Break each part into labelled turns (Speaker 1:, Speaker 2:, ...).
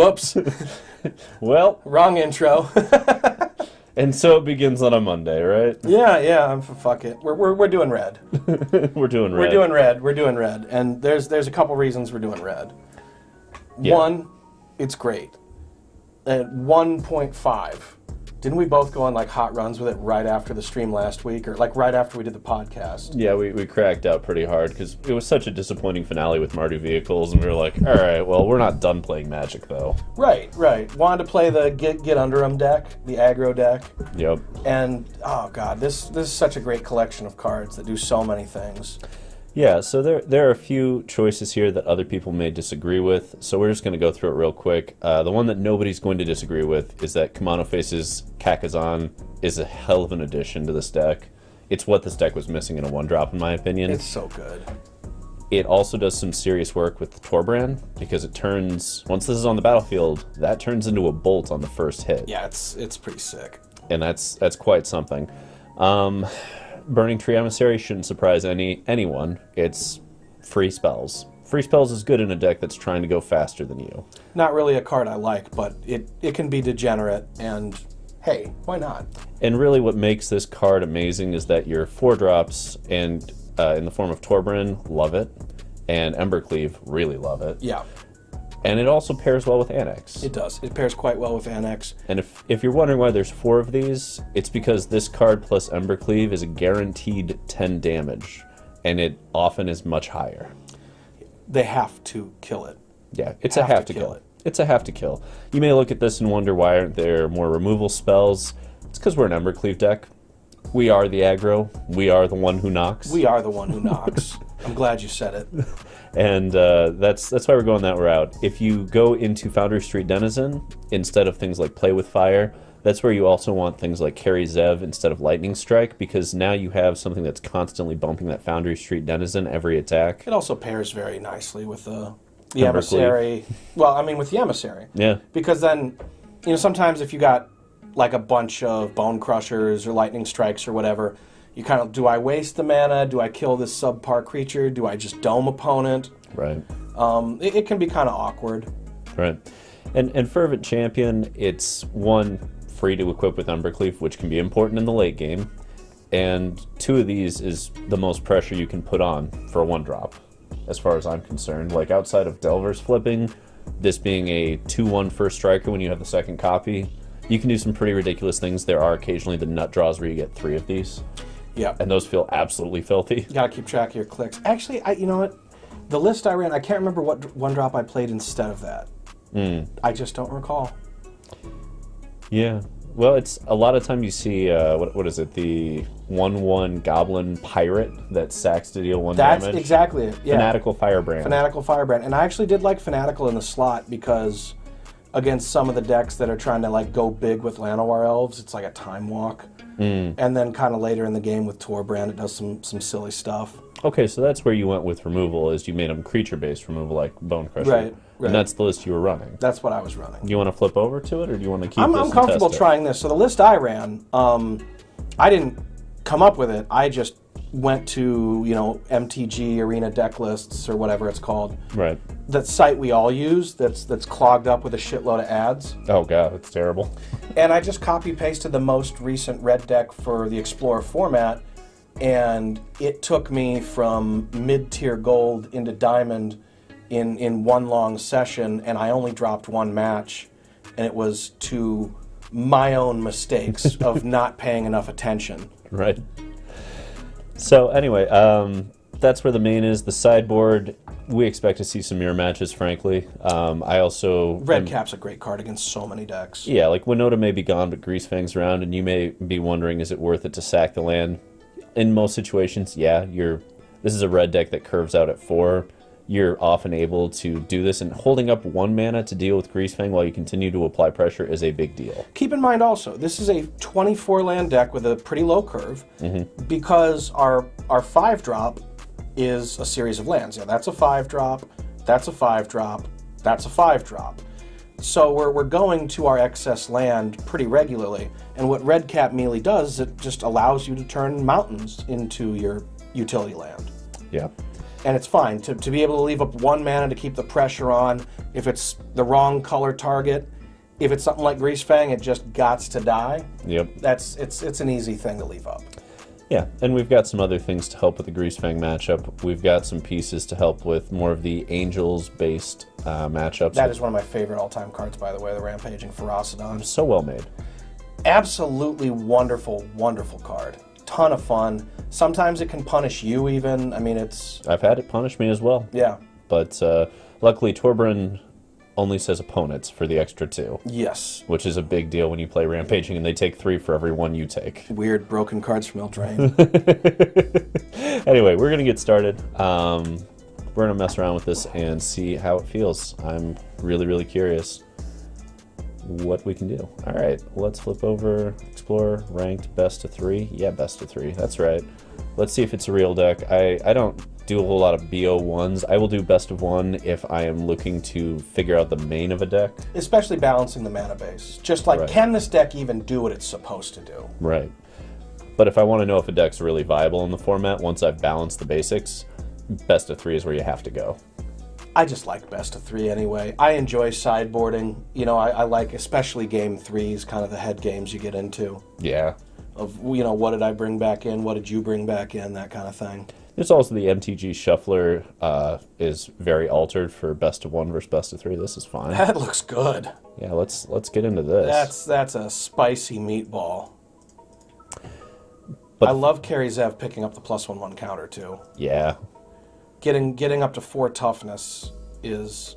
Speaker 1: Whoops.
Speaker 2: Well,
Speaker 1: wrong intro.
Speaker 2: and so it begins on a Monday, right?
Speaker 1: Yeah. Fuck it. We're doing red.
Speaker 2: We're doing red.
Speaker 1: We're doing red. And there's a couple reasons we're doing red.
Speaker 2: Yeah.
Speaker 1: One, it's great. At 1.5. Didn't we both go on like hot runs with it right after the stream last week, or like right after we did the podcast?
Speaker 2: Yeah, we cracked out pretty hard because it was such a disappointing finale with Mardu vehicles, and we were like, all right, well, we're not done playing Magic though.
Speaker 1: Right. Wanted to play the get under 'em deck, the aggro deck.
Speaker 2: Yep.
Speaker 1: And oh god, this is such a great collection of cards that do so many things.
Speaker 2: Yeah, so there are a few choices here that other people may disagree with, so we're just going to go through it real quick. The one that nobody's going to disagree with is that Kumano Face's Kakkazan is a hell of an addition to this deck. It's what this deck was missing in a one-drop, in my opinion.
Speaker 1: It's so good.
Speaker 2: It also does some serious work with Torbran, because it turns, once this is on the battlefield, that turns into a bolt on the first hit.
Speaker 1: Yeah, it's pretty sick.
Speaker 2: And that's quite something. Burning-Tree Emissary shouldn't surprise anyone. It's free spells. Free spells is good in a deck that's trying to go faster than you.
Speaker 1: Not really a card I like, but it can be degenerate, and hey, why not?
Speaker 2: And really what makes this card amazing is that your 4-drops, and in the form of Torbran, love it, and Embercleave, really love it.
Speaker 1: Yeah.
Speaker 2: And it also pairs well with Anax.
Speaker 1: It does. It pairs quite well with Anax.
Speaker 2: And if you're wondering why there's 4 of these, it's because this card plus Embercleave is a guaranteed 10 damage, and it often is much higher.
Speaker 1: They have to kill it.
Speaker 2: Yeah, it's a have to kill. It's a have to kill. You may look at this and wonder why aren't there more removal spells. It's because we're an Embercleave deck. We are the aggro. We are the one who knocks.
Speaker 1: We are the one who knocks. I'm glad you said it.
Speaker 2: And that's why we're going that route. If you go into Foundry Street Denizen instead of things like Play with Fire, that's where you also want things like Kari Zev instead of Lightning Strike, because now you have something that's constantly bumping that Foundry Street Denizen every attack.
Speaker 1: It also pairs very nicely with the Emissary. Well, I mean with the Emissary.
Speaker 2: Yeah.
Speaker 1: Because then, sometimes if you got like a bunch of Bonecrushers or Lightning Strikes or whatever, you kind of, do I waste the mana? Do I kill this subpar creature? Do I just dome opponent?
Speaker 2: Right.
Speaker 1: It can be kind of awkward.
Speaker 2: Right. And Fervent Champion, it's one, free to equip with Embercleave, which can be important in the late game. And 2 of these is the most pressure you can put on for a 1-drop, as far as I'm concerned. Like outside of Delver's flipping, this being a 2/1 first striker when you have the second copy, you can do some pretty ridiculous things. There are occasionally the nut draws where you get 3 of these.
Speaker 1: Yeah.
Speaker 2: And those feel absolutely filthy.
Speaker 1: You gotta keep track of your clicks. Actually, you know what? The list I ran, I can't remember what 1-drop I played instead of that. I just don't recall.
Speaker 2: Yeah. Well, it's a lot of time you see, what is it, the 1/1 Goblin Pirate that sacks to deal 1 damage?
Speaker 1: That's exactly it, yeah.
Speaker 2: Fanatical Firebrand.
Speaker 1: Fanatical Firebrand. And I actually did like Fanatical in the slot because against some of the decks that are trying to like go big with Llanowar Elves, it's like a time walk. And then kind of later in the game with Torbran, it does some silly stuff.
Speaker 2: Okay, so that's where you went with removal, is you made them creature-based removal like Bonecrusher.
Speaker 1: Right.
Speaker 2: And that's the list you were running.
Speaker 1: That's what I was running.
Speaker 2: Do you want to flip over to it, or do you want to keep
Speaker 1: I'm
Speaker 2: this and
Speaker 1: comfortable
Speaker 2: test it?
Speaker 1: trying this. So the list I ran, I didn't come up with it. I just went to, MTG Arena deck lists or whatever it's called.
Speaker 2: Right.
Speaker 1: That site we all use that's clogged up with a shitload of ads.
Speaker 2: Oh god, it's terrible.
Speaker 1: And I just copy-pasted the most recent red deck for the Explorer format, and it took me from mid-tier gold into diamond in one long session, and I only dropped 1 match, and it was to my own mistakes of not paying enough attention.
Speaker 2: Right. So anyway, that's where the main is. The sideboard, we expect to see some mirror matches, frankly. I also...
Speaker 1: Red Cap's a great card against so many decks.
Speaker 2: Yeah, like Winota may be gone, but Greasefang's around, and you may be wondering, is it worth it to sack the land? In most situations, yeah. This is a red deck that curves out at 4. You're often able to do this, and holding up 1 mana to deal with Greasefang while you continue to apply pressure is a big deal.
Speaker 1: Keep in mind also, this is a 24 land deck with a pretty low curve, because our 5-drop is a series of lands. Yeah, that's a 5-drop, that's a 5-drop, that's a 5-drop. So we're going to our excess land pretty regularly, and what Red Cap Melee does is it just allows you to turn mountains into your utility land.
Speaker 2: Yeah.
Speaker 1: And it's fine to be able to leave up 1 mana to keep the pressure on. If it's the wrong color target, if it's something like Greasefang, it just gots to die.
Speaker 2: Yep.
Speaker 1: It's an easy thing to leave up.
Speaker 2: Yeah, and we've got some other things to help with the Greasefang matchup. We've got some pieces to help with more of the Angels-based matchups.
Speaker 1: That is one of my favorite all-time cards, by the way, the Rampaging Ferocidon.
Speaker 2: So well made.
Speaker 1: Absolutely wonderful, wonderful card. Ton of fun. Sometimes it can punish you even. I mean, it's...
Speaker 2: I've had it punish me as well.
Speaker 1: Yeah.
Speaker 2: But luckily, Torbran only says opponents for the extra 2.
Speaker 1: Yes.
Speaker 2: Which is a big deal when you play Rampaging and they take 3 for every 1 you take.
Speaker 1: Weird broken cards from Eldraine.
Speaker 2: Anyway, we're going to get started. We're going to mess around with this and see how it feels. I'm really, really curious what we can do. All right, let's flip over, explore, ranked, best of 3. Yeah, best of 3. That's right. Let's see if it's a real deck. I don't do a whole lot of BO1s. I will do best of 1 if I am looking to figure out the main of a deck.
Speaker 1: Especially balancing the mana base. Just like,
Speaker 2: Right.
Speaker 1: Can this deck even do what it's supposed to do?
Speaker 2: Right. But if I want to know if a deck's really viable in the format, once I've balanced the basics, best of 3 is where you have to go.
Speaker 1: I just like best of 3 anyway. I enjoy sideboarding. You know, I like especially game 3s, kind of the head games you get into.
Speaker 2: Yeah.
Speaker 1: Of, you know, what did I bring back in? What did you bring back in? That kind of thing.
Speaker 2: There's also the MTG Shuffler is very altered for best of 1 versus best of 3. This is fine.
Speaker 1: That looks good.
Speaker 2: Yeah, let's get into this.
Speaker 1: That's a spicy meatball.
Speaker 2: But
Speaker 1: I love Kari Zev picking up the +1/1 counter too.
Speaker 2: Yeah.
Speaker 1: Getting up to 4 toughness is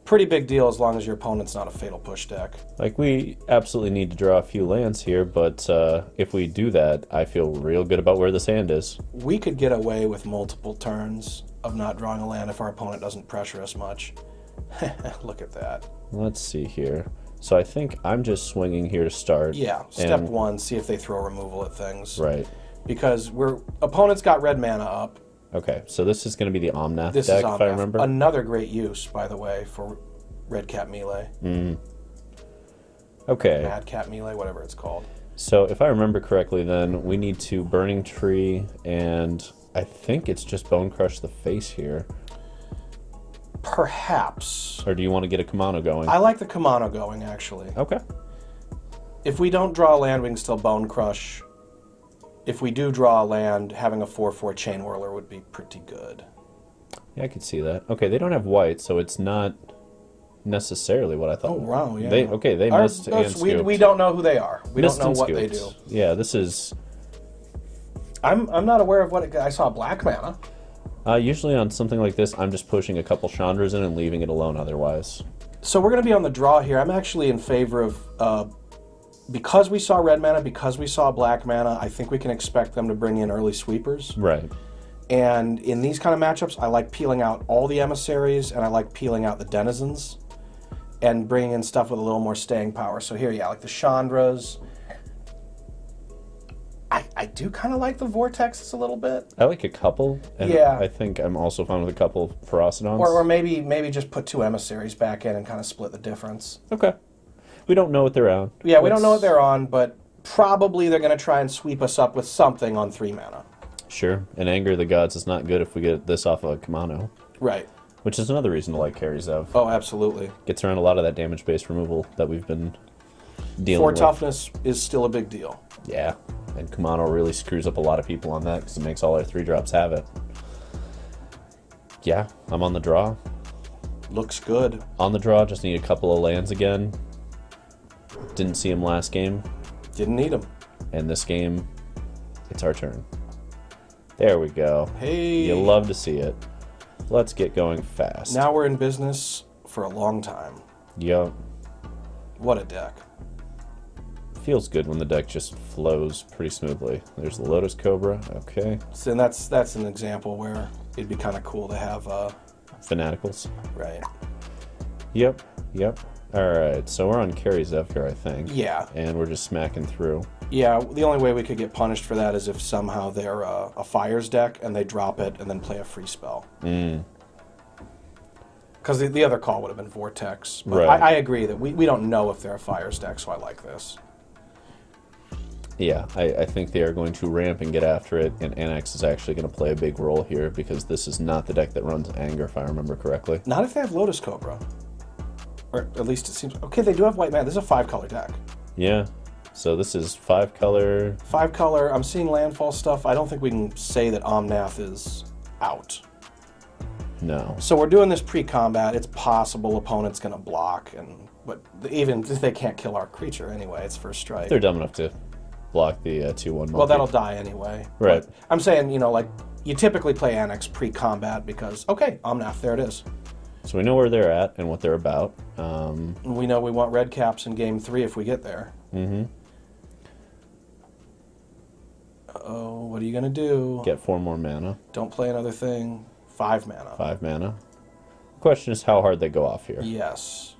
Speaker 1: pretty big deal as long as your opponent's not a fatal push deck.
Speaker 2: Like, we absolutely need to draw a few lands here, but if we do that, I feel real good about where this hand is.
Speaker 1: We could get away with multiple turns of not drawing a land if our opponent doesn't pressure us much. Look at that.
Speaker 2: Let's see here. So I think I'm just swinging here to start.
Speaker 1: Yeah, step 1, see if they throw removal at things.
Speaker 2: Right.
Speaker 1: Because opponents got red mana up.
Speaker 2: Okay, so this is going to be the Omnath
Speaker 1: This
Speaker 2: deck,
Speaker 1: is Omnath.
Speaker 2: if I remember.
Speaker 1: Another great use, by the way, for Red Cat Melee.
Speaker 2: Okay.
Speaker 1: Mad Cat Melee, whatever it's called.
Speaker 2: So if I remember correctly, then we need to Burning-Tree, and I think it's just Bonecrush the face here.
Speaker 1: Perhaps.
Speaker 2: Or do you want to get a Kumano going?
Speaker 1: I like the Kumano going, actually.
Speaker 2: Okay.
Speaker 1: If we don't draw a land, we can still Bonecrush. If we do draw a land, having a 4/4 Chainwhirler would be pretty good.
Speaker 2: Yeah, I could see that. Okay, they don't have white, so it's not necessarily what I thought.
Speaker 1: Oh, wow, yeah.
Speaker 2: They missed and scooped.
Speaker 1: We don't know who they are. We
Speaker 2: Missed
Speaker 1: don't know
Speaker 2: and
Speaker 1: what they do.
Speaker 2: scooped. Yeah, this is...
Speaker 1: I'm not aware of what I saw black mana.
Speaker 2: Usually on something like this, I'm just pushing a couple Chandras in and leaving it alone otherwise.
Speaker 1: So we're going to be on the draw here. I'm actually in favor of... because we saw red mana, because we saw black mana, I think we can expect them to bring in early sweepers.
Speaker 2: Right.
Speaker 1: And in these kind of matchups, I like peeling out all the emissaries, and I like peeling out the denizens, and bringing in stuff with a little more staying power. So here, yeah, like the Chandras. I do kind of like the Vortexes a little bit.
Speaker 2: I like a couple, and
Speaker 1: Yeah.
Speaker 2: I think I'm also fine with a couple of Ferocidons.
Speaker 1: Or maybe just put 2 emissaries back in and kind of split the difference.
Speaker 2: Okay. We don't know what they're on.
Speaker 1: Yeah, we don't know what they're on, but probably they're going to try and sweep us up with something on 3 mana.
Speaker 2: Sure. And Anger of the Gods is not good if we get this off of a Kumano.
Speaker 1: Right.
Speaker 2: Which is another reason to like Kari Zev.
Speaker 1: Oh, absolutely.
Speaker 2: Gets around a lot of that damage-based removal that we've been dealing
Speaker 1: 4
Speaker 2: with.
Speaker 1: toughness is still a big deal.
Speaker 2: Yeah. And Kumano really screws up a lot of people on that because it makes all our 3-drops have it. Yeah, I'm on the draw.
Speaker 1: Looks good.
Speaker 2: On the draw, just need a couple of lands again. Didn't see him last game.
Speaker 1: Didn't need them.
Speaker 2: And this game, it's our turn. There we go.
Speaker 1: Hey.
Speaker 2: You love to see it. Let's get going fast.
Speaker 1: Now we're in business for a long time.
Speaker 2: Yup.
Speaker 1: What a deck.
Speaker 2: Feels good when the deck just flows pretty smoothly. There's the Lotus Cobra. Okay.
Speaker 1: So and that's an example where it'd be kind of cool to have
Speaker 2: Fanaticals.
Speaker 1: right.
Speaker 2: Yep. Alright, so we're on Kari Zev here, I think.
Speaker 1: Yeah.
Speaker 2: And we're just smacking through.
Speaker 1: Yeah, the only way we could get punished for that is if somehow they're a Fires deck and they drop it and then play a free spell. Because the other call would have been Vortex. But
Speaker 2: Right.
Speaker 1: I agree that we don't know if they're a Fires deck, so I like this.
Speaker 2: Yeah, I think they are going to ramp and get after it, and Anax is actually going to play a big role here because this is not the deck that runs Anger, if I remember correctly.
Speaker 1: Not if they have Lotus Cobra. Or at least it seems... Okay, they do have white mana. This is a 5-color deck.
Speaker 2: Yeah, so this is 5-color.
Speaker 1: 5-color. I'm seeing landfall stuff. I don't think we can say that Omnath is out.
Speaker 2: No.
Speaker 1: So we're doing this pre-combat. It's possible opponent's going to block, but even if they can't kill our creature anyway, it's first strike.
Speaker 2: They're dumb enough to block the 2/1.
Speaker 1: Well, that'll die anyway.
Speaker 2: Right.
Speaker 1: But I'm saying, you know, like, you typically play Anax pre-combat because, okay, Omnath, there it is.
Speaker 2: So we know where they're at and what they're about.
Speaker 1: We know we want red caps in game 3 if we get there.
Speaker 2: Mm-hmm.
Speaker 1: Uh-oh, what are you going to do?
Speaker 2: Get 4 more mana.
Speaker 1: Don't play another thing. 5 mana.
Speaker 2: 5 mana. The question is how hard they go off here.
Speaker 1: Yes.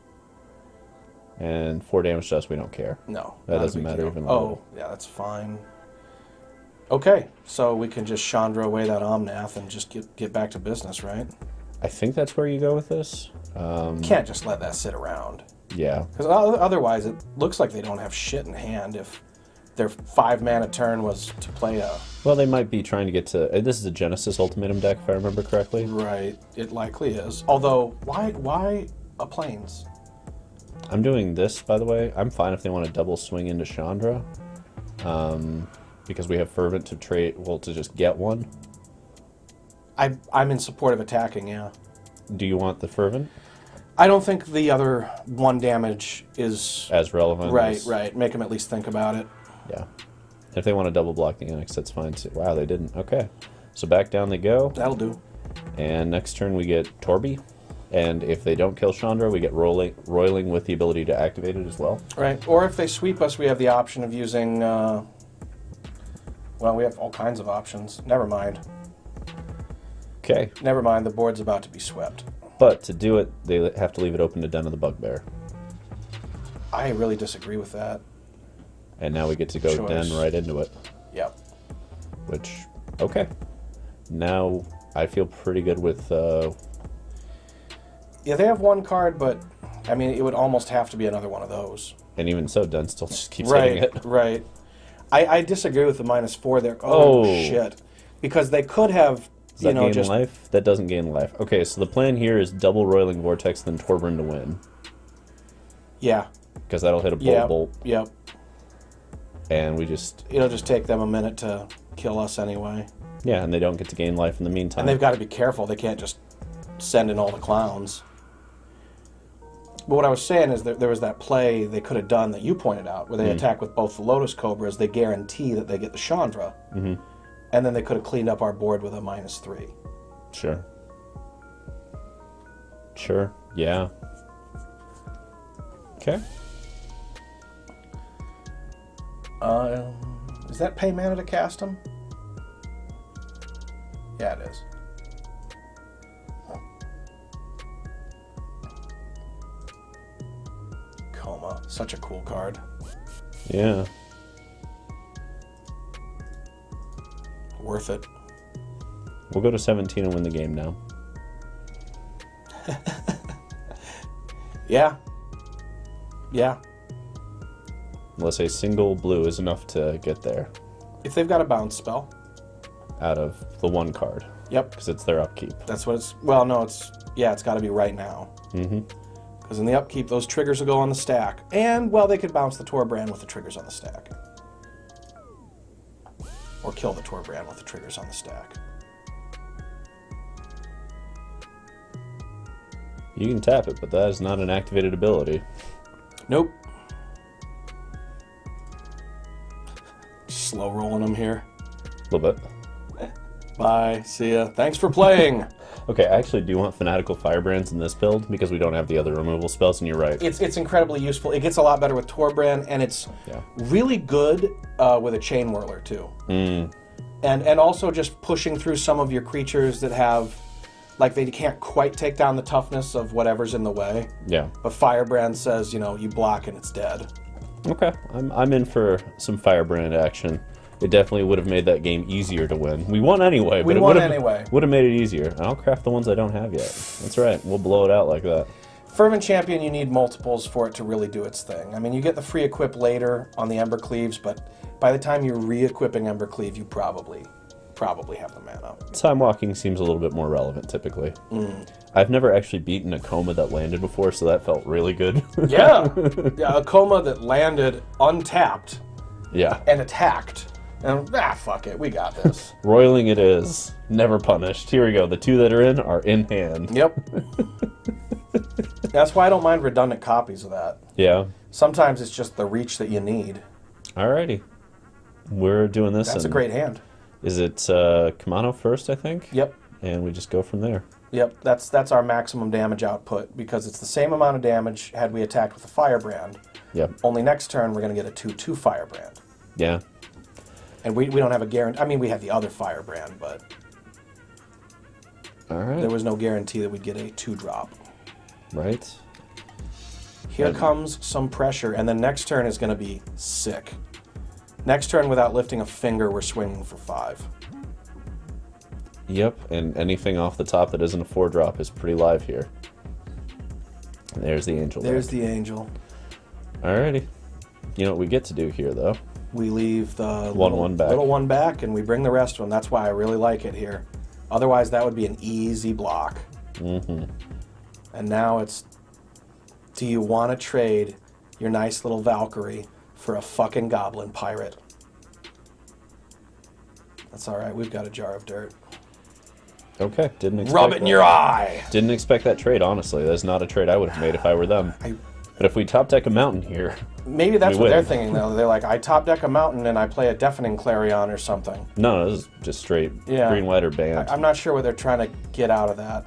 Speaker 2: And 4 damage to us, we don't care.
Speaker 1: No.
Speaker 2: That doesn't matter even though.
Speaker 1: Oh, yeah, that's fine. Okay, so we can just Chandra away that Omnath and just get back to business, right?
Speaker 2: I think that's where you go with this.
Speaker 1: Can't just let that sit around.
Speaker 2: Yeah.
Speaker 1: Because otherwise it looks like they don't have shit in hand if their 5 mana turn was to play a...
Speaker 2: Well, they might be trying to get to... This is a Genesis Ultimatum deck, if I remember correctly.
Speaker 1: Right, it likely is. Although, why a Plains?
Speaker 2: I'm doing this, by the way. I'm fine if they want to double swing into Chandra. Because we have Fervent to trade... Well, to just get one.
Speaker 1: I'm in support of attacking, yeah.
Speaker 2: Do you want the Fervent?
Speaker 1: I don't think the other 1 damage is...
Speaker 2: As relevant as...
Speaker 1: Right. Make them at least think about it.
Speaker 2: Yeah. If they want to double block the Anax, that's fine too. Wow, they didn't. Okay. So back down they go.
Speaker 1: That'll do.
Speaker 2: And next turn we get Torby. And if they don't kill Chandra, we get Roiling with the ability to activate it as well.
Speaker 1: Right. Or if they sweep us, we have the option of using... well, we have all kinds of options. Never mind.
Speaker 2: Okay.
Speaker 1: Never mind, the board's about to be swept.
Speaker 2: But to do it, they have to leave it open to Den of the Bugbear.
Speaker 1: I really disagree with that.
Speaker 2: And now we get to go Den right into it.
Speaker 1: Yep.
Speaker 2: Which, okay. Now I feel pretty good with...
Speaker 1: Yeah, they have 1 card, but, I mean, it would almost have to be another one of those.
Speaker 2: And even so, Den still just keeps hitting it.
Speaker 1: Right. I disagree with the -4 there. Oh, shit. Because they could have...
Speaker 2: Does that gain life? That doesn't gain life. Okay, so the plan here is double Roiling Vortex, then Torbran to win.
Speaker 1: Yeah.
Speaker 2: Because that'll hit a bolt.
Speaker 1: Yep.
Speaker 2: And we just...
Speaker 1: It'll just take them a minute to kill us anyway.
Speaker 2: Yeah, and they don't get to gain life in the meantime.
Speaker 1: And they've got to be careful. They can't just send in all the clowns. But what I was saying is that there was that play they could have done that you pointed out, where they attack with both the Lotus Cobras. They guarantee that they get the Chandra.
Speaker 2: Mm-hmm.
Speaker 1: And then they could have cleaned up our board with a -3.
Speaker 2: Sure. Sure. Yeah. Okay.
Speaker 1: Is that pay mana to cast them? Yeah, it is. Coma. Such a cool card.
Speaker 2: Yeah.
Speaker 1: Worth it.
Speaker 2: We'll go to 17 and win the game now.
Speaker 1: Yeah. Yeah.
Speaker 2: Unless a single blue is enough to get there.
Speaker 1: If they've got a bounce spell.
Speaker 2: Out of the 1 card.
Speaker 1: Yep.
Speaker 2: Because it's their upkeep.
Speaker 1: That's what it's... Well, no, it's... Yeah, it's got to be right now.
Speaker 2: Mm-hmm.
Speaker 1: Because in the upkeep, those triggers will go on the stack. And, well, they could bounce the Torbran with the triggers on the stack. Or kill the Torbran with the triggers on the stack.
Speaker 2: You can tap it, but that is not an activated ability.
Speaker 1: Nope. Slow rolling them here.
Speaker 2: A little bit.
Speaker 1: Bye. See ya. Thanks for playing.
Speaker 2: Okay, I actually do want Fanatical Firebrands in this build because we don't have the other removal spells, and you're right.
Speaker 1: It's incredibly useful. It gets a lot better with Torbran, and it's really good with a Chainwhirler, too.
Speaker 2: Mm.
Speaker 1: And also just pushing through some of your creatures that have... Like, they can't quite take down the toughness of whatever's in the way.
Speaker 2: Yeah.
Speaker 1: But Firebrand says, you know, you block and it's dead.
Speaker 2: Okay, I'm in for some Firebrand action. It definitely would have made that game easier to win. We won anyway, but it would have made it easier. And I'll craft the ones I don't have yet. That's right, we'll blow it out like that.
Speaker 1: Fervent Champion, you need multiples for it to really do its thing. I mean, you get the free equip later on the Embercleaves, but by the time you're re-equipping Embercleave, you probably have the mana.
Speaker 2: Time walking seems a little bit more relevant, typically. I've never actually beaten a coma that landed before, so that felt really good.
Speaker 1: Yeah, a coma that landed untapped.
Speaker 2: Yeah.
Speaker 1: And attacked. And, fuck it, we got this.
Speaker 2: Roiling it is. Never punished. Here we go. The 2 that are in hand.
Speaker 1: Yep. That's why I don't mind redundant copies of that.
Speaker 2: Yeah.
Speaker 1: Sometimes it's just the reach that you need.
Speaker 2: Alrighty. We're doing this.
Speaker 1: That's a great hand.
Speaker 2: Is it Kumano first, I think?
Speaker 1: Yep.
Speaker 2: And we just go from there.
Speaker 1: Yep, that's our maximum damage output, because it's the same amount of damage had we attacked with a Firebrand.
Speaker 2: Yep.
Speaker 1: Only next turn we're going to get a 2/2 Firebrand.
Speaker 2: Yeah.
Speaker 1: And we don't have a guarantee. I mean, we have the other Firebrand, but
Speaker 2: Alright.
Speaker 1: there was no guarantee that we'd get a 2-drop.
Speaker 2: Right.
Speaker 1: Here comes some pressure, and then next turn is going to be sick. Next turn, without lifting a finger, we're swinging for 5.
Speaker 2: Yep, and anything off the top that isn't a 4-drop is pretty live here. And there's the angel.
Speaker 1: There's the angel.
Speaker 2: Alrighty. You know what we get to do here, though?
Speaker 1: We leave the
Speaker 2: little
Speaker 1: one back, and we bring the rest of them. That's why I really like it here. Otherwise, that would be an easy block.
Speaker 2: Mm-hmm.
Speaker 1: And now it's, do you want to trade your nice little Valkyrie for a fucking Goblin Pirate? That's alright, we've got a jar of dirt.
Speaker 2: Okay, didn't expect
Speaker 1: Rub it in your eye!
Speaker 2: Didn't expect that trade, honestly. That's not a trade I would have made if I were them. But if we top deck a mountain here...
Speaker 1: Maybe that's what they're thinking, though. They're like, I top deck a mountain and I play a Deafening Clarion or something.
Speaker 2: No, this is just straight green, white, or banned.
Speaker 1: I'm not sure what they're trying to get out of that.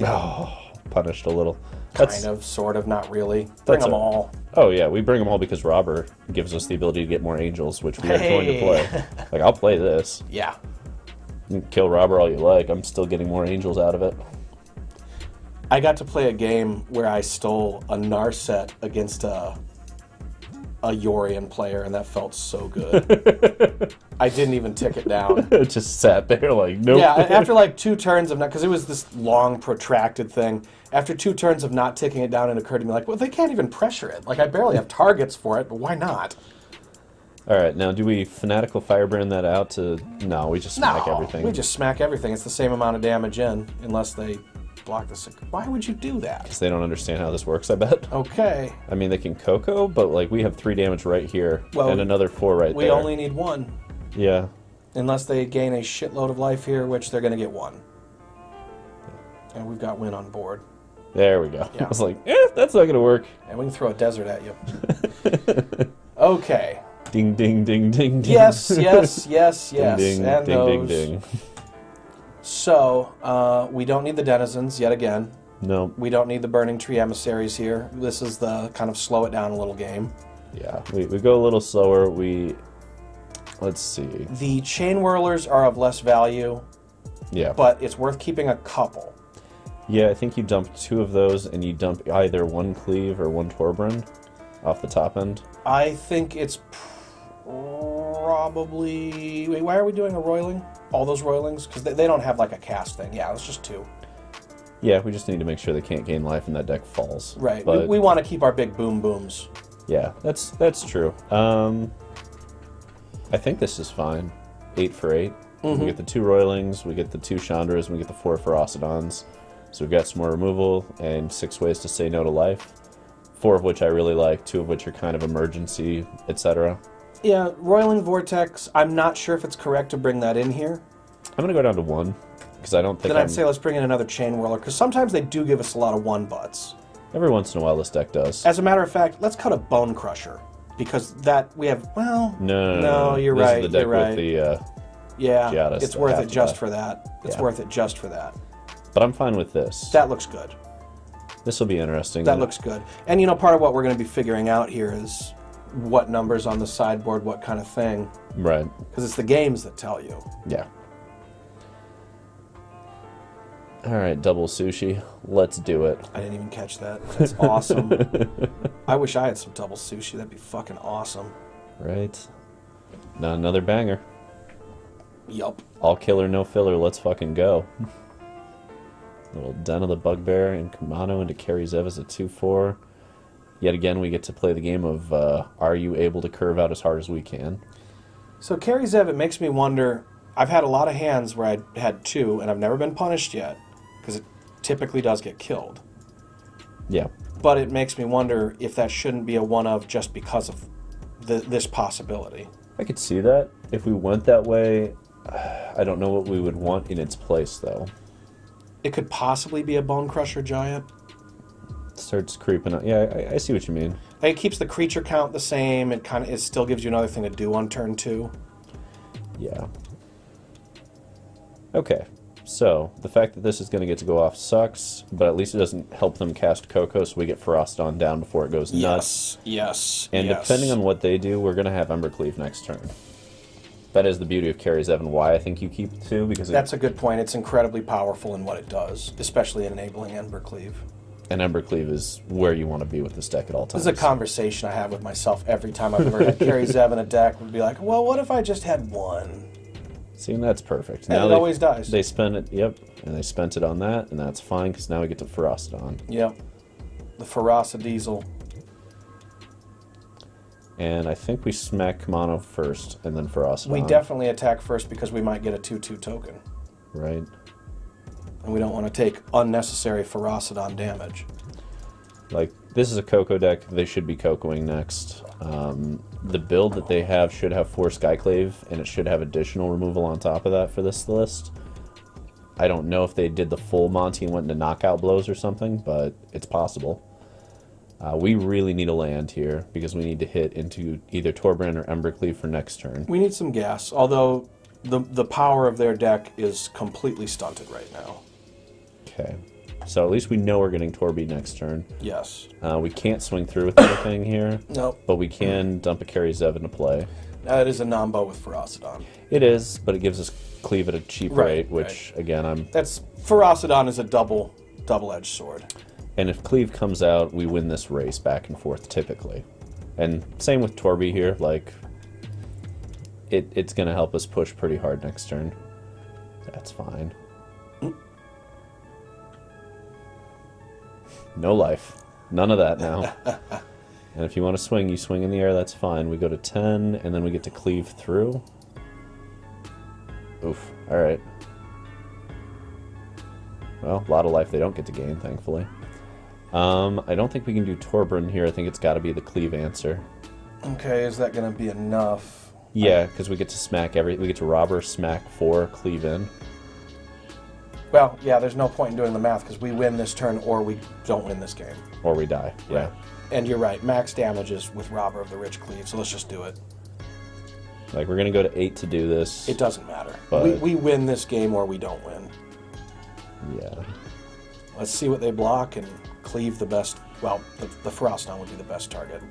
Speaker 2: Oh, punished a little.
Speaker 1: Kind of, sort of, not really. Bring them all.
Speaker 2: Oh, yeah, we bring them all because Robber gives us the ability to get more angels, which we are going to play. Like, I'll play this.
Speaker 1: Yeah.
Speaker 2: You can kill Robber all you like. I'm still getting more angels out of it.
Speaker 1: I got to play a game where I stole a Narset against a Yorion player, and that felt so good. I didn't even tick it down.
Speaker 2: It just sat there like, nope.
Speaker 1: Yeah, after like 2 turns of not, because it was this long, protracted thing. After 2 turns of not ticking it down, it occurred to me like, well, they can't even pressure it. Like, I barely have targets for it, but why not?
Speaker 2: All right, now do we Fanatical Firebrand that out to... No, we just smack everything.
Speaker 1: We just smack everything. It's the same amount of damage in, unless they block this. Why would you do that?
Speaker 2: Because they don't understand how this works, I bet.
Speaker 1: Okay.
Speaker 2: I mean, they can Coco, but like we have 3 damage right here, and another 4 right there.
Speaker 1: We only need 1.
Speaker 2: Yeah.
Speaker 1: Unless they gain a shitload of life here, which they're going to get 1. And we've got win on board.
Speaker 2: There we go.
Speaker 1: Yeah.
Speaker 2: I was like, that's not going to work.
Speaker 1: And we can throw a desert at you. Okay.
Speaker 2: Ding, ding, ding, ding, ding.
Speaker 1: Yes, yes, yes, yes.
Speaker 2: Ding, ding,
Speaker 1: and
Speaker 2: ding,
Speaker 1: those.
Speaker 2: ding, ding.
Speaker 1: So, we don't need the denizens yet again.
Speaker 2: No.
Speaker 1: We don't need the Burning-Tree Emissaries here. This is the kind of slow it down a little game.
Speaker 2: Yeah, we go a little slower. Let's see.
Speaker 1: The Chainwhirlers are of less value.
Speaker 2: Yeah.
Speaker 1: But it's worth keeping a couple.
Speaker 2: Yeah, I think you dump 2 of those, and you dump either 1 Cleave or 1 Torbran off the top end.
Speaker 1: I think it's probably... Wait, why are we doing a roiling? All those roilings? Because they don't have like a cast thing. Yeah, it's just 2.
Speaker 2: Yeah, we just need to make sure they can't gain life and that deck falls.
Speaker 1: Right.
Speaker 2: But,
Speaker 1: we want to keep our big boom booms.
Speaker 2: Yeah, that's true. I think this is fine. 8 for 8.
Speaker 1: Mm-hmm.
Speaker 2: We get the 2 roilings, we get the 2 Chandras, and we get the 4 Ferocidons. So we've got some more removal and 6 ways to say no to life. 4 of which I really like, 2 of which are kind of emergency, etc.
Speaker 1: Yeah, Roiling Vortex, I'm not sure if it's correct to bring that in here.
Speaker 2: I'm going to go down to 1, because I don't think
Speaker 1: Then I'd say let's bring in another Chainwhirler, because sometimes they do give us a lot of 1-butts.
Speaker 2: Every once in a while this deck does.
Speaker 1: As a matter of fact, let's cut a Bonecrusher, because that we have, well...
Speaker 2: No,
Speaker 1: you're
Speaker 2: this
Speaker 1: right,
Speaker 2: is the deck
Speaker 1: you're right.
Speaker 2: with the
Speaker 1: yeah,
Speaker 2: Giannis
Speaker 1: it's worth it just for that. It's worth it just for that.
Speaker 2: But I'm fine with this.
Speaker 1: That looks good.
Speaker 2: This will be interesting.
Speaker 1: That looks good. And you know, part of what we're going to be figuring out here is what numbers on the sideboard, what kind of thing.
Speaker 2: Right.
Speaker 1: Because it's the games that tell you.
Speaker 2: Yeah. Alright, double sushi. Let's do it.
Speaker 1: I didn't even catch that. That's awesome. I wish I had some double sushi. That'd be fucking awesome.
Speaker 2: Right. Now another banger.
Speaker 1: Yup.
Speaker 2: All killer, no filler. Let's fucking go. Little Den of the Bugbear and Kumano into Kari Zev as a 2/4. Yet again, we get to play the game of are you able to curve out as hard as we can?
Speaker 1: So Kari Zev, it makes me wonder. I've had a lot of hands where I had 2, and I've never been punished yet, because it typically does get killed.
Speaker 2: Yeah.
Speaker 1: But it makes me wonder if that shouldn't be a one of just because of this possibility.
Speaker 2: I could see that. If we went that way, I don't know what we would want in its place, though.
Speaker 1: It could possibly be a Bonecrusher Giant.
Speaker 2: It starts creeping up. Yeah, I see what you mean.
Speaker 1: It keeps the creature count the same. It still gives you another thing to do on turn 2.
Speaker 2: Yeah. Okay. So, the fact that this is going to get to go off sucks, but at least it doesn't help them cast Coco, so we get Ferocodon down before it goes nuts.
Speaker 1: Yes.
Speaker 2: And depending on what they do, we're going to have Embercleave next turn. That is the beauty of Kari Zev and why I think you keep 2, because
Speaker 1: that's a good point. It's incredibly powerful in what it does, especially in enabling Embercleave.
Speaker 2: And Embercleave is where you want to be with this deck at all times.
Speaker 1: This is a conversation I have with myself every time I've ever had Kari Zev in a deck. Would be like, well, what if I just had 1?
Speaker 2: See, and that's perfect.
Speaker 1: And
Speaker 2: now
Speaker 1: it always dies.
Speaker 2: They spend it, yep, and they spent it on that, and that's fine, because now we get to Ferocodon.
Speaker 1: Yep. The Ferocodiesel.
Speaker 2: And I think we smack Kumano first, and then Ferocodon.
Speaker 1: We definitely attack first because we might get a 2/2 token.
Speaker 2: Right.
Speaker 1: And we don't want to take unnecessary Ferocodon damage.
Speaker 2: Like, this is a Coco deck. They should be Cocoing next. The build that they have should have 4 Skyclave, and it should have additional removal on top of that for this list. I don't know if they did the full Monty and went into knockout blows or something, but it's possible. We really need a land here, because we need to hit into either Torbran or Embercleave for next turn.
Speaker 1: We need some gas, although the power of their deck is completely stunted right now.
Speaker 2: Okay. So at least we know we're getting Torby next turn.
Speaker 1: Yes.
Speaker 2: We can't swing through with anything here.
Speaker 1: Nope.
Speaker 2: But we can dump a Kari Zev into play.
Speaker 1: It is a Nombo with Ferocodon.
Speaker 2: It is, but it gives us cleave at a cheap rate, which, again,
Speaker 1: Ferocodon is a double-edged sword.
Speaker 2: And if cleave comes out, we win this race back and forth, typically. And same with Torby here, like, it's going to help us push pretty hard next turn. That's fine. No life. None of that now. And if you want to swing, you swing in the air, that's fine. We go to 10, and then we get to cleave through. Oof. Alright. Well, a lot of life they don't get to gain, thankfully. I don't think we can do Torbran here. I think it's got to be the cleave answer.
Speaker 1: Okay, is that going to be enough?
Speaker 2: Yeah, because we get to smack we get to robber, smack 4, cleave in.
Speaker 1: Well, yeah, there's no point in doing the math because we win this turn or we don't win this game.
Speaker 2: Or we die, yeah.
Speaker 1: Right. And you're right, max damage is with Robber of the Rich Cleave, so let's just do it.
Speaker 2: Like, we're going to go to 8 to do this.
Speaker 1: It doesn't matter.
Speaker 2: But
Speaker 1: we win this game or we don't win.
Speaker 2: Yeah.
Speaker 1: Let's see what they block and cleave the best. Well, the Ferocodon would be the best target.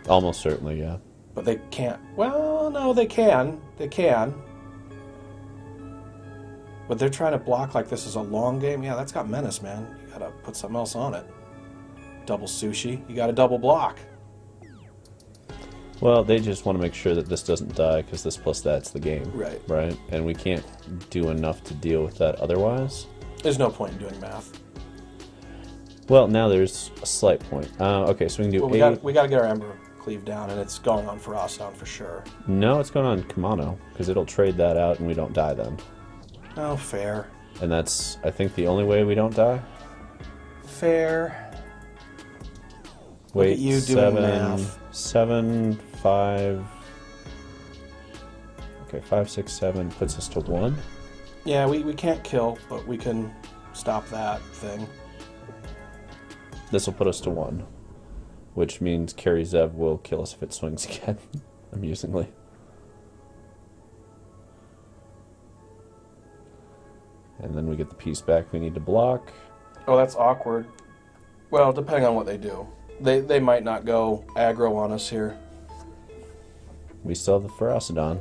Speaker 2: Almost certainly, yeah.
Speaker 1: But they can't. Well, no, they can. They can. But they're trying to block like this is a long game. Yeah, that's got menace, man. You gotta put something else on it. Double sushi. You gotta double block.
Speaker 2: Well, they just want to make sure that this doesn't die because this plus that's the game.
Speaker 1: Right.
Speaker 2: Right? And we can't do enough to deal with that otherwise.
Speaker 1: There's no point in doing math.
Speaker 2: Well, now there's a slight point. Okay, so we can do 8.
Speaker 1: We gotta get our Embercleave down, and it's going on Ferocodon for sure.
Speaker 2: No, it's going on Kumano because it'll trade that out and we don't die then.
Speaker 1: Oh, fair.
Speaker 2: And that's, I think, the only way we don't die.
Speaker 1: Fair.
Speaker 2: Wait,
Speaker 1: Look at you doing math.
Speaker 2: 7, 5. Okay, 5, 6, 7 puts us to 1.
Speaker 1: Yeah, we can't kill, but we can stop that thing.
Speaker 2: This will put us to 1, which means Kari Zev will kill us if it swings again, amusingly. And then we get the piece back we need to block.
Speaker 1: Oh, that's awkward. Well, depending on what they do. They might not go aggro on us here.
Speaker 2: We still have the Ferocodon.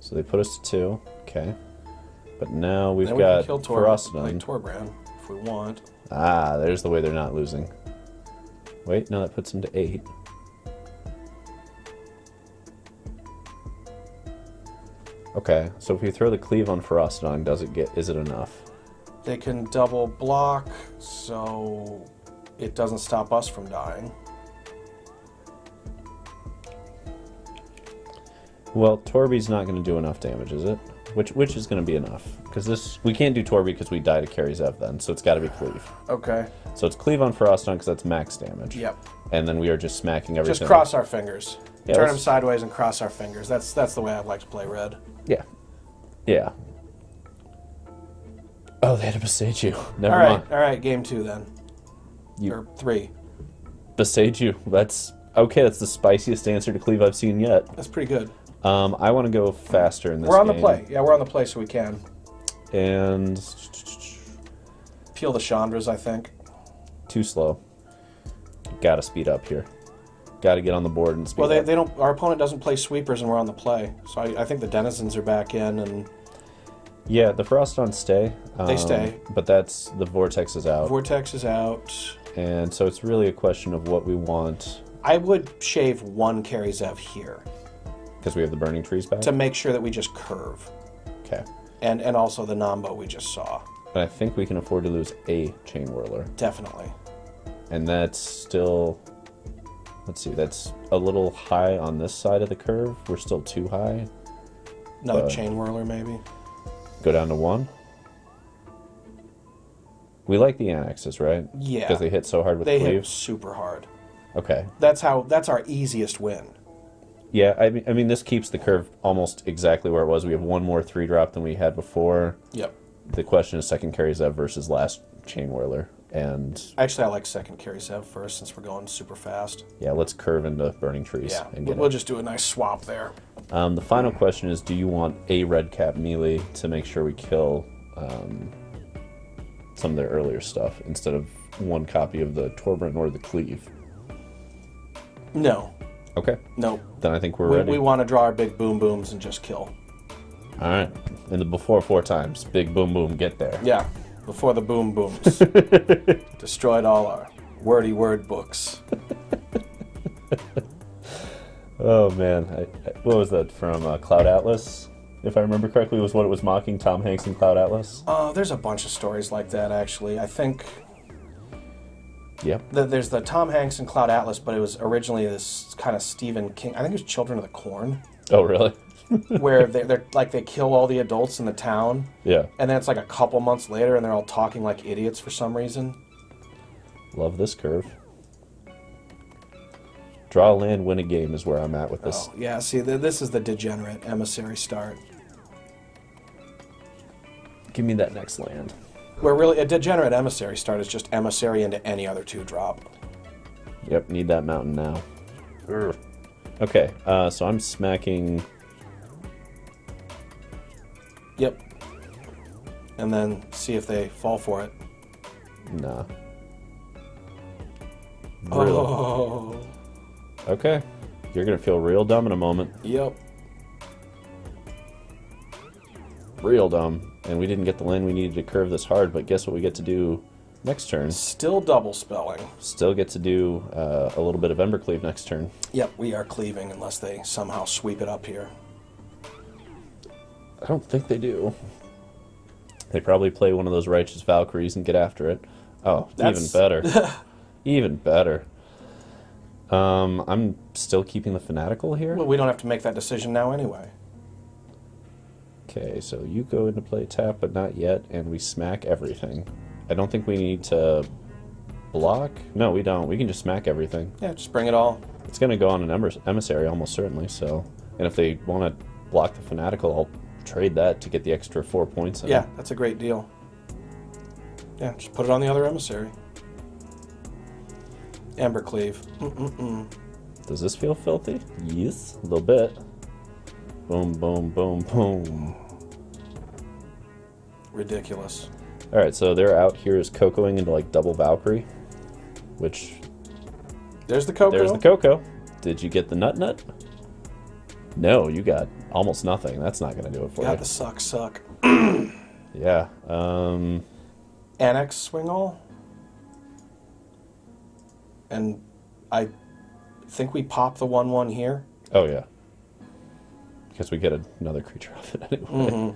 Speaker 2: So they put us to 2. Okay. But now we've got Ferocodon.
Speaker 1: Like Torbran, if we want.
Speaker 2: Ah, there's the way they're not losing. Wait, no, that puts them to 8. Okay, so if you throw the cleave on Ferocodon, is it enough?
Speaker 1: They can double block, so it doesn't stop us from dying.
Speaker 2: Well, Torby's not going to do enough damage, is it? Which is going to be enough? Because this we can't do Torby because we die to Kari Zev then, so it's got to be Cleave.
Speaker 1: Okay.
Speaker 2: So it's Cleave on Froston because that's max damage.
Speaker 1: Yep.
Speaker 2: And then we are just smacking everything.
Speaker 1: Just cross our fingers.
Speaker 2: Yeah,
Speaker 1: Turn them sideways and cross our fingers. That's the way I'd like to play red.
Speaker 2: Yeah. Yeah. Oh, they had to Besage you. Never mind.
Speaker 1: All right, game 2 then. Or 3.
Speaker 2: Besage you. That's okay. That's the spiciest answer to Cleave I've seen yet.
Speaker 1: That's pretty good.
Speaker 2: I want to go faster in this
Speaker 1: We're on
Speaker 2: game.
Speaker 1: the play. Yeah, we're on the play, so we can.
Speaker 2: And
Speaker 1: Peel the Chandras, I think.
Speaker 2: too slow. Got to speed up here. Got to get on the board and speed
Speaker 1: Well,
Speaker 2: up.
Speaker 1: they don't. Our opponent doesn't play sweepers, and we're on the play. So I think the Denizens are back in, and
Speaker 2: Yeah, the Froston stay.
Speaker 1: They stay.
Speaker 2: But that's the Vortex is out.
Speaker 1: Vortex is out.
Speaker 2: And so it's really a question of what we want.
Speaker 1: I would shave one Kari Zev here
Speaker 2: Because we have the Burning Trees back?
Speaker 1: to make sure that we just curve.
Speaker 2: Okay.
Speaker 1: And also the Nambo we just saw.
Speaker 2: But I think we can afford to lose a Chainwhirler.
Speaker 1: Definitely.
Speaker 2: And that's still... Let's see, that's a little high on this side of the curve. We're still too high.
Speaker 1: Another Chainwhirler, maybe.
Speaker 2: Go down to 1. We like the Anaxes, right?
Speaker 1: Yeah.
Speaker 2: Because they hit so hard with
Speaker 1: They
Speaker 2: Cleave.
Speaker 1: hit super hard.
Speaker 2: Okay.
Speaker 1: That's our easiest win.
Speaker 2: Yeah, I mean, this keeps the curve almost exactly where it was. We have one more 3-drop than we had before.
Speaker 1: Yep.
Speaker 2: The question is second Kari Zev versus last Chainwhirler. And
Speaker 1: Actually, I like second Kari Zev first since we're going super fast.
Speaker 2: yeah, let's curve into Burning Trees.
Speaker 1: Yeah,
Speaker 2: And get
Speaker 1: we'll just do a nice swap there.
Speaker 2: The final question is, do you want a red cap melee to make sure we kill some of their earlier stuff instead of one copy of the Torbran or the Cleave?
Speaker 1: No.
Speaker 2: Okay.
Speaker 1: Nope.
Speaker 2: Then I think we're ready.
Speaker 1: We want to draw our big boom booms and just kill.
Speaker 2: All right. And the before 4 times. Big boom boom, get there.
Speaker 1: Yeah. Before the boom booms. Destroyed all our wordy word books.
Speaker 2: Oh, man. What was that from Cloud Atlas? If I remember correctly, was what it was mocking Tom Hanks in Cloud Atlas?
Speaker 1: There's a bunch of stories like that, actually. I think
Speaker 2: Yep.
Speaker 1: there's the Tom Hanks in Cloud Atlas, but it was originally this kind of Stephen King. I think it was Children of the Corn.
Speaker 2: Oh, really?
Speaker 1: Where they're like they kill all the adults in the town,
Speaker 2: Yeah.
Speaker 1: and then it's like a couple months later, and they're all talking like idiots for some reason.
Speaker 2: Love this curve. Draw a land, win a game is where I'm at with this.
Speaker 1: Oh, yeah, see, this is the degenerate emissary start.
Speaker 2: Give me that next land.
Speaker 1: Where really a degenerate emissary start is just emissary into any other 2-drop.
Speaker 2: Yep, need that mountain now. Urgh. Okay, so I'm smacking...
Speaker 1: Yep. And then see if they fall for it.
Speaker 2: Nah. Really?
Speaker 1: Oh.
Speaker 2: Okay. You're gonna feel real dumb in a moment.
Speaker 1: Yep.
Speaker 2: Real dumb. And we didn't get the land we needed to curve this hard, but guess what we get to do next turn?
Speaker 1: Still double spelling.
Speaker 2: Still get to do a little bit of Embercleave next turn.
Speaker 1: Yep, we are cleaving unless they somehow sweep it up here.
Speaker 2: I don't think they do. They probably play one of those Righteous Valkyries and get after it. Oh, even better. Even better. I'm still keeping the Fanatical here.
Speaker 1: Well, we don't have to make that decision now anyway.
Speaker 2: Okay, so you go into play tap, but not yet, and we smack everything. I don't think we need to block. No, we don't. We can just smack everything.
Speaker 1: Yeah, just bring it all.
Speaker 2: It's going to go on an Emissary almost certainly, so... And if they want to block the Fanatical, I'll trade that to get the extra 4 points in.
Speaker 1: Yeah, that's a great deal. Yeah, just put it on the other emissary. Embercleave.
Speaker 2: Does this feel filthy? Yes, a little bit. Boom, boom, boom, boom.
Speaker 1: Ridiculous.
Speaker 2: Alright, so they're out here is Cocoing into like double Valkyrie, which...
Speaker 1: There's the Coco.
Speaker 2: There's the Coco. Did you get the Nut? No, you got almost nothing. That's not going to do it for you.
Speaker 1: Got the suck.
Speaker 2: Yeah.
Speaker 1: Anax swing all. And I think we pop the 1/1 here.
Speaker 2: Oh, yeah. Because we get another creature off it anyway.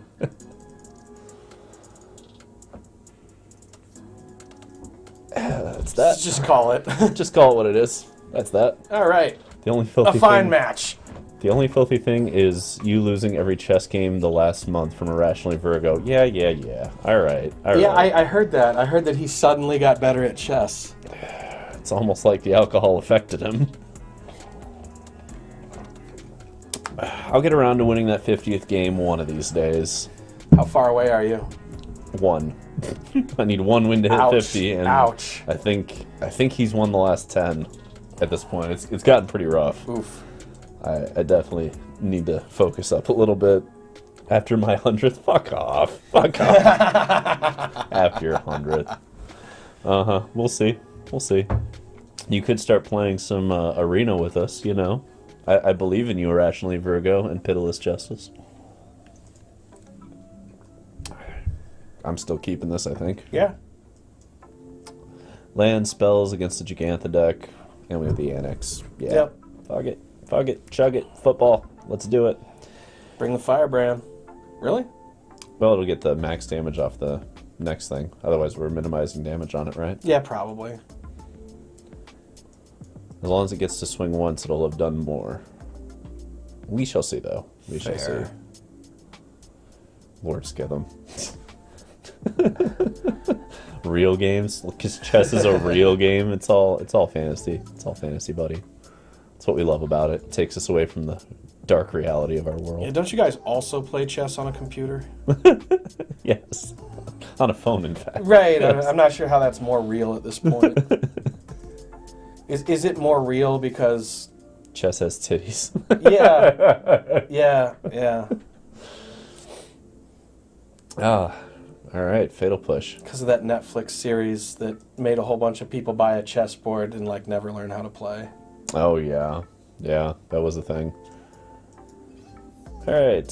Speaker 2: That's that.
Speaker 1: Just call it.
Speaker 2: Just call it what it is. That's that.
Speaker 1: All right.
Speaker 2: The only filthy
Speaker 1: A fine
Speaker 2: thing,
Speaker 1: match.
Speaker 2: The only filthy thing is you losing every chess game the last month from Irrationally Virgo. Yeah. All right.
Speaker 1: Yeah, I heard that. I heard that he suddenly got better at chess.
Speaker 2: It's almost like the alcohol affected him. I'll get around to winning that 50th game one of these days.
Speaker 1: How far away are you?
Speaker 2: One. I need one win to hit
Speaker 1: Ouch.
Speaker 2: 50, and
Speaker 1: Ouch.
Speaker 2: I think he's won the last 10 at this point. It's gotten pretty rough.
Speaker 1: Oof.
Speaker 2: I definitely need to focus up a little bit. After my 100th, fuck off. Fuck off. After your 100th. We'll see. We'll see. You could start playing some arena with us, you know. I believe in you, Irrationally Virgo and Pitiless Justice. I'm still keeping this, I think.
Speaker 1: Yeah.
Speaker 2: Land spells against the Gigantha deck, and we have the Anax. Yeah.
Speaker 1: Yep.
Speaker 2: Fuck it. Chug it. Football. Let's do it.
Speaker 1: Bring the Firebrand. Really?
Speaker 2: Well, it'll get the max damage off the next thing. Otherwise, we're minimizing damage on it, right?
Speaker 1: Yeah, probably.
Speaker 2: As long as it gets to swing once, it'll have done more. We shall see, though. We shall
Speaker 1: Fair.
Speaker 2: see. Lord Skitham. Real games? Because chess is a real game. It's all fantasy. It's all fantasy, buddy. That's what we love about it. It takes us away from the dark reality of our world.
Speaker 1: Yeah, don't you guys also play chess on a computer?
Speaker 2: Yes. On a phone, in fact.
Speaker 1: Right.
Speaker 2: Yes.
Speaker 1: I'm not sure how that's more real at this point. Is it more real because...
Speaker 2: Chess has titties.
Speaker 1: Yeah. Yeah.
Speaker 2: Alright, Fatal Push.
Speaker 1: Because of that Netflix series that made a whole bunch of people buy a chessboard and like never learn how to play.
Speaker 2: Oh, yeah. Yeah, that was a thing. Alright,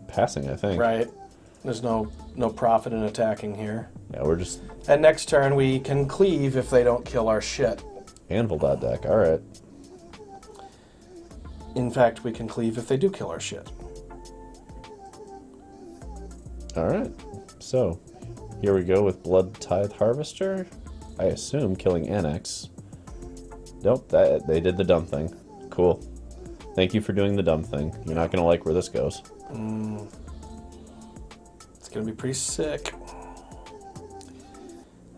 Speaker 2: passing, I think.
Speaker 1: Right. There's no profit in attacking here.
Speaker 2: Yeah, we're just...
Speaker 1: And next turn we can cleave if they don't kill our shit.
Speaker 2: Anvil dot deck, alright.
Speaker 1: In fact, we can cleave if they do kill our shit.
Speaker 2: Alright, so here we go with Blood Tithe Harvester. I assume killing Anax. Nope, they did the dumb thing. Cool. Thank you for doing the dumb thing. You're not going to like where this goes.
Speaker 1: It's going to be pretty sick.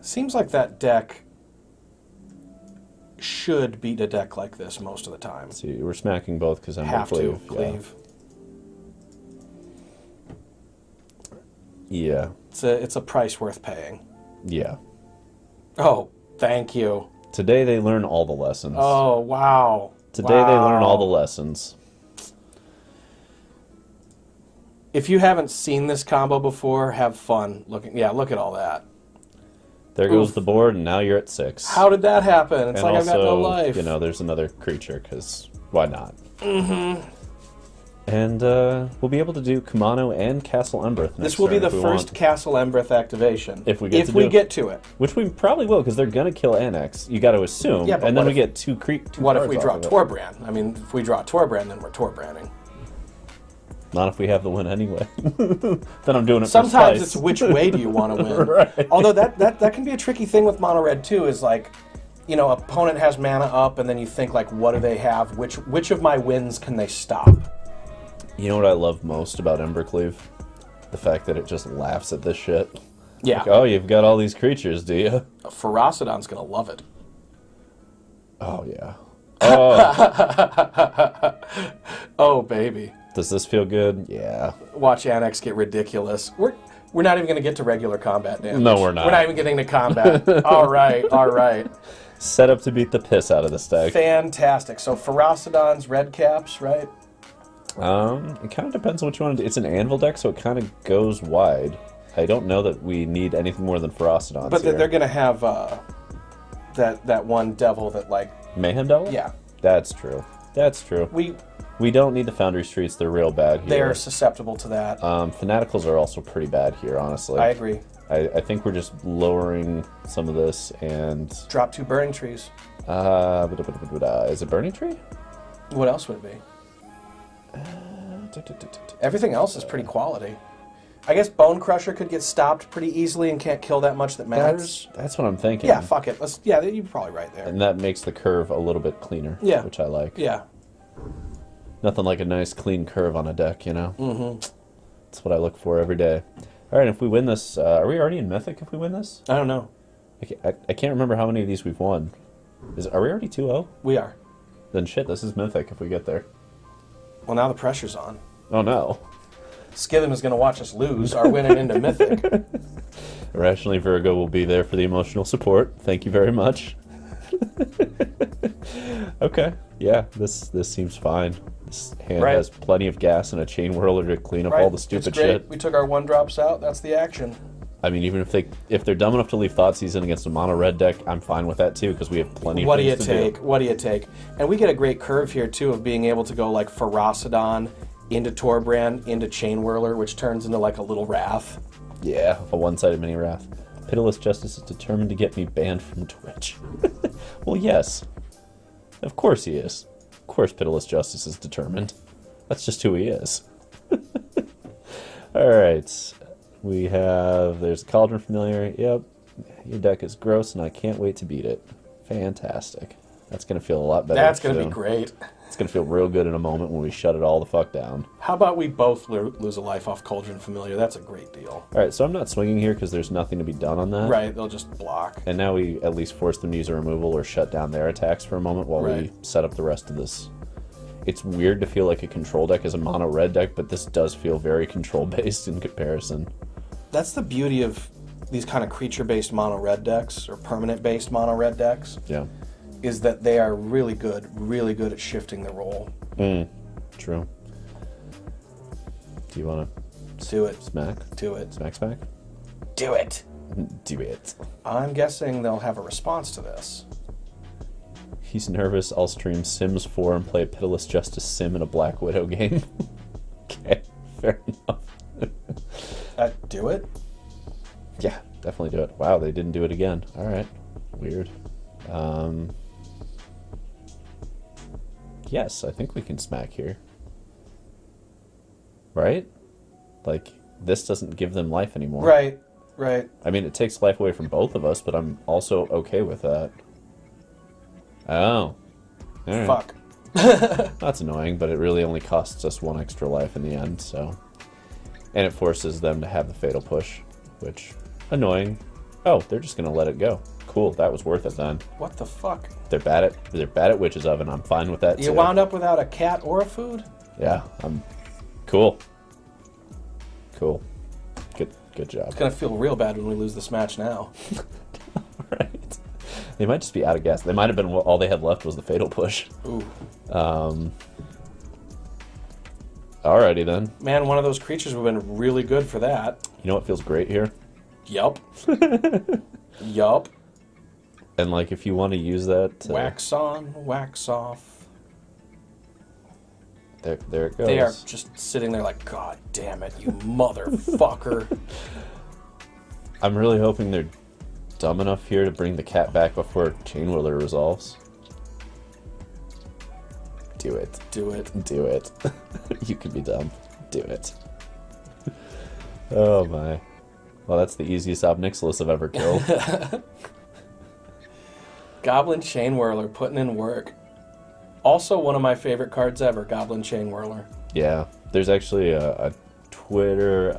Speaker 1: Seems like that deck should beat a deck like this most of the time.
Speaker 2: See, we're smacking both because I'm
Speaker 1: Have to
Speaker 2: Cleave.
Speaker 1: cleave.
Speaker 2: Yeah.
Speaker 1: It's a price worth paying.
Speaker 2: Yeah.
Speaker 1: Oh, thank you.
Speaker 2: Today they learn all the lessons.
Speaker 1: Oh, wow.
Speaker 2: Today they learn all the lessons.
Speaker 1: If you haven't seen this combo before, have fun looking. Yeah, look at all that.
Speaker 2: There goes the board, and now you're at 6.
Speaker 1: How did that happen? It's
Speaker 2: and
Speaker 1: like
Speaker 2: also,
Speaker 1: I've got no life.
Speaker 2: you know, there's another creature, because why not?
Speaker 1: Mm-hmm.
Speaker 2: And we'll be able to do Kumano and Castle Embereth next
Speaker 1: This will be
Speaker 2: turn
Speaker 1: the
Speaker 2: if we
Speaker 1: first
Speaker 2: want.
Speaker 1: Castle Embereth activation.
Speaker 2: If we get
Speaker 1: to it.
Speaker 2: Which we probably will, because they're going to kill Anax. You got to assume.
Speaker 1: Yeah, but
Speaker 2: and then
Speaker 1: what
Speaker 2: we
Speaker 1: if-
Speaker 2: get two
Speaker 1: What if
Speaker 2: cards
Speaker 1: we
Speaker 2: off
Speaker 1: draw
Speaker 2: of it.
Speaker 1: Torbran? I mean, if we draw Torbran, then we're Torbranding.
Speaker 2: Not if we have the win anyway. Then I'm doing it
Speaker 1: Sometimes
Speaker 2: for
Speaker 1: it's which way do you want to win.
Speaker 2: Right.
Speaker 1: Although that can be a tricky thing with mono red too, is like, you know, opponent has mana up and then you think like, what do they have? Which of my wins can they stop?
Speaker 2: You know what I love most about Embercleave? The fact that it just laughs at this shit.
Speaker 1: Yeah.
Speaker 2: Like, oh, you've got all these creatures, do you?
Speaker 1: Ferocidon's gonna love it.
Speaker 2: Oh, yeah. Oh,
Speaker 1: Oh baby.
Speaker 2: does this feel good? Yeah.
Speaker 1: Watch Anax get ridiculous. We're not even gonna get to regular combat damage.
Speaker 2: No, we're not.
Speaker 1: We're not even getting to combat. All right.
Speaker 2: Set up to beat the piss out of this deck.
Speaker 1: Fantastic. So Ferocidon's red caps, right?
Speaker 2: It kind of depends on what you want to do. It's an Anvil deck, so it kind of goes wide. I don't know that we need anything more than Ferocidons
Speaker 1: But
Speaker 2: here.
Speaker 1: they're gonna have that one devil that like.
Speaker 2: Mayhem Devil?
Speaker 1: Yeah.
Speaker 2: That's true. That's true. We don't need the Foundry Streets. They're real bad here.
Speaker 1: They're susceptible to that.
Speaker 2: Fanaticals are also pretty bad here, honestly.
Speaker 1: I agree.
Speaker 2: I think we're just lowering some of this and...
Speaker 1: Drop 2 burning trees.
Speaker 2: Is it Burning Tree?
Speaker 1: What else would it be? Everything else is pretty quality. I guess Bonecrusher could get stopped pretty easily and can't kill that much that matters.
Speaker 2: That's what I'm thinking.
Speaker 1: Yeah, fuck it. You're probably right there.
Speaker 2: And that makes the curve a little bit cleaner,
Speaker 1: yeah.
Speaker 2: which I like.
Speaker 1: Yeah.
Speaker 2: Nothing like a nice clean curve on a deck, you know? Mm-hmm. That's what I look for every day. All right, if we win this, are we already in Mythic if we win this?
Speaker 1: I don't know.
Speaker 2: I can't remember how many of these we've won. Are we already 2-0?
Speaker 1: We are.
Speaker 2: Then shit, this is Mythic if we get there.
Speaker 1: Well, now the pressure's on.
Speaker 2: Oh no.
Speaker 1: Skithem is going to watch us lose our winning into Mythic.
Speaker 2: Irrationally Virgo will be there for the emotional support. Thank you very much. Okay, yeah, this seems fine. This hand has plenty of gas and a Chainwhirler to clean up all the stupid shit.
Speaker 1: We took our 1-drops out. That's the action.
Speaker 2: I mean, even if they're dumb enough to leave Thoughtseize against a mono red deck, I'm fine with that too because we have plenty of things to do.
Speaker 1: What do you take? And we get a great curve here too of being able to go like Ferocidon into Torbran into Chainwhirler, which turns into like a little Wrath.
Speaker 2: Yeah, a one-sided mini Wrath. Pitiless Justice is determined to get me banned from Twitch. Well, yes. Of course he is. Of course Pitiless Justice is determined. That's just who he is. Alright. There's a Cauldron Familiar. Yep. Your deck is gross and I can't wait to beat it. Fantastic. That's going to feel a lot better.
Speaker 1: That's going to be great.
Speaker 2: It's going to feel real good in a moment when we shut it all the fuck down.
Speaker 1: How about we both lose a life off Cauldron Familiar? That's a great deal.
Speaker 2: Alright, so I'm not swinging here because there's nothing to be done on that.
Speaker 1: Right, they'll just block.
Speaker 2: And now we at least force them to use a removal or shut down their attacks for a moment while we set up the rest of this. It's weird to feel like a control deck is a mono red deck, but this does feel very control based in comparison.
Speaker 1: That's the beauty of these kind of creature-based mono red decks or permanent-based mono red decks.
Speaker 2: Yeah.
Speaker 1: Is that they are really good at shifting the role.
Speaker 2: True. Do you want to
Speaker 1: do it?
Speaker 2: Smack?
Speaker 1: Do it.
Speaker 2: Smack smack?
Speaker 1: Do it.
Speaker 2: Do it.
Speaker 1: I'm guessing they'll have a response to this.
Speaker 2: He's nervous. I'll stream Sims 4 and play a Pitiless Justice Sim in a Black Widow game. Okay, fair enough.
Speaker 1: Do it?
Speaker 2: Yeah, definitely do it. Wow, they didn't do it again. Alright. Weird. Yes, I think we can smack here. Right? Like, this doesn't give them life anymore.
Speaker 1: Right, right.
Speaker 2: I mean, it takes life away from both of us, but I'm also okay with that. Oh. Right.
Speaker 1: Fuck.
Speaker 2: That's annoying, but it really only costs us 1 extra life in the end, so... And it forces them to have the Fatal Push, which... Annoying. Oh, they're just gonna let it go. Cool, that was worth it then.
Speaker 1: What the fuck?
Speaker 2: They're bad at Witch's Oven. I'm fine with that too.
Speaker 1: You wound up without a cat or a food?
Speaker 2: Yeah, I'm cool. Cool. Good job.
Speaker 1: It's gonna feel real bad when we lose this match now.
Speaker 2: Right. They might just be out of gas. They might have been all they had left was the Fatal Push.
Speaker 1: Ooh.
Speaker 2: Alrighty then.
Speaker 1: Man, one of those creatures would have been really good for that.
Speaker 2: You know what feels great here?
Speaker 1: Yup. Yup.
Speaker 2: And like, if you want to use that,
Speaker 1: wax on, wax off.
Speaker 2: There it goes.
Speaker 1: They are just sitting there like, God damn it, you motherfucker.
Speaker 2: I'm really hoping they're dumb enough here to bring the cat back before Chainwhirler resolves. Do it.
Speaker 1: Do it.
Speaker 2: Do it. You could be dumb. Do it. Oh my. Well, that's the easiest Obnixilis I've ever killed.
Speaker 1: Goblin Chainwhirler putting in work. Also one of my favorite cards ever, Goblin Chainwhirler.
Speaker 2: Yeah. There's actually a Twitter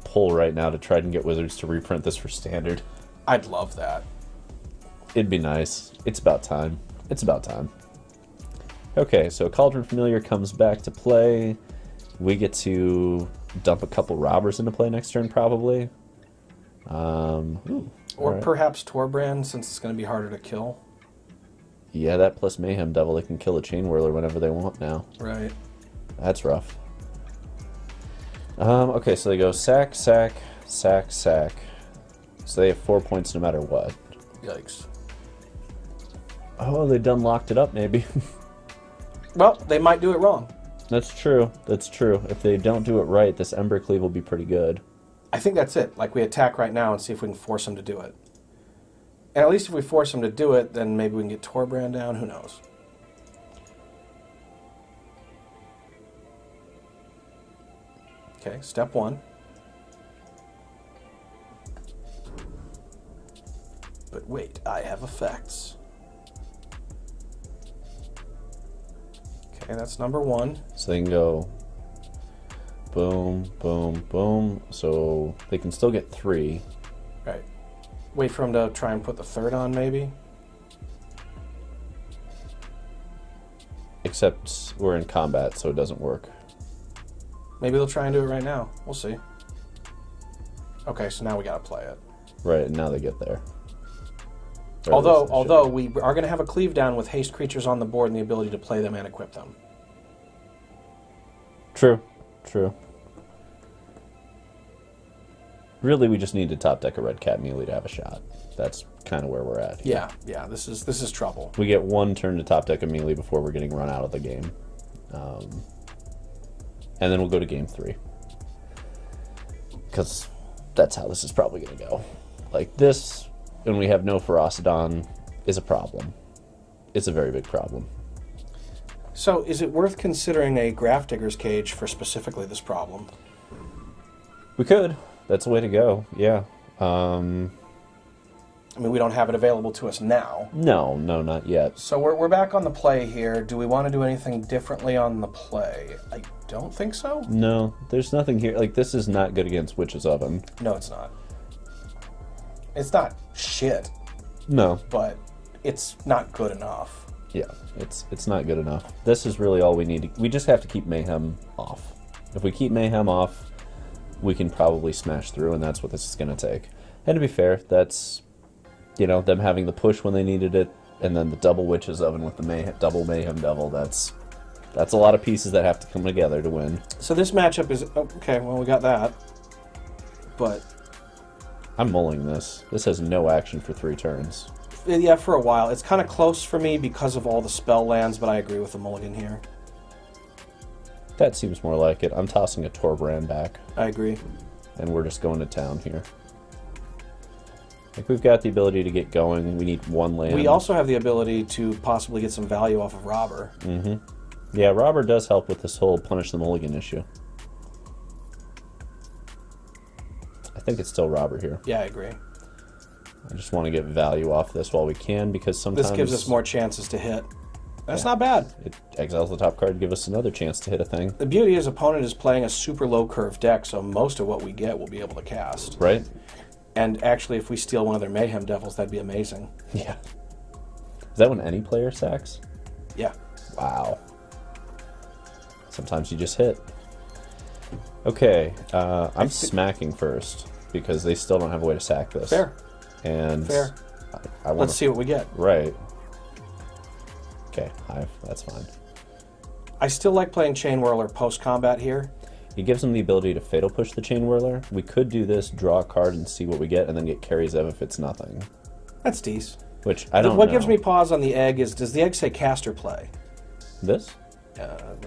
Speaker 2: poll right now to try and get Wizards to reprint this for Standard.
Speaker 1: I'd love that.
Speaker 2: It'd be nice. It's about time. It's about time. Okay, so Cauldron Familiar comes back to play. We get to dump a couple robbers into play next turn, probably.
Speaker 1: Or perhaps Torbran, since it's going to be harder to kill.
Speaker 2: Yeah, that plus Mayhem Devil, they can kill a Chainwhirler whenever they want now.
Speaker 1: Right.
Speaker 2: That's rough. Okay, so they go sack, sack, sack, sack. So they have 4 points no matter what.
Speaker 1: Yikes.
Speaker 2: Oh, they done locked it up, maybe.
Speaker 1: Well, they might do it wrong.
Speaker 2: That's true. That's true. If they don't do it right, this Embercleave will be pretty good.
Speaker 1: I think that's it. Like, we attack right now and see if we can force them to do it. And at least if we force them to do it, then maybe we can get Torbran down. Who knows? Okay, step one. But wait, I have effects. Okay, that's number 1.
Speaker 2: So they can go boom, boom, boom. So they can still get 3.
Speaker 1: Right. Wait for him to try and put the 3rd on, maybe?
Speaker 2: Except we're in combat, so it doesn't work.
Speaker 1: Maybe they'll try and do it right now. We'll see. Okay, so now we gotta play it.
Speaker 2: Right, and now they get there.
Speaker 1: Although we are going to have a cleave down with haste creatures on the board and the ability to play them and equip them.
Speaker 2: True, true. Really, we just need to top deck a red cat melee to have a shot. That's kind of where we're at here.
Speaker 1: Yeah, this is trouble.
Speaker 2: We get 1 turn to top deck a melee before we're getting run out of the game. And then we'll go to game 3. Because that's how this is probably going to go. Like this, when we have no Ferocidon, is a problem. It's a very big problem.
Speaker 1: So, is it worth considering a Grafdigger's Cage for specifically this problem?
Speaker 2: We could. That's the way to go, yeah.
Speaker 1: I mean, we don't have it available to us now.
Speaker 2: No, not yet.
Speaker 1: So we're back on the play here. Do we want to do anything differently on the play? I don't think so.
Speaker 2: No, there's nothing here. Like, this is not good against Witch's Oven.
Speaker 1: No, it's not. It's not shit.
Speaker 2: No.
Speaker 1: But it's not good enough.
Speaker 2: Yeah, it's not good enough. This is really all we need. We just have to keep Mayhem off. If we keep Mayhem off, we can probably smash through, and that's what this is going to take. And to be fair, that's, you know, them having the push when they needed it, and then the double Witch's Oven with the double Mayhem Devil. That's a lot of pieces that have to come together to win.
Speaker 1: So this matchup is okay. Well, we got that, but
Speaker 2: I'm mulling this. This has no action for 3 turns.
Speaker 1: Yeah, for a while. It's kind of close for me because of all the spell lands, but I agree with the mulligan here.
Speaker 2: That seems more like it. I'm tossing a Torbran back.
Speaker 1: I agree.
Speaker 2: And we're just going to town here. Like, we've got the ability to get going. We need 1 land.
Speaker 1: We also have the ability to possibly get some value off of Robber.
Speaker 2: Mm-hmm. Yeah, Robber does help with this whole punish the mulligan issue. I think it's still Robber here.
Speaker 1: Yeah, I agree.
Speaker 2: I just want to get value off this while we can, because sometimes
Speaker 1: this gives us more chances to hit. That's not bad.
Speaker 2: It exiles the top card to give us another chance to hit a thing.
Speaker 1: The beauty is opponent is playing a super low curve deck, so most of what we get we'll be able to cast.
Speaker 2: Right.
Speaker 1: And actually, if we steal one of their Mayhem Devils, that'd be amazing.
Speaker 2: Yeah. Is that when any player sacks?
Speaker 1: Yeah.
Speaker 2: Wow. Sometimes you just hit. Okay, I'm smacking first, because they still don't have a way to sack this.
Speaker 1: Fair.
Speaker 2: And
Speaker 1: fair.
Speaker 2: Let's
Speaker 1: see what we get.
Speaker 2: Right. Okay, Hive, that's fine.
Speaker 1: I still like playing Chainwhirler post-combat here.
Speaker 2: It gives them the ability to Fatal Push the Chainwhirler. We could do this, draw a card and see what we get, and then get Kari Zev if it's nothing.
Speaker 1: That's decent.
Speaker 2: Which, I don't know.
Speaker 1: What gives me pause on the egg is, does the egg say cast or play?
Speaker 2: This?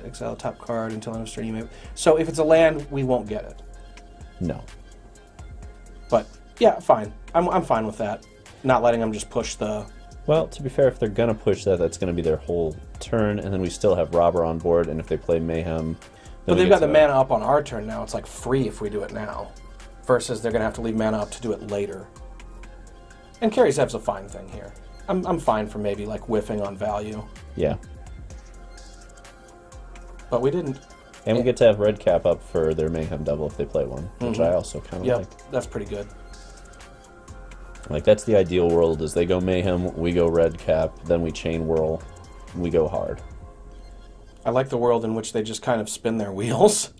Speaker 1: Exile top card until end of turn you may... So if it's a land, we won't get it.
Speaker 2: No.
Speaker 1: But, yeah, fine. I'm fine with that. Not letting them just push the...
Speaker 2: Well, to be fair, if they're going to push that, that's going to be their whole turn, and then we still have Robber on board, and if they play Mayhem...
Speaker 1: But they've got the mana up on our turn now. It's like free if we do it now. Versus they're going to have to leave mana up to do it later. And Kari Zev's a fine thing here. I'm fine for maybe like whiffing on value.
Speaker 2: Yeah.
Speaker 1: But we didn't.
Speaker 2: And we get to have red cap up for their Mayhem Devil if they play one, which I also kind of like.
Speaker 1: Yeah, that's pretty good.
Speaker 2: Like, that's the ideal world, is they go Mayhem, we go red cap, then we chain whirl, we go hard.
Speaker 1: I like the world in which they just kind of spin their wheels.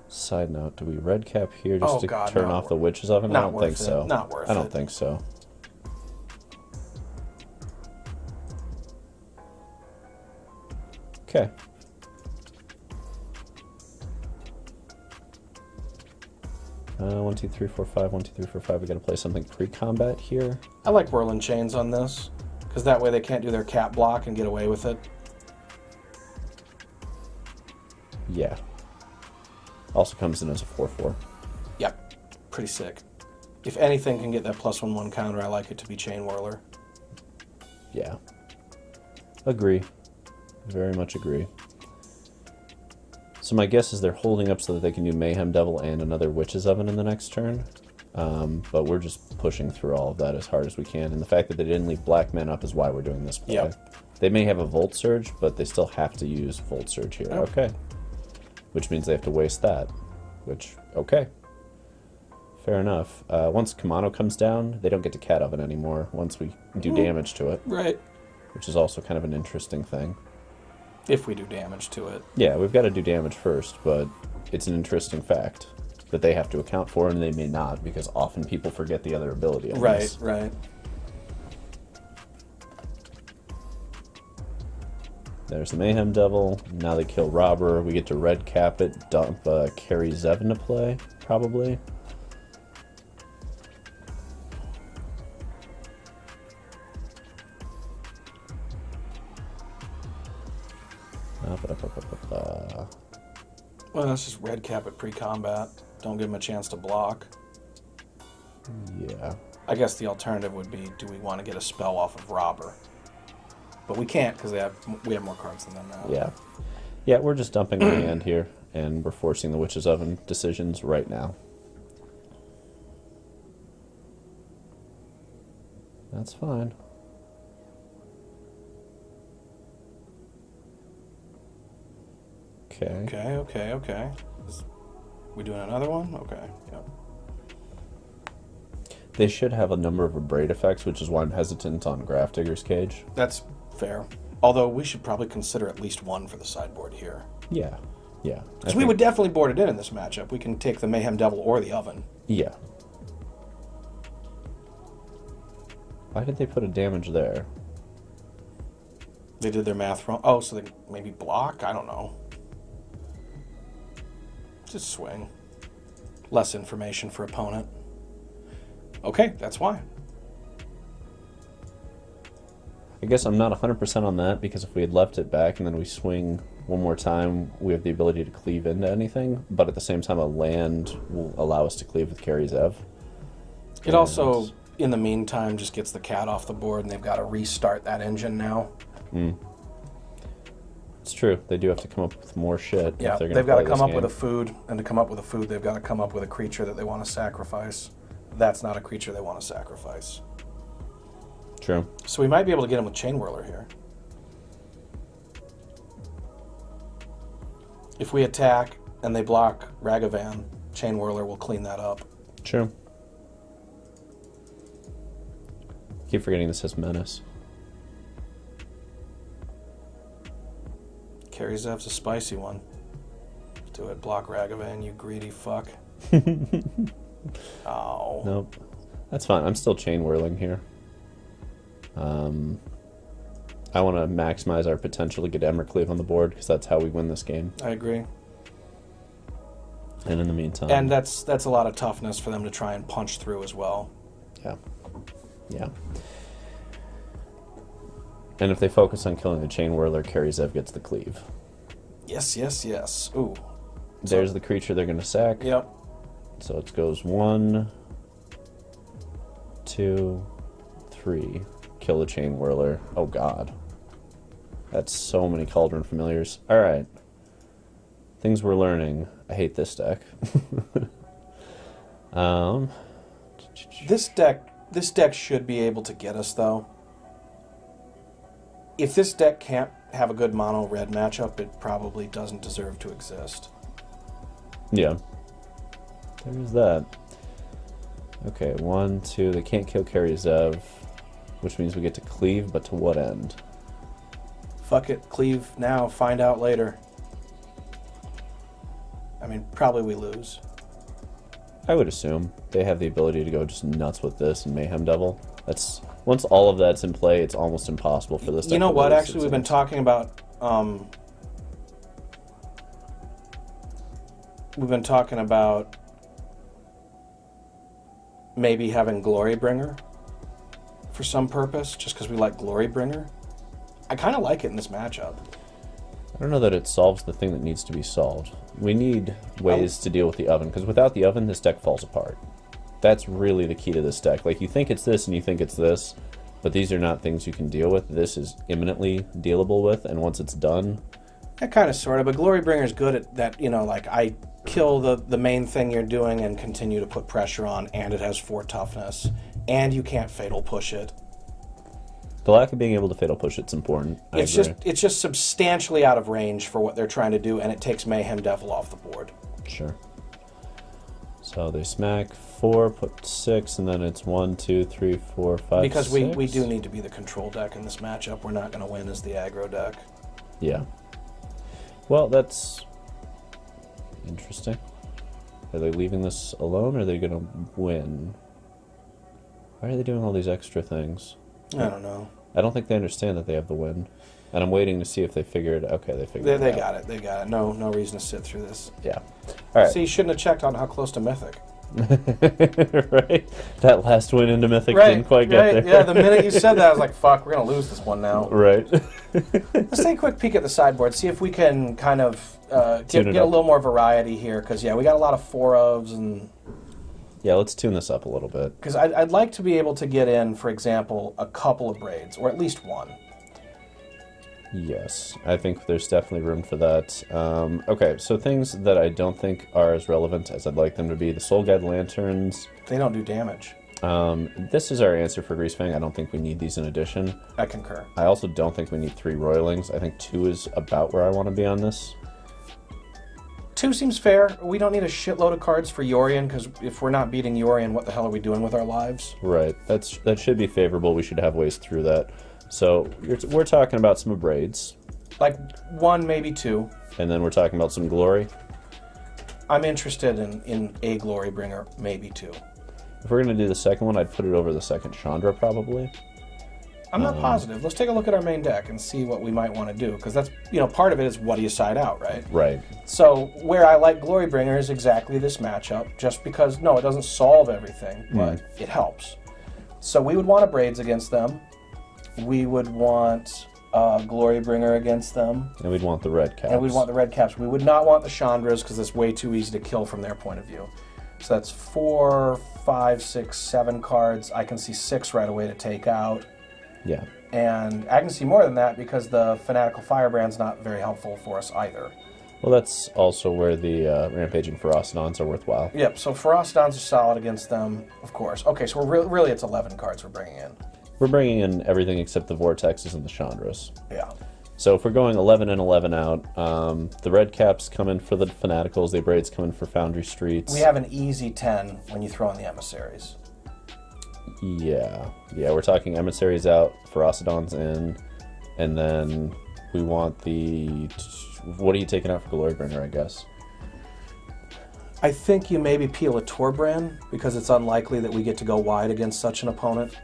Speaker 2: Side note, do we red cap here just to turn off the Witch's Oven?
Speaker 1: I
Speaker 2: don't think so.
Speaker 1: Not worth it.
Speaker 2: I don't think so. Okay. One, two, three, four, five. 1, 2, 3, 4, 5. We got to play something pre-combat here.
Speaker 1: I like whirling chains on this, because that way they can't do their cap block and get away with it.
Speaker 2: Yeah. Also comes in as a 4/4.
Speaker 1: Yep. Pretty sick. If anything can get that +1/+1 counter, I like it to be Chainwhirler.
Speaker 2: Yeah. Agree. Very much agree. So my guess is they're holding up so that they can do Mayhem Devil and another Witch's Oven in the next turn. But we're just pushing through all of that as hard as we can. And the fact that they didn't leave black men up is why we're doing this play.
Speaker 1: Yep.
Speaker 2: They may have a Volt Surge, but they still have to use Volt Surge here.
Speaker 1: Yep.
Speaker 2: Okay. Which means they have to waste that. Which, okay. Fair enough. Once Kumano comes down, they don't get to Cat Oven anymore once we do damage to it.
Speaker 1: Right.
Speaker 2: Which is also kind of an interesting thing.
Speaker 1: If we do damage to it.
Speaker 2: Yeah, we've got to do damage first, but it's an interesting fact that they have to account for, and they may not, because often people forget the other ability.
Speaker 1: Right, right.
Speaker 2: There's the Mayhem Devil. Now they kill Robber. We get to red cap it, dump Kari Zev into play, probably.
Speaker 1: Well, that's just red cap at pre-combat. Don't give him a chance to block.
Speaker 2: Yeah.
Speaker 1: I guess the alternative would be, do we want to get a spell off of Robber? But we can't because we have more cards than them now.
Speaker 2: Yeah. Yeah, we're just dumping the hand here, and we're forcing the Witch's Oven decisions right now. That's fine. Okay.
Speaker 1: Okay. We doing another one? Okay, yep.
Speaker 2: They should have a number of abrade effects, which is why I'm hesitant on Grafdigger's Cage.
Speaker 1: That's fair. Although we should probably consider at least one for the sideboard here.
Speaker 2: Yeah.
Speaker 1: Because we would definitely board it in this matchup. We can take the Mayhem Devil or the Oven.
Speaker 2: Yeah. Why did they put a damage there?
Speaker 1: They did their math wrong. Oh, so they maybe block? I don't know. Just swing. Less information for opponent. Okay, that's why.
Speaker 2: I guess I'm not 100% on that, because if we had left it back and then we swing one more time, we have the ability to cleave into anything, but at the same time a land will allow us to cleave with Kari Zev.
Speaker 1: It also, in the meantime, just gets the cat off the board, and they've got to restart that engine now.
Speaker 2: It's true. They do have to come up with more shit.
Speaker 1: Yeah, they've got to come up with a food, and to come up with a food, they've got to come up with a creature that they want to sacrifice. That's not a creature they want to sacrifice.
Speaker 2: True.
Speaker 1: So we might be able to get him with Chainwhirler here. If we attack and they block Ragavan, Chainwhirler will clean that up.
Speaker 2: True. Keep forgetting this has Menace.
Speaker 1: Kari Zev's a spicy one. Do it, block Ragavan, you greedy fuck. Oh.
Speaker 2: Nope. That's fine. I'm still chain whirling here. I want to maximize our potential to get Embercleave on the board, because that's how we win this game.
Speaker 1: I agree.
Speaker 2: And in the meantime...
Speaker 1: And that's a lot of toughness for them to try and punch through as well.
Speaker 2: Yeah. And if they focus on killing the Chainwhirler, Kari Zev gets the cleave.
Speaker 1: Yes. Ooh.
Speaker 2: There's the creature they're going to sack.
Speaker 1: Yep.
Speaker 2: So it goes 1, 2, 3. Kill the Chainwhirler. Oh god. That's so many Cauldron Familiars. Alright. Things we're learning. I hate this deck.
Speaker 1: This deck should be able to get us, though. If this deck can't have a good mono-red matchup, it probably doesn't deserve to exist.
Speaker 2: Yeah. There's that. Okay, 1, 2. They can't kill Kari Zev, which means we get to cleave, but to what end?
Speaker 1: Fuck it. Cleave now. Find out later. I mean, probably we lose.
Speaker 2: I would assume. They have the ability to go just nuts with this and Mayhem Devil. That's... Once all of that's in play, it's almost impossible for this deck.
Speaker 1: You know
Speaker 2: to
Speaker 1: what,
Speaker 2: lose,
Speaker 1: actually, we've been talking about... we've been talking about maybe having Glorybringer for some purpose, just because we like Glorybringer. I kind of like it in this matchup.
Speaker 2: I don't know that it solves the thing that needs to be solved. We need ways to deal with the oven, because without the oven, this deck falls apart. That's really the key to this deck. Like, you think it's this and you think it's this, but these are not things you can deal with. This is imminently dealable with, and once it's done,
Speaker 1: Yeah, kind of, sort of. But Glorybringer's good at that, you know, like I kill the main thing you're doing and continue to put pressure on, and it has 4 toughness, and you can't fatal push it.
Speaker 2: The lack of being able to fatal push it's important.
Speaker 1: It's just substantially out of range for what they're trying to do, and it takes Mayhem Devil off the board.
Speaker 2: Sure. So they smack 4, put 6, and then it's 1, 2, 3, 4, 5,
Speaker 1: because
Speaker 2: 6.
Speaker 1: we do need to be the control deck in this matchup. We're not going to win as the aggro deck.
Speaker 2: Yeah. Well, that's interesting. Are they leaving this alone, or are they going to win? Why are they doing all these extra things?
Speaker 1: I don't know.
Speaker 2: I don't think they understand that they have the win. And I'm waiting to see if they figured it. Okay, they figured it out.
Speaker 1: They got it. They got it. No reason to sit through this.
Speaker 2: Yeah. All right.
Speaker 1: See, you shouldn't have checked on how close to Mythic.
Speaker 2: Right? That last win into Mythic didn't quite get there.
Speaker 1: Yeah, the minute you said that, I was like, fuck, we're going to lose this one now.
Speaker 2: Right.
Speaker 1: Let's take a quick peek at the sideboard, see if we can kind of get a little more variety here, because, yeah, we got a lot of 4-ofs and...
Speaker 2: Yeah, let's tune this up a little bit.
Speaker 1: Because I'd like to be able to get in, for example, a couple of braids, or at least one.
Speaker 2: Yes, I think there's definitely room for that. Okay, so things that I don't think are as relevant as I'd like them to be. The Soul Guide Lanterns.
Speaker 1: They don't do damage.
Speaker 2: This is our answer for Greasefang. I don't think we need these in addition.
Speaker 1: I concur.
Speaker 2: I also don't think we need 3 Roilings. I think 2 is about where I want to be on this.
Speaker 1: 2 seems fair. We don't need a shitload of cards for Yorion, because if we're not beating Yorion, what the hell are we doing with our lives?
Speaker 2: Right. That should be favorable. We should have ways through that. So we're talking about some braids.
Speaker 1: Like 1, maybe 2.
Speaker 2: And then we're talking about some glory.
Speaker 1: I'm interested in a Glorybringer, maybe 2.
Speaker 2: If we're going to do the second one, I'd put it over the second Chandra, probably.
Speaker 1: I'm not positive. Let's take a look at our main deck and see what we might want to do, because that's, you know, part of it is what do you side out, right?
Speaker 2: Right.
Speaker 1: So where I like Glorybringer is exactly this matchup, just because, no, it doesn't solve everything, but it helps. So we would want a Braids against them. We would want Glorybringer against them.
Speaker 2: And we'd want the red caps.
Speaker 1: And we'd want the red caps. We would not want the Chandras, because it's way too easy to kill from their point of view. So that's 4, 5, 6, 7 cards. I can see 6 right away to take out.
Speaker 2: Yeah.
Speaker 1: And I can see more than that because the Fanatical Firebrand's not very helpful for us either.
Speaker 2: Well, that's also where the Rampaging Ferocidons are worthwhile.
Speaker 1: Yep, so Ferocidons are solid against them, of course. Okay, so we're really it's 11 cards we're bringing in.
Speaker 2: We're bringing in everything except the Vortexes and the Chandras.
Speaker 1: Yeah.
Speaker 2: So if we're going 11 and 11 out, the red caps come in for the Fanaticals, the Braids come in for Foundry Streets.
Speaker 1: We have an easy 10 when you throw in the Emissaries.
Speaker 2: Yeah, we're talking Emissaries out, Ferocidons in, and then we want the... What are you taking out for Glorybringer, I guess?
Speaker 1: I think you maybe peel a Torbran, because it's unlikely that we get to go wide against such an opponent.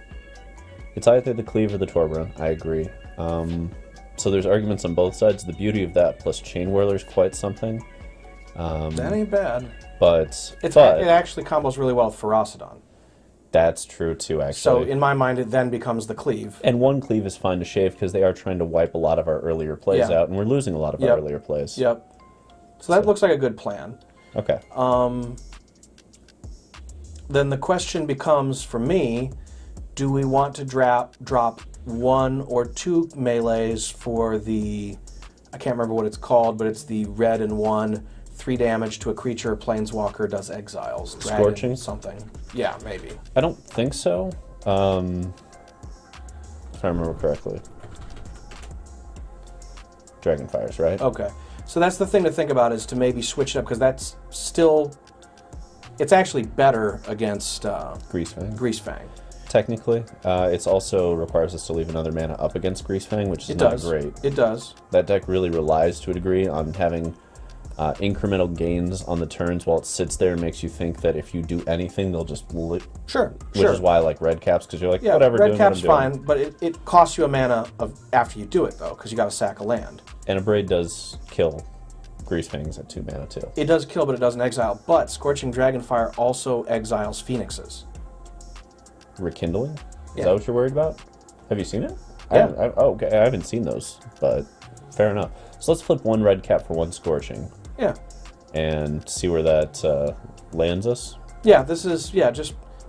Speaker 2: It's either the Cleave or the Torbran, I agree. So there's arguments on both sides. The beauty of that plus Chainwhirler is quite something.
Speaker 1: That ain't bad.
Speaker 2: But
Speaker 1: it actually combos really well with Ferocidon.
Speaker 2: That's true too, actually.
Speaker 1: So in my mind, it then becomes the Cleave.
Speaker 2: And 1 Cleave is fine to shave because they are trying to wipe a lot of our earlier plays out, and we're losing a lot of our earlier plays.
Speaker 1: Yep. So that looks like a good plan.
Speaker 2: Okay.
Speaker 1: Then the question becomes, for me, do we want to drop 1 or 2 melees for the... I can't remember what it's called, but it's the red and 1... 3 damage to a creature, Planeswalker, does exiles. Dragon,
Speaker 2: Scorching?
Speaker 1: Something. Yeah, maybe.
Speaker 2: I don't think so. If I remember correctly. Dragonfires, right?
Speaker 1: Okay. So that's the thing to think about, is to maybe switch it up, because that's still... It's actually better against... Greasefang.
Speaker 2: Technically. It also requires us to leave another mana up against Greasefang, which is not great.
Speaker 1: It does.
Speaker 2: That deck really relies, to a degree, on having... incremental gains on the turns while it sits there and makes you think that if you do anything, they'll just...
Speaker 1: Sure.
Speaker 2: Which is why I like red caps, because you're like,
Speaker 1: yeah,
Speaker 2: whatever,
Speaker 1: red cap's fine, but it costs you a mana after you do it, though, because you got to sack a land.
Speaker 2: And a Braid does kill Greasefangs at 2 mana, too.
Speaker 1: It does kill, but it doesn't exile. But Scorching Dragonfire also exiles Phoenixes.
Speaker 2: Rekindling? Is that what you're worried about? Have you seen it?
Speaker 1: Yeah.
Speaker 2: Okay, I haven't seen those, but fair enough. So let's flip 1 red cap for 1 Scorching.
Speaker 1: Yeah.
Speaker 2: And see where that lands us.
Speaker 1: Yeah, this is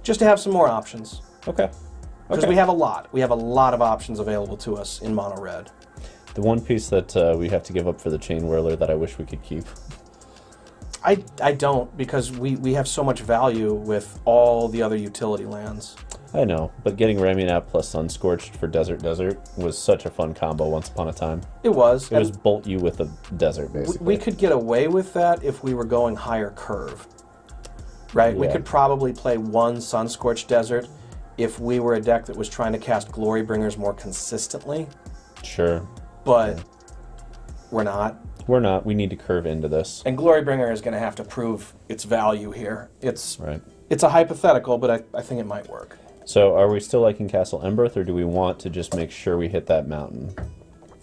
Speaker 1: just to have some more options.
Speaker 2: Okay.
Speaker 1: Because we have a lot. We have a lot of options available to us in mono red.
Speaker 2: The one piece that we have to give up for the Chainwhirler that I wish we could keep.
Speaker 1: I don't, because we have so much value with all the other utility lands.
Speaker 2: I know, but getting Ramunap plus Sunscorched for Desert was such a fun combo once upon a time.
Speaker 1: It was.
Speaker 2: It was bolt you with a desert, basically.
Speaker 1: We could get away with that if we were going higher curve. Right? Yeah. We could probably play one Sunscorched Desert if we were a deck that was trying to cast Glorybringers more consistently.
Speaker 2: Sure.
Speaker 1: But we're not.
Speaker 2: We're not. We need to curve into this.
Speaker 1: And Glorybringer is going to have to prove its value here. It's
Speaker 2: right.
Speaker 1: It's a hypothetical, but I think it might work.
Speaker 2: So are we still liking Castle Embereth, or do we want to just make sure we hit that mountain?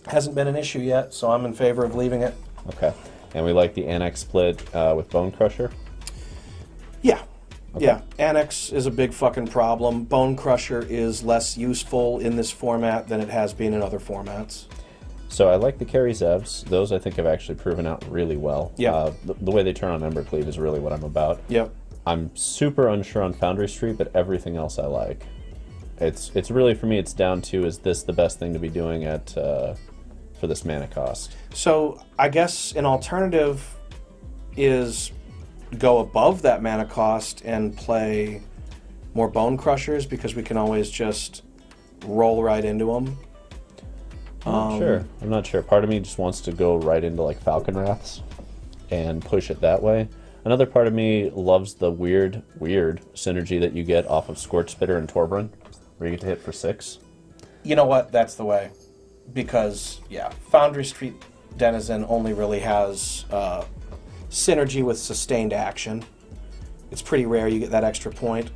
Speaker 1: Hasn't been an issue yet, so I'm in favor of leaving it.
Speaker 2: Okay. And we like the Anax split with Bonecrusher?
Speaker 1: Yeah. Okay. Yeah. Anax is a big fucking problem. Bonecrusher is less useful in this format than it has been in other formats.
Speaker 2: So I like the Kari Zevs. Those I think have actually proven out really well.
Speaker 1: Yeah.
Speaker 2: The way they turn on Embercleave is really what I'm about.
Speaker 1: Yep.
Speaker 2: I'm super unsure on Foundry Street, but everything else I like. It's really, for me, it's down to, is this the best thing to be doing at for this mana cost?
Speaker 1: So I guess an alternative is go above that mana cost and play more Bone Crushers, because we can always just roll right into them.
Speaker 2: I'm not sure. Part of me just wants to go right into like Falcon Wraths and push it that way. Another part of me loves the weird synergy that you get off of Scorch Spitter and Torbran, where you get to hit for 6.
Speaker 1: You know what? That's the way. Because, yeah, Foundry Street Denizen only really has synergy with sustained action. It's pretty rare you get that extra point.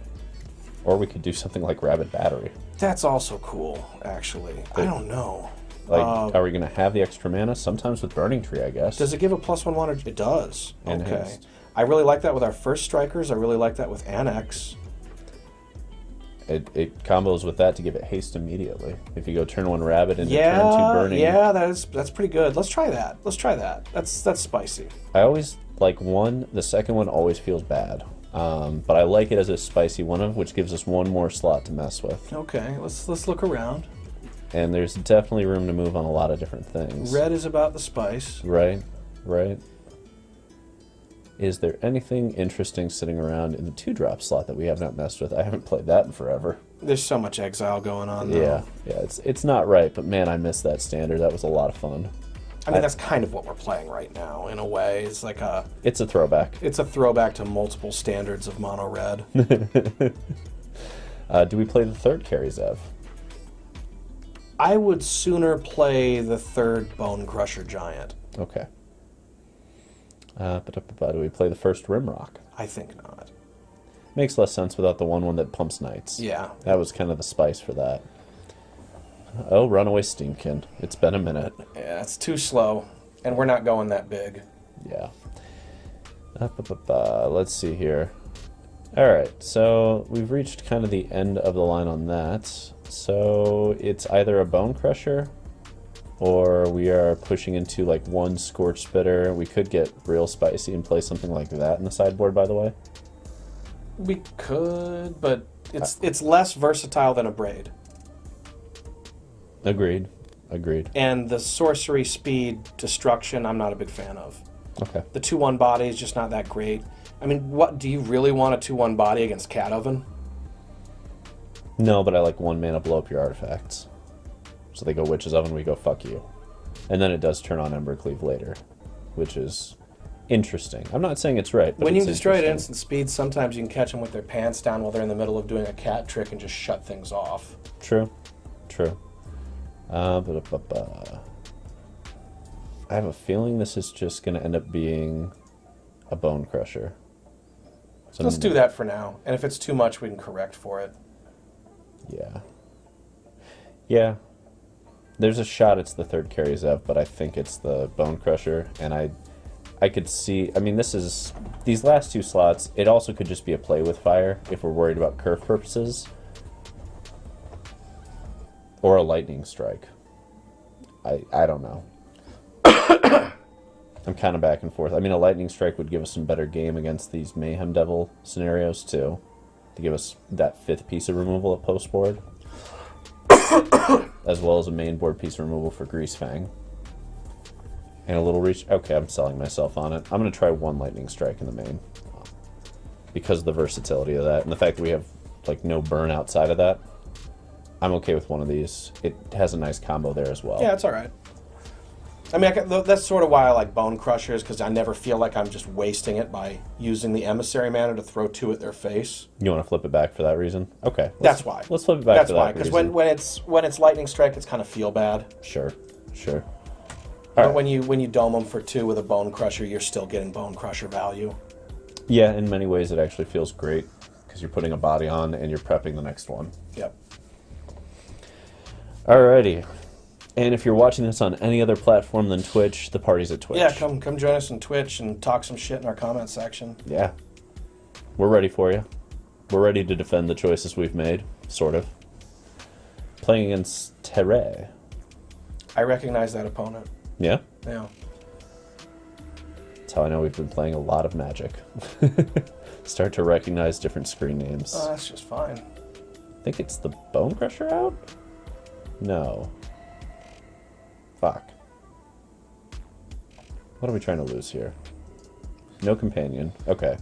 Speaker 2: Or we could do something like Rabid Battery.
Speaker 1: That's also cool, actually. I don't know.
Speaker 2: Like, are we going to have the extra mana? Sometimes with Burning Tree, I guess.
Speaker 1: Does it give a +1/+1? It does.
Speaker 2: Enhanced.
Speaker 1: Okay. I really like that with our first strikers. I really like that with Anax.
Speaker 2: It combos with that to give it haste immediately. If you go turn 1 Rabbit and
Speaker 1: turn
Speaker 2: 2 Burning.
Speaker 1: Yeah, that's pretty good. Let's try that. That's spicy.
Speaker 2: I always like 1. The second one always feels bad. But I like it as a spicy one, which gives us 1 more slot to mess with.
Speaker 1: Okay, let's look around.
Speaker 2: And there's definitely room to move on a lot of different things.
Speaker 1: Red is about the spice.
Speaker 2: Right. Is there anything interesting sitting around in the 2-drop slot that we have not messed with? I haven't played that in forever.
Speaker 1: There's so much exile going on, though.
Speaker 2: Yeah, it's not right, but man, I miss that standard. That was a lot of fun.
Speaker 1: I mean, that's kind of what we're playing right now, in a way. It's like
Speaker 2: It's a throwback.
Speaker 1: It's a throwback to multiple standards of mono red.
Speaker 2: Do we play the 3rd Kari Zev?
Speaker 1: I would sooner play the 3rd Bonecrusher Giant.
Speaker 2: Okay. Do we play the 1st Rimrock?
Speaker 1: I think not.
Speaker 2: Makes less sense without the 1/1 that pumps Knights.
Speaker 1: Yeah.
Speaker 2: That was kind of the spice for that. Oh, Runaway Steamkin. It's been a minute.
Speaker 1: Yeah, it's too slow, and we're not going that big.
Speaker 2: Yeah. Let's see here. Alright, so we've reached kind of the end of the line on that. So it's either a Bonecrusher, or we are pushing into like 1 Scorch Spitter. We could get real spicy and play something like that in the sideboard, by the way.
Speaker 1: We could, but it's less versatile than a Braid.
Speaker 2: Agreed.
Speaker 1: And the sorcery speed destruction, I'm not a big fan of.
Speaker 2: Okay.
Speaker 1: The 2/1 body is just not that great. I mean, what do you really want a 2/1 body against Cat Oven?
Speaker 2: No, but I like 1 mana blow up your artifacts. So they go Witch's Oven, we go fuck you. And then it does turn on Embercleave later, which is interesting. I'm not saying it's right, but
Speaker 1: when you destroy at instant speed, sometimes you can catch them with their pants down while they're in the middle of doing a cat trick and just shut things off.
Speaker 2: True. I have a feeling this is just going to end up being a Bonecrusher.
Speaker 1: So let's do that for now. And if it's too much, we can correct for it.
Speaker 2: Yeah. There's a shot it's the 3rd Kari Zev, but I think it's the Bonecrusher. And I could see... I mean, these last 2 slots, it also could just be a play with fire if we're worried about curve purposes. Or a lightning strike. I don't know. I'm kind of back and forth. I mean, a lightning strike would give us some better game against these Mayhem Devil scenarios, too. To give us that 5th piece of removal at post board. As well as a main board piece removal for Greasefang. And a little reach. Okay, I'm selling myself on it. I'm going to try one Lightning Strike in the main. Because of the versatility of that. And the fact that we have, like, no burn outside of that. I'm okay with one of these. It has a nice combo there as well.
Speaker 1: Yeah, it's alright. I mean, that's sort of why I like Bonecrushers, because I never feel like I'm just wasting it by using the Emissary mana to throw 2 at their face.
Speaker 2: You want to flip it back for that reason? Okay.
Speaker 1: That's why.
Speaker 2: Let's flip it back for that reason.
Speaker 1: That's why, because when it's Lightning Strike, it's kind of feel bad.
Speaker 2: Sure.
Speaker 1: But when you dome them for 2 with a Bonecrusher, you're still getting Bonecrusher value.
Speaker 2: Yeah, in many ways it actually feels great, because you're putting a body on and you're prepping the next one.
Speaker 1: Yep.
Speaker 2: Alrighty. And if you're watching this on any other platform than Twitch, the party's at Twitch.
Speaker 1: Yeah, come join us on Twitch and talk some shit in our comment section.
Speaker 2: Yeah. We're ready for you. We're ready to defend the choices we've made, sort of. Playing against Terre.
Speaker 1: I recognize that opponent.
Speaker 2: Yeah?
Speaker 1: Yeah.
Speaker 2: That's how I know we've been playing a lot of Magic. Start to recognize different screen names.
Speaker 1: Oh, that's just fine.
Speaker 2: I think it's the Bonecrusher out? No. Fuck. What are we trying to lose here? No companion. Okay.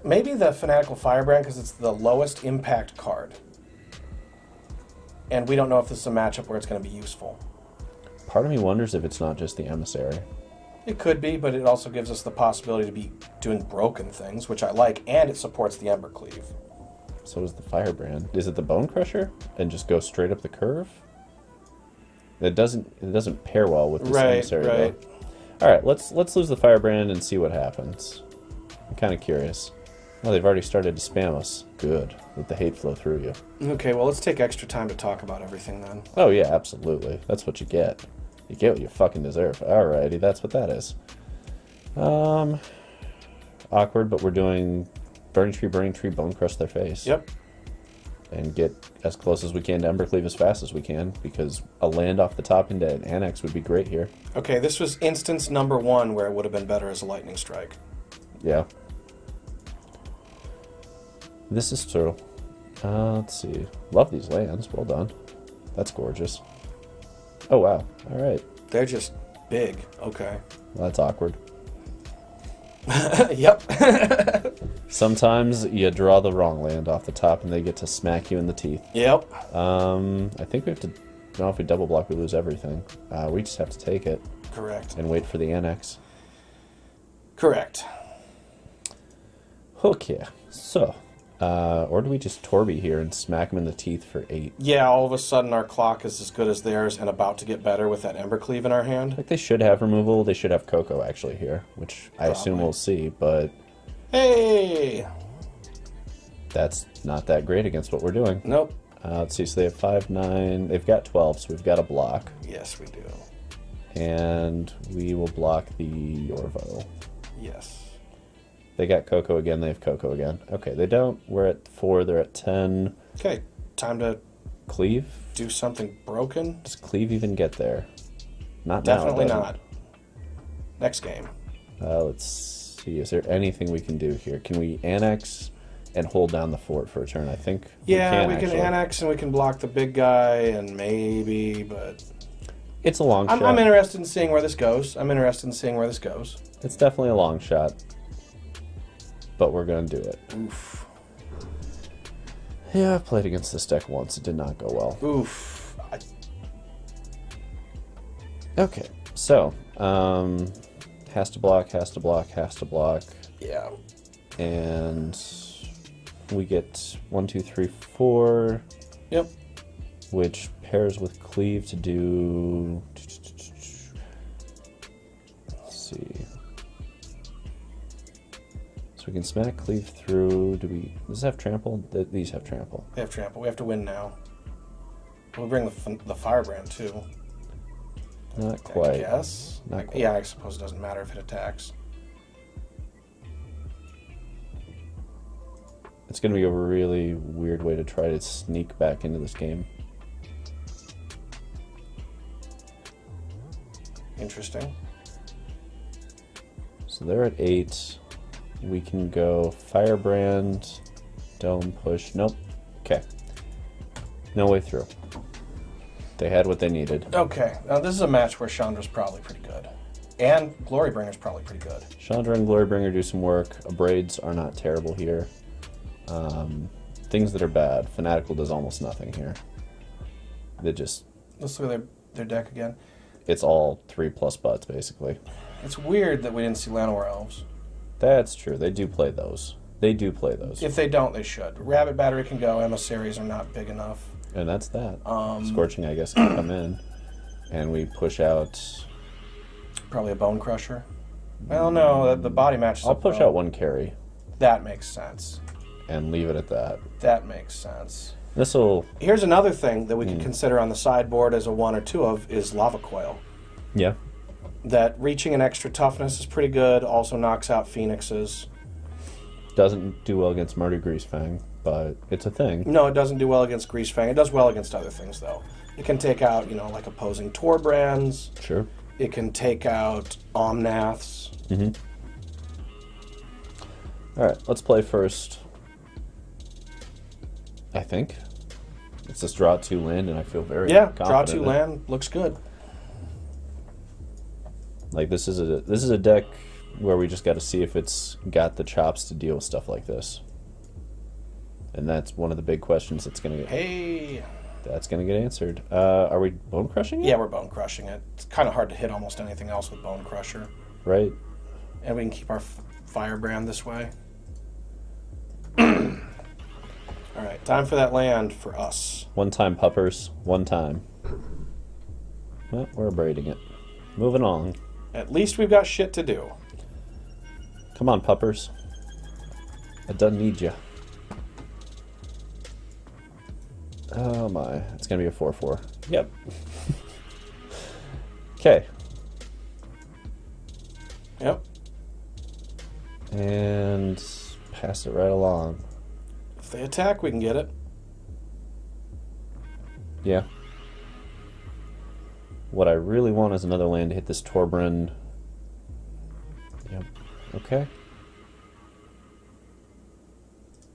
Speaker 1: Maybe the Fanatical Firebrand, because it's the lowest impact card. And we don't know if this is a matchup where it's going to be useful.
Speaker 2: Part of me wonders if it's not just the Emissary.
Speaker 1: It could be, but it also gives us the possibility to be doing broken things, which I like, and it supports the Embercleave.
Speaker 2: So does the Firebrand. Is it the Bonecrusher? And just go straight up the curve? It doesn't pair well with this Emissary.
Speaker 1: Right.
Speaker 2: Alright, let's lose the Firebrand and see what happens. I'm kind of curious. Oh, they've already started to spam us. Good. Let the hate flow through you.
Speaker 1: Okay, well, let's take extra time to talk about everything then.
Speaker 2: Oh, yeah, absolutely. That's what you get. You get what you fucking deserve. Alrighty, that's what that is. Awkward, but we're doing Burning-Tree, Bone Crush their face.
Speaker 1: Yep.
Speaker 2: And get as close as we can to Embercleave as fast as we can, because a land off the top into an Anax would be great here. Okay,
Speaker 1: this was instance number 1 where it would have been better as a Lightning Strike.
Speaker 2: Yeah. This is true. Let's see. Love these lands. Well done. That's gorgeous. Oh, wow. All right.
Speaker 1: They're just big. Okay.
Speaker 2: Well, that's awkward.
Speaker 1: Yep.
Speaker 2: Sometimes you draw the wrong land off the top and they get to smack you in the teeth.
Speaker 1: Yep.
Speaker 2: I think we have to... No, if we double block, we lose everything. We just have to take it.
Speaker 1: Correct.
Speaker 2: And wait for the Anax.
Speaker 1: Correct.
Speaker 2: Okay. So... or do we just Torby here and smack him in the teeth for 8?
Speaker 1: Yeah, all of a sudden our clock is as good as theirs and about to get better with that Embercleave in our hand.
Speaker 2: Like, they should have removal. They should have Coco, actually, here, which I assume we'll see, but...
Speaker 1: Hey!
Speaker 2: That's not that great against what we're doing.
Speaker 1: Nope.
Speaker 2: Let's see, so they have 5, 9... They've got 12, so we've got a block.
Speaker 1: Yes, we do.
Speaker 2: And we will block the Yorvo.
Speaker 1: Yes.
Speaker 2: They got Coco again, they have Coco again. Okay, they don't. We're at 4, they're at 10.
Speaker 1: Okay, time to...
Speaker 2: Cleave?
Speaker 1: Do something broken?
Speaker 2: Does Cleave even get there? Not
Speaker 1: Definitely
Speaker 2: now.
Speaker 1: Definitely not. Next game.
Speaker 2: Let's see, is there anything we can do here? Can we Annex and hold down the fort for a turn? I think
Speaker 1: we can Annex and we can block the big guy and maybe, but...
Speaker 2: It's a long shot.
Speaker 1: I'm interested in seeing where this goes. It's
Speaker 2: definitely a long shot. But we're going to do it.
Speaker 1: Oof.
Speaker 2: Yeah, I've played against this deck once. It did not go well.
Speaker 1: Oof.
Speaker 2: Okay, so, has to block.
Speaker 1: Yeah.
Speaker 2: And we get 1, 2, 3, 4.
Speaker 1: Yep.
Speaker 2: Which pairs with Cleave to do... Let's see... So we can smack Cleave through. Does this have trample? These have trample.
Speaker 1: They have trample. We have to win now. We'll bring the Firebrand too.
Speaker 2: Not quite.
Speaker 1: Yes.
Speaker 2: Not quite.
Speaker 1: Yeah, I suppose it doesn't matter if it attacks.
Speaker 2: It's going to be a really weird way to try to sneak back into this game.
Speaker 1: Interesting.
Speaker 2: So they're at 8. We can go Firebrand, Dome push. Nope. Okay. No way through. They had what they needed.
Speaker 1: Okay. Now this is a match where Chandra's probably pretty good. And Glorybringer's probably pretty good.
Speaker 2: Chandra and Glorybringer do some work. Abrades are not terrible here. Things that are bad. Fanatical does almost nothing here. They just...
Speaker 1: Let's look at their deck again.
Speaker 2: It's all 3+ butts, basically.
Speaker 1: It's weird that we didn't see Llanowar Elves.
Speaker 2: That's true. They do play those. They do play those.
Speaker 1: If they don't, they should. Rabbit Battery can go. Emissaries are not big enough.
Speaker 2: And that's that. Scorching, I guess, can come in. And we push out...
Speaker 1: Probably a Bonecrusher. Well, no, the body match.
Speaker 2: I'll push out one Kari.
Speaker 1: That makes sense.
Speaker 2: And leave it at that.
Speaker 1: That makes sense.
Speaker 2: This'll...
Speaker 1: Here's another thing that we can consider on the sideboard as a 1 or 2 of is Lava Coil.
Speaker 2: Yeah.
Speaker 1: That reaching an extra toughness is pretty good. Also knocks out Phoenixes.
Speaker 2: Doesn't do well against Mardu Greasefang, but it's a thing.
Speaker 1: No, it doesn't do well against Greasefang. It does well against other things, though. It can take out, like opposing Torbrands.
Speaker 2: Sure.
Speaker 1: It can take out Omnaths.
Speaker 2: All right, let's play first. I think it's just draw 2 land, and I feel very confident.
Speaker 1: Draw 2 land looks good.
Speaker 2: Like this is a deck where we just got to see if it's got the chops to deal with stuff like this, and that's one of the big questions that's gonna get. That's gonna get answered. Are we bone crushing it?
Speaker 1: Yeah, we're bone crushing it. It's kind of hard to hit almost anything else with Bonecrusher.
Speaker 2: Right.
Speaker 1: And we can keep our Firebrand this way. All right, time for that land for us.
Speaker 2: One time, puppers. One time. Well, we're abrading it. Moving on.
Speaker 1: At least we've got shit to do.
Speaker 2: Come on, puppers. I done need ya. Oh my, it's gonna be a 4/4. Yep. Okay.
Speaker 1: Yep.
Speaker 2: And pass it right along.
Speaker 1: If they attack, we can get it.
Speaker 2: Yeah. What I really want is another land to hit this Torbran. Yep. Okay.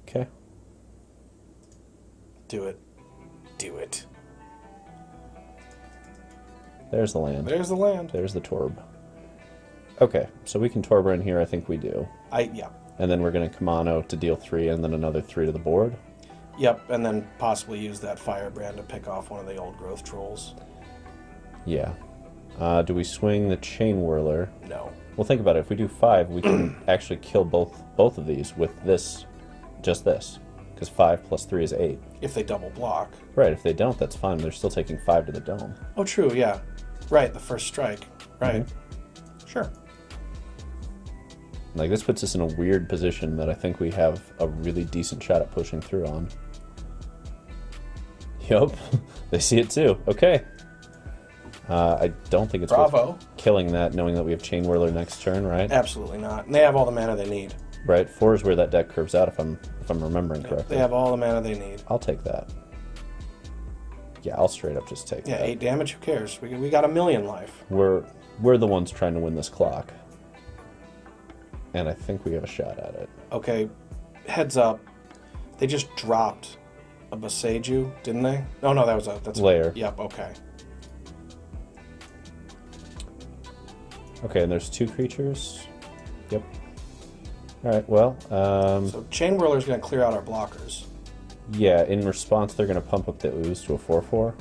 Speaker 2: Okay.
Speaker 1: Do it. Do it.
Speaker 2: There's the land.
Speaker 1: There's the land.
Speaker 2: There's the Torb. Okay, so we can Torbran here, I think we do.
Speaker 1: Yeah.
Speaker 2: And then we're going to Kumano to deal 3 and then another 3 to the board.
Speaker 1: Yep, and then possibly use that Firebrand to pick off one of the old growth trolls.
Speaker 2: Yeah. Do we swing the Chainwhirler?
Speaker 1: No.
Speaker 2: Well, think about it. If we do 5, we can actually kill both of these with this, just this. Because 5 plus 3 is 8.
Speaker 1: If they double block.
Speaker 2: Right, if they don't, that's fine. They're still taking 5 to the dome.
Speaker 1: Oh, true, yeah. Right, the first strike. Right. Sure.
Speaker 2: Like, this puts us in a weird position that I think we have a really decent shot at pushing through on. Yup, they see it too. Okay. I don't think it's worth killing that, knowing that we have Chainwhirler next turn, right?
Speaker 1: Absolutely not. And they have all the mana they need.
Speaker 2: Right, 4 is where that deck curves out, if I'm remembering correctly.
Speaker 1: They have all the mana they need.
Speaker 2: I'll take that. Yeah, I'll straight up just take that.
Speaker 1: Yeah, 8 damage, who cares? We got 1,000,000 life.
Speaker 2: We're the ones trying to win this clock. And I think we have a shot at it.
Speaker 1: Okay, heads up. They just dropped a Boseiju, didn't they? Oh, no, that's
Speaker 2: Lair.
Speaker 1: Yep, okay.
Speaker 2: Okay, and there's 2 creatures. Yep. Alright, well,
Speaker 1: So Chainwhirler's going to clear out our blockers.
Speaker 2: Yeah, in response, they're going to pump up the ooze to a 4/4.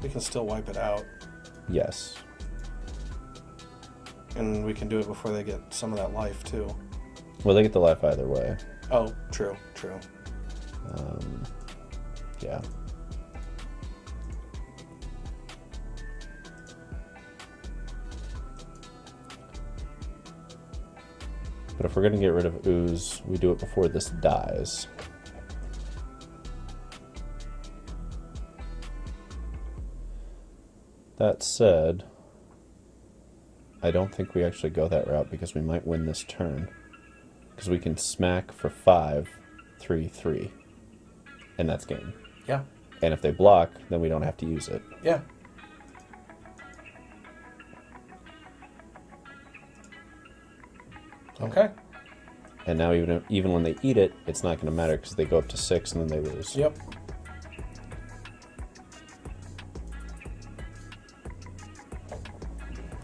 Speaker 1: We can still wipe it out.
Speaker 2: Yes.
Speaker 1: And we can do it before they get some of that life, too.
Speaker 2: Well, they get the life either way.
Speaker 1: Oh, true, true.
Speaker 2: Yeah. But if we're going to get rid of ooze, we do it before this dies. That said, I don't think we actually go that route because we might win this turn. Because we can smack for 5, 3, 3. And that's game.
Speaker 1: Yeah.
Speaker 2: And if they block, then we don't have to use it.
Speaker 1: Yeah. Okay.
Speaker 2: And now even when they eat it, it's not going to matter because they go up to 6 and then they lose.
Speaker 1: Yep.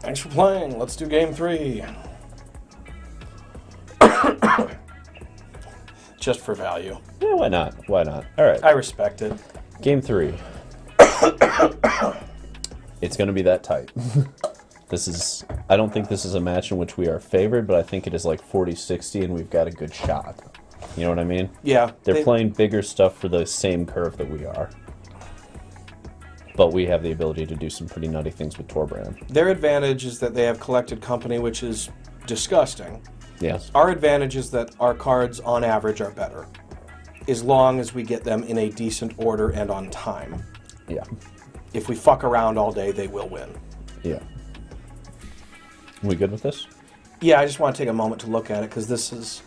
Speaker 1: Thanks for playing. Let's do game 3. Just for value.
Speaker 2: Yeah, why not? Why not? All right.
Speaker 1: I respect it.
Speaker 2: Game 3. It's going to be that tight. I don't think this is a match in which we are favored, but I think it is like 40-60 and we've got a good shot. You know what I mean?
Speaker 1: Yeah.
Speaker 2: They're playing bigger stuff for the same curve that we are. But we have the ability to do some pretty nutty things with Torbran.
Speaker 1: Their advantage is that they have collected company, which is disgusting.
Speaker 2: Yes.
Speaker 1: Our advantage is that our cards, on average, are better. As long as we get them in a decent order and on time.
Speaker 2: Yeah.
Speaker 1: If we fuck around all day, they will win.
Speaker 2: Yeah. We good with this?
Speaker 1: Yeah, I just want to take a moment to look at it, because this is...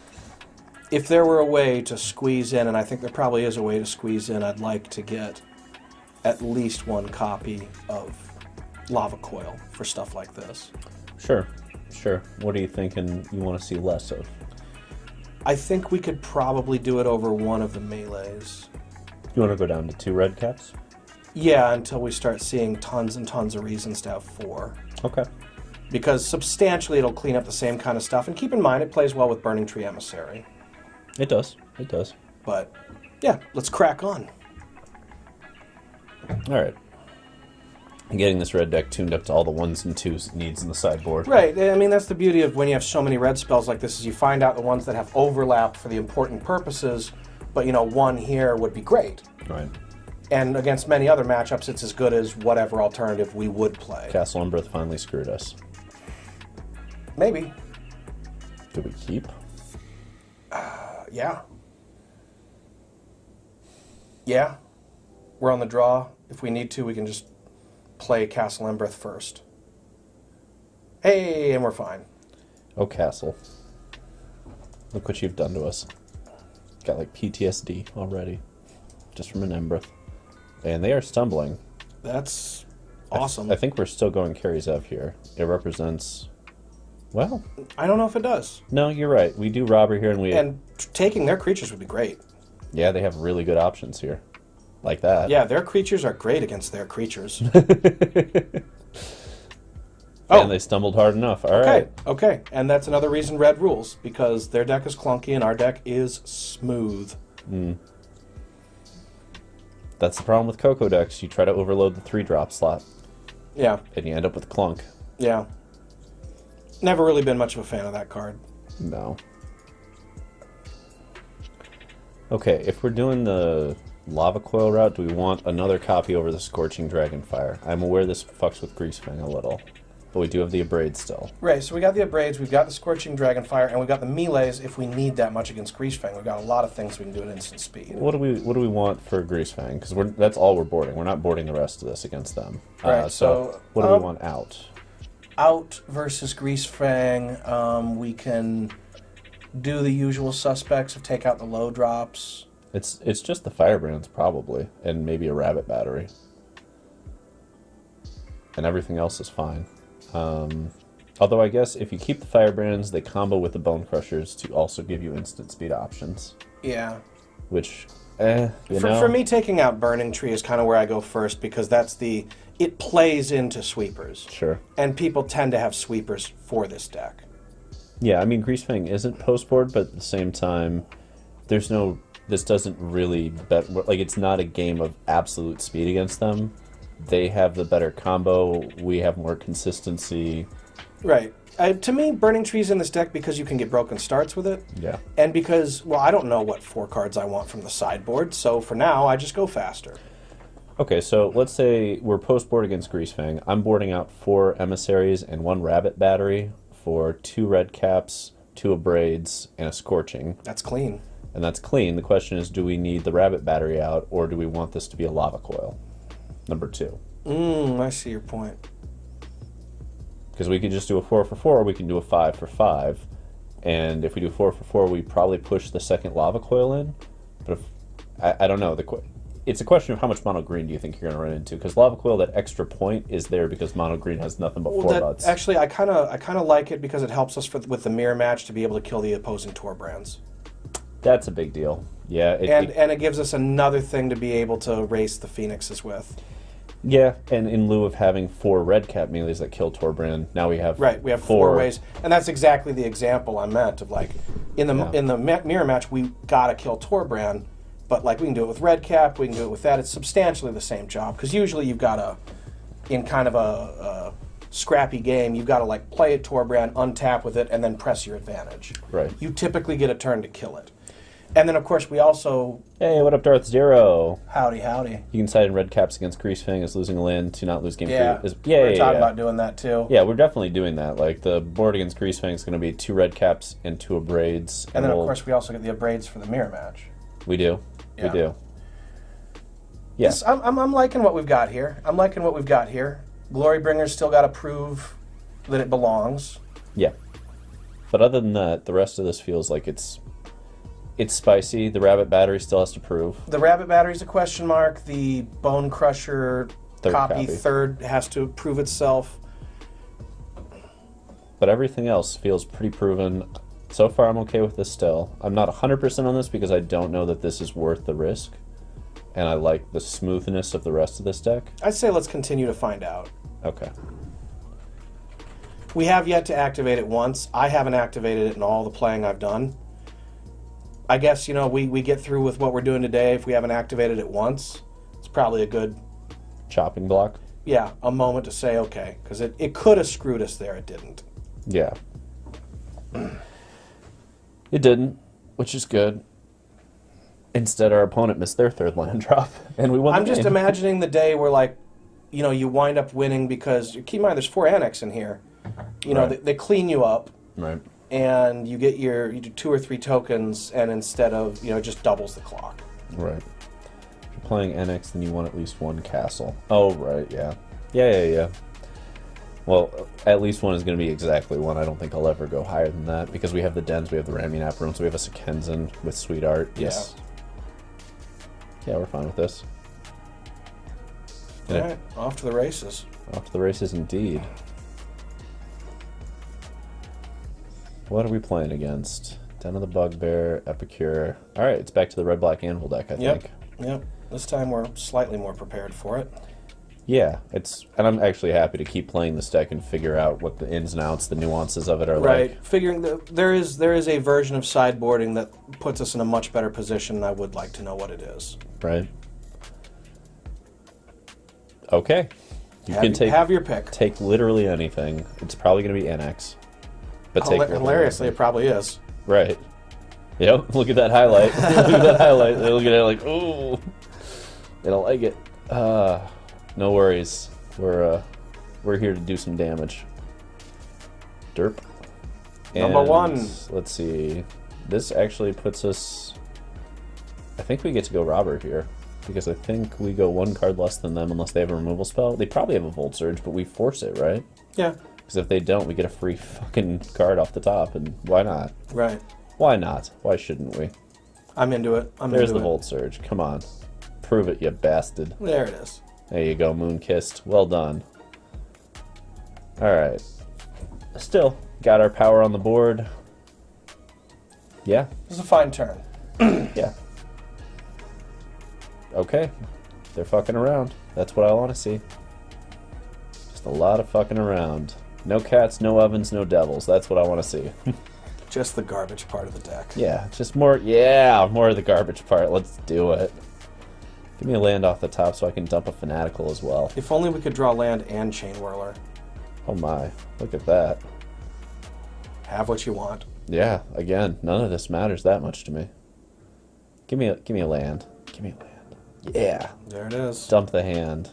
Speaker 1: If there were a way to squeeze in, and I think there probably is a way to squeeze in, I'd like to get at least one copy of Lava Coil for stuff like this.
Speaker 2: Sure. Sure. What are you thinking you want to see less of?
Speaker 1: I think we could probably do it over one of the melees.
Speaker 2: You want to go down to 2 red caps?
Speaker 1: Yeah, until we start seeing tons and tons of reasons to have 4.
Speaker 2: Okay.
Speaker 1: Because substantially it'll clean up the same kind of stuff. And keep in mind, it plays well with Burning-Tree Emissary.
Speaker 2: It does. It does.
Speaker 1: But, yeah, let's crack on.
Speaker 2: All right. Getting this red deck tuned up to all the 1s and 2s it needs in the sideboard.
Speaker 1: Right. I mean, that's the beauty of when you have so many red spells like this, is you find out the ones that have overlap for the important purposes, but, you know, one here would be great.
Speaker 2: Right.
Speaker 1: And against many other matchups, it's as good as whatever alternative we would play.
Speaker 2: Castle Embereth finally screwed us.
Speaker 1: Maybe.
Speaker 2: Do we keep?
Speaker 1: Yeah. Yeah. We're on the draw. If we need to, we can just play Castle Embereth first. Hey, and we're fine.
Speaker 2: Oh, Castle. Look what you've done to us. Got like PTSD already. Just from an Embereth. And they are stumbling.
Speaker 1: That's awesome.
Speaker 2: I think we're still going Kari Zev here. It represents... Well...
Speaker 1: I don't know if it does.
Speaker 2: No, you're right. We do Robber here and we...
Speaker 1: And taking their creatures would be great.
Speaker 2: Yeah, they have really good options here. Like that.
Speaker 1: Yeah, their creatures are great against their creatures.
Speaker 2: Oh. And they stumbled hard enough. All right.
Speaker 1: Okay. And that's another reason red rules, because their deck is clunky and our deck is smooth.
Speaker 2: Mm. That's the problem with Coco decks. You try to overload the 3-drop slot.
Speaker 1: Yeah.
Speaker 2: And you end up with Clunk.
Speaker 1: Yeah. Never really been much of a fan of that card.
Speaker 2: No. Okay, if we're doing the Lava Coil route, do we want another copy over the Scorching Dragonfire? I'm aware this fucks with Greasefang a little, but we do have the Abrade still.
Speaker 1: Right, so we got the Abrades, we've got the Scorching Dragonfire, and we've got the melees if we need that much against Greasefang. We've got a lot of things we can do at instant speed.
Speaker 2: What do we want for Greasefang? Because that's all we're boarding. We're not boarding the rest of this against them.
Speaker 1: Right,
Speaker 2: so what do we want out?
Speaker 1: Out versus Greasefang, we can do the usual suspects of take out the low drops.
Speaker 2: It's just the Firebrands, probably, and maybe a Rabbit Battery. And everything else is fine. Although I guess if you keep the Firebrands, they combo with the Bonecrushers to also give you instant speed options.
Speaker 1: Yeah.
Speaker 2: Which, you know.
Speaker 1: For me, taking out Burning-Tree is kind of where I go first, because that's it plays into sweepers.
Speaker 2: Sure.
Speaker 1: And people tend to have sweepers for this deck.
Speaker 2: Yeah, I mean, Greasefang isn't post-board, but at the same time, there's no... This doesn't really bet... Like, it's not a game of absolute speed against them. They have the better combo. We have more consistency.
Speaker 1: Right. To me, Burning-Tree's in this deck because you can get broken starts with it.
Speaker 2: Yeah.
Speaker 1: And because, well, I don't know what 4 cards I want from the sideboard, so for now, I just go faster.
Speaker 2: Okay, so let's say we're post-board against Greasefang. I'm boarding out 4 Emissaries and 1 Rabbit Battery for 2 red caps, 2 Abrades, and a Scorching.
Speaker 1: That's clean.
Speaker 2: And that's clean. The question is, do we need the Rabbit Battery out, or do we want this to be a Lava Coil? Number 2.
Speaker 1: I see your point.
Speaker 2: Because we could just do a 4 for 4, or we can do a 5 for 5. And if we do 4 for 4, we probably push the second Lava Coil in. But if I don't know. It's a question of how much mono green do you think you're going to run into? Because Lava Coil, that extra point is there because mono green has nothing but 4 butts.
Speaker 1: Actually, I kind of like it because it helps us with the mirror match to be able to kill the opposing Torbrands.
Speaker 2: That's a big deal. Yeah.
Speaker 1: And it gives us another thing to be able to race the Phoenixes with.
Speaker 2: Yeah, and in lieu of having 4 red cap melees that kill Torbran, now we have
Speaker 1: we have 4 ways, and that's exactly the example I meant of like in the mirror match we gotta kill Torbran, but like we can do it with red cap, we can do it with that. It's substantially the same job because usually you've got to, in kind of a scrappy game, you've got to like play a Torbran, untap with it, and then press your advantage.
Speaker 2: Right.
Speaker 1: You typically get a turn to kill it. And then, of course, we also...
Speaker 2: Hey, what up, Darth Zero?
Speaker 1: Howdy, howdy.
Speaker 2: You can side in red caps against Greasefang as losing a land to not lose game 3.
Speaker 1: We're talking about doing that, too.
Speaker 2: Yeah, we're definitely doing that. Like, the board against Greasefang is going to be 2 red caps and 2 abrades.
Speaker 1: And then, of course, we also get the abrades for the mirror match.
Speaker 2: We do.
Speaker 1: Yeah.
Speaker 2: We do. Yes.
Speaker 1: Yeah. I'm liking what we've got here. Glorybringer's still got to prove that it belongs.
Speaker 2: Yeah. But other than that, the rest of this feels like it's spicy. The Rabbit Battery still has to prove.
Speaker 1: The Rabbit Battery's a question mark. The Bonecrusher copy third has to prove itself.
Speaker 2: But everything else feels pretty proven. So far, I'm okay with this still. I'm not 100% on this because I don't know that this is worth the risk. And I like the smoothness of the rest of this deck.
Speaker 1: I'd say let's continue to find out.
Speaker 2: Okay.
Speaker 1: We have yet to activate it once. I haven't activated it in all the playing I've done. I guess, you know, we get through with what we're doing today. If we haven't activated it once, it's probably a good...
Speaker 2: chopping block?
Speaker 1: Yeah, a moment to say, okay. Because it could have screwed us there. It didn't.
Speaker 2: Yeah. It didn't, which is good. Instead, our opponent missed their 3rd land drop, and we won the game.
Speaker 1: I'm just imagining the day where, like, you know, you wind up winning because... Keep in mind, there's 4 Anax in here. You know, they clean you up.
Speaker 2: Right.
Speaker 1: And you get you do 2 or 3 tokens, and instead of, you know, it just doubles the clock.
Speaker 2: Right. If you're playing NX, then you want at least 1 castle. Oh, right, yeah. Yeah. Well, at least 1 is going to be exactly 1. I don't think I'll ever go higher than that, because we have the Dens, we have the Ramunap Ruins, we have a Sokenzan with Sweetheart. Yes. Yeah, we're fine with this.
Speaker 1: All right, off to the races.
Speaker 2: Off to the races, indeed. What are we playing against? Den of the Bugbear, Epicure. All right, it's back to the red-black Anvil deck, I think.
Speaker 1: Yep. This time we're slightly more prepared for it.
Speaker 2: Yeah, and I'm actually happy to keep playing this deck and figure out what the ins and outs, the nuances of it are
Speaker 1: right.
Speaker 2: like.
Speaker 1: Figuring there is a version of sideboarding that puts us in a much better position, and I would like to know what it is.
Speaker 2: Right. Okay. You can
Speaker 1: have your pick.
Speaker 2: Take literally anything. It's probably going to be NX. But
Speaker 1: hilariously, it probably is.
Speaker 2: Right. Yep. Look at that highlight. Look at that highlight. They look at it like, ooh. They don't like it. No worries. We're here to do some damage. Derp.
Speaker 1: Number 1.
Speaker 2: Let's see. This actually puts us... I think we get to go Robert here. Because I think we go 1 card less than them unless they have a removal spell. They probably have a Volt Surge, but we force it, right?
Speaker 1: Yeah.
Speaker 2: Because if they don't, we get a free fucking card off the top, and why not?
Speaker 1: Right.
Speaker 2: Why not? Why shouldn't we?
Speaker 1: I'm into it.
Speaker 2: There's the Volt Surge. Come on. Prove it, you bastard.
Speaker 1: There it is.
Speaker 2: There you go, Moonkissed. Well done. Alright. Still, got our power on the board. Yeah.
Speaker 1: This is a fine turn.
Speaker 2: Yeah. Okay. They're fucking around. That's what I want to see. Just a lot of fucking around. No cats, no ovens, no devils. That's what I want to see.
Speaker 1: Just the garbage part of the deck.
Speaker 2: Yeah, just more of the garbage part. Let's do it. Give me a land off the top so I can dump a Fanatical as well.
Speaker 1: If only we could draw land and Chainwhirler.
Speaker 2: Oh my, look at that.
Speaker 1: Have what you want.
Speaker 2: Yeah, again, none of this matters that much to me. Give me a land. Give me a land. Yeah.
Speaker 1: There it is.
Speaker 2: Dump the hand.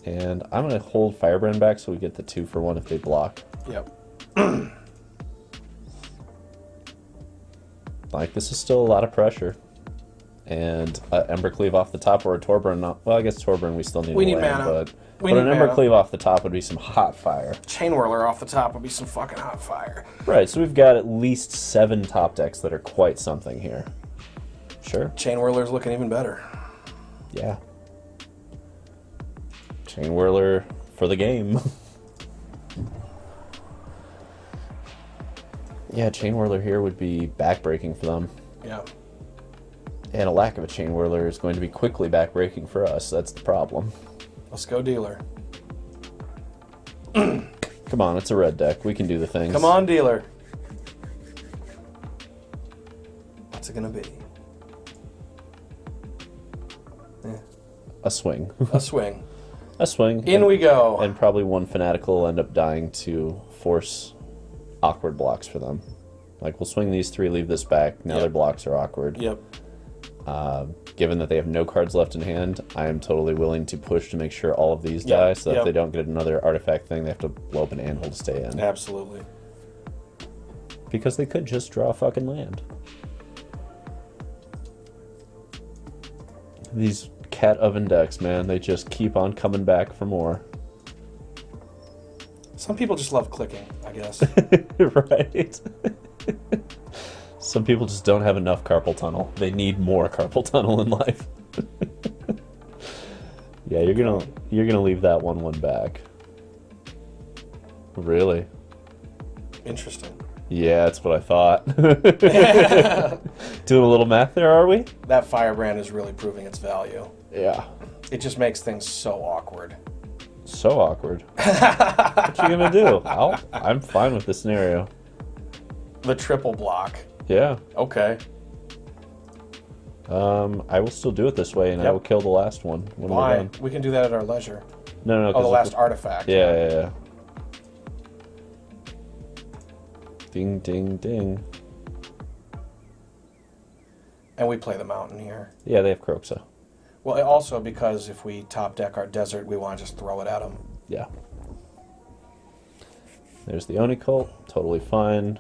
Speaker 2: And I'm going to hold Firebrand back so we get the 2 for 1 if they block.
Speaker 1: Yep.
Speaker 2: Like, this is still a lot of pressure. And Embercleave off the top or a Torbran. Well, I guess Torbran we still need
Speaker 1: mana.
Speaker 2: But an Embercleave off the top would be some hot fire.
Speaker 1: Chainwhirler off the top would be some fucking hot fire.
Speaker 2: Right, so we've got at least 7 top decks that are quite something here. Sure.
Speaker 1: Chainwhirler's looking even better.
Speaker 2: Yeah. Chainwhirler for the game. Yeah, Chainwhirler here would be backbreaking for them.
Speaker 1: Yeah.
Speaker 2: And a lack of a Chainwhirler is going to be quickly backbreaking for us. That's the problem.
Speaker 1: Let's go, dealer.
Speaker 2: Come on, it's a red deck. We can do the things.
Speaker 1: Come on, dealer. What's it gonna be?
Speaker 2: A swing.
Speaker 1: A swing.
Speaker 2: A swing.
Speaker 1: In we go.
Speaker 2: And probably one Fanatical will end up dying to force awkward blocks for them. Like, we'll swing these 3, leave this back. Now their blocks are awkward.
Speaker 1: Yep.
Speaker 2: Given that they have no cards left in hand, I am totally willing to push to make sure all of these die, so that if they don't get another artifact thing, they have to blow up an Anvil to stay in.
Speaker 1: Absolutely.
Speaker 2: Because they could just draw a fucking land. These cat oven decks, man, they just keep on coming back for more.
Speaker 1: Some people just love clicking, I guess.
Speaker 2: Right. Some people just don't have enough carpal tunnel. They need more carpal tunnel in life. Yeah, you're gonna leave that one back. Really?
Speaker 1: Interesting.
Speaker 2: Yeah, that's what I thought. Doing a little math there, are we?
Speaker 1: That Firebrand is really proving its value.
Speaker 2: Yeah.
Speaker 1: It just makes things so awkward.
Speaker 2: So awkward. What you gonna do? I'm fine with this scenario.
Speaker 1: The triple block.
Speaker 2: Yeah.
Speaker 1: Okay.
Speaker 2: I will still do it this way, and I will kill the last one when we're
Speaker 1: Why?
Speaker 2: done.
Speaker 1: We can do that at our leisure.
Speaker 2: No.
Speaker 1: Oh, the last artifact.
Speaker 2: Yeah. Ding, ding, ding.
Speaker 1: And we play the mountain here.
Speaker 2: Yeah, they have Kroxa.
Speaker 1: Well, also because if we top deck our desert, we want to just throw it at them.
Speaker 2: Yeah. There's the Oni Cult. Totally fine.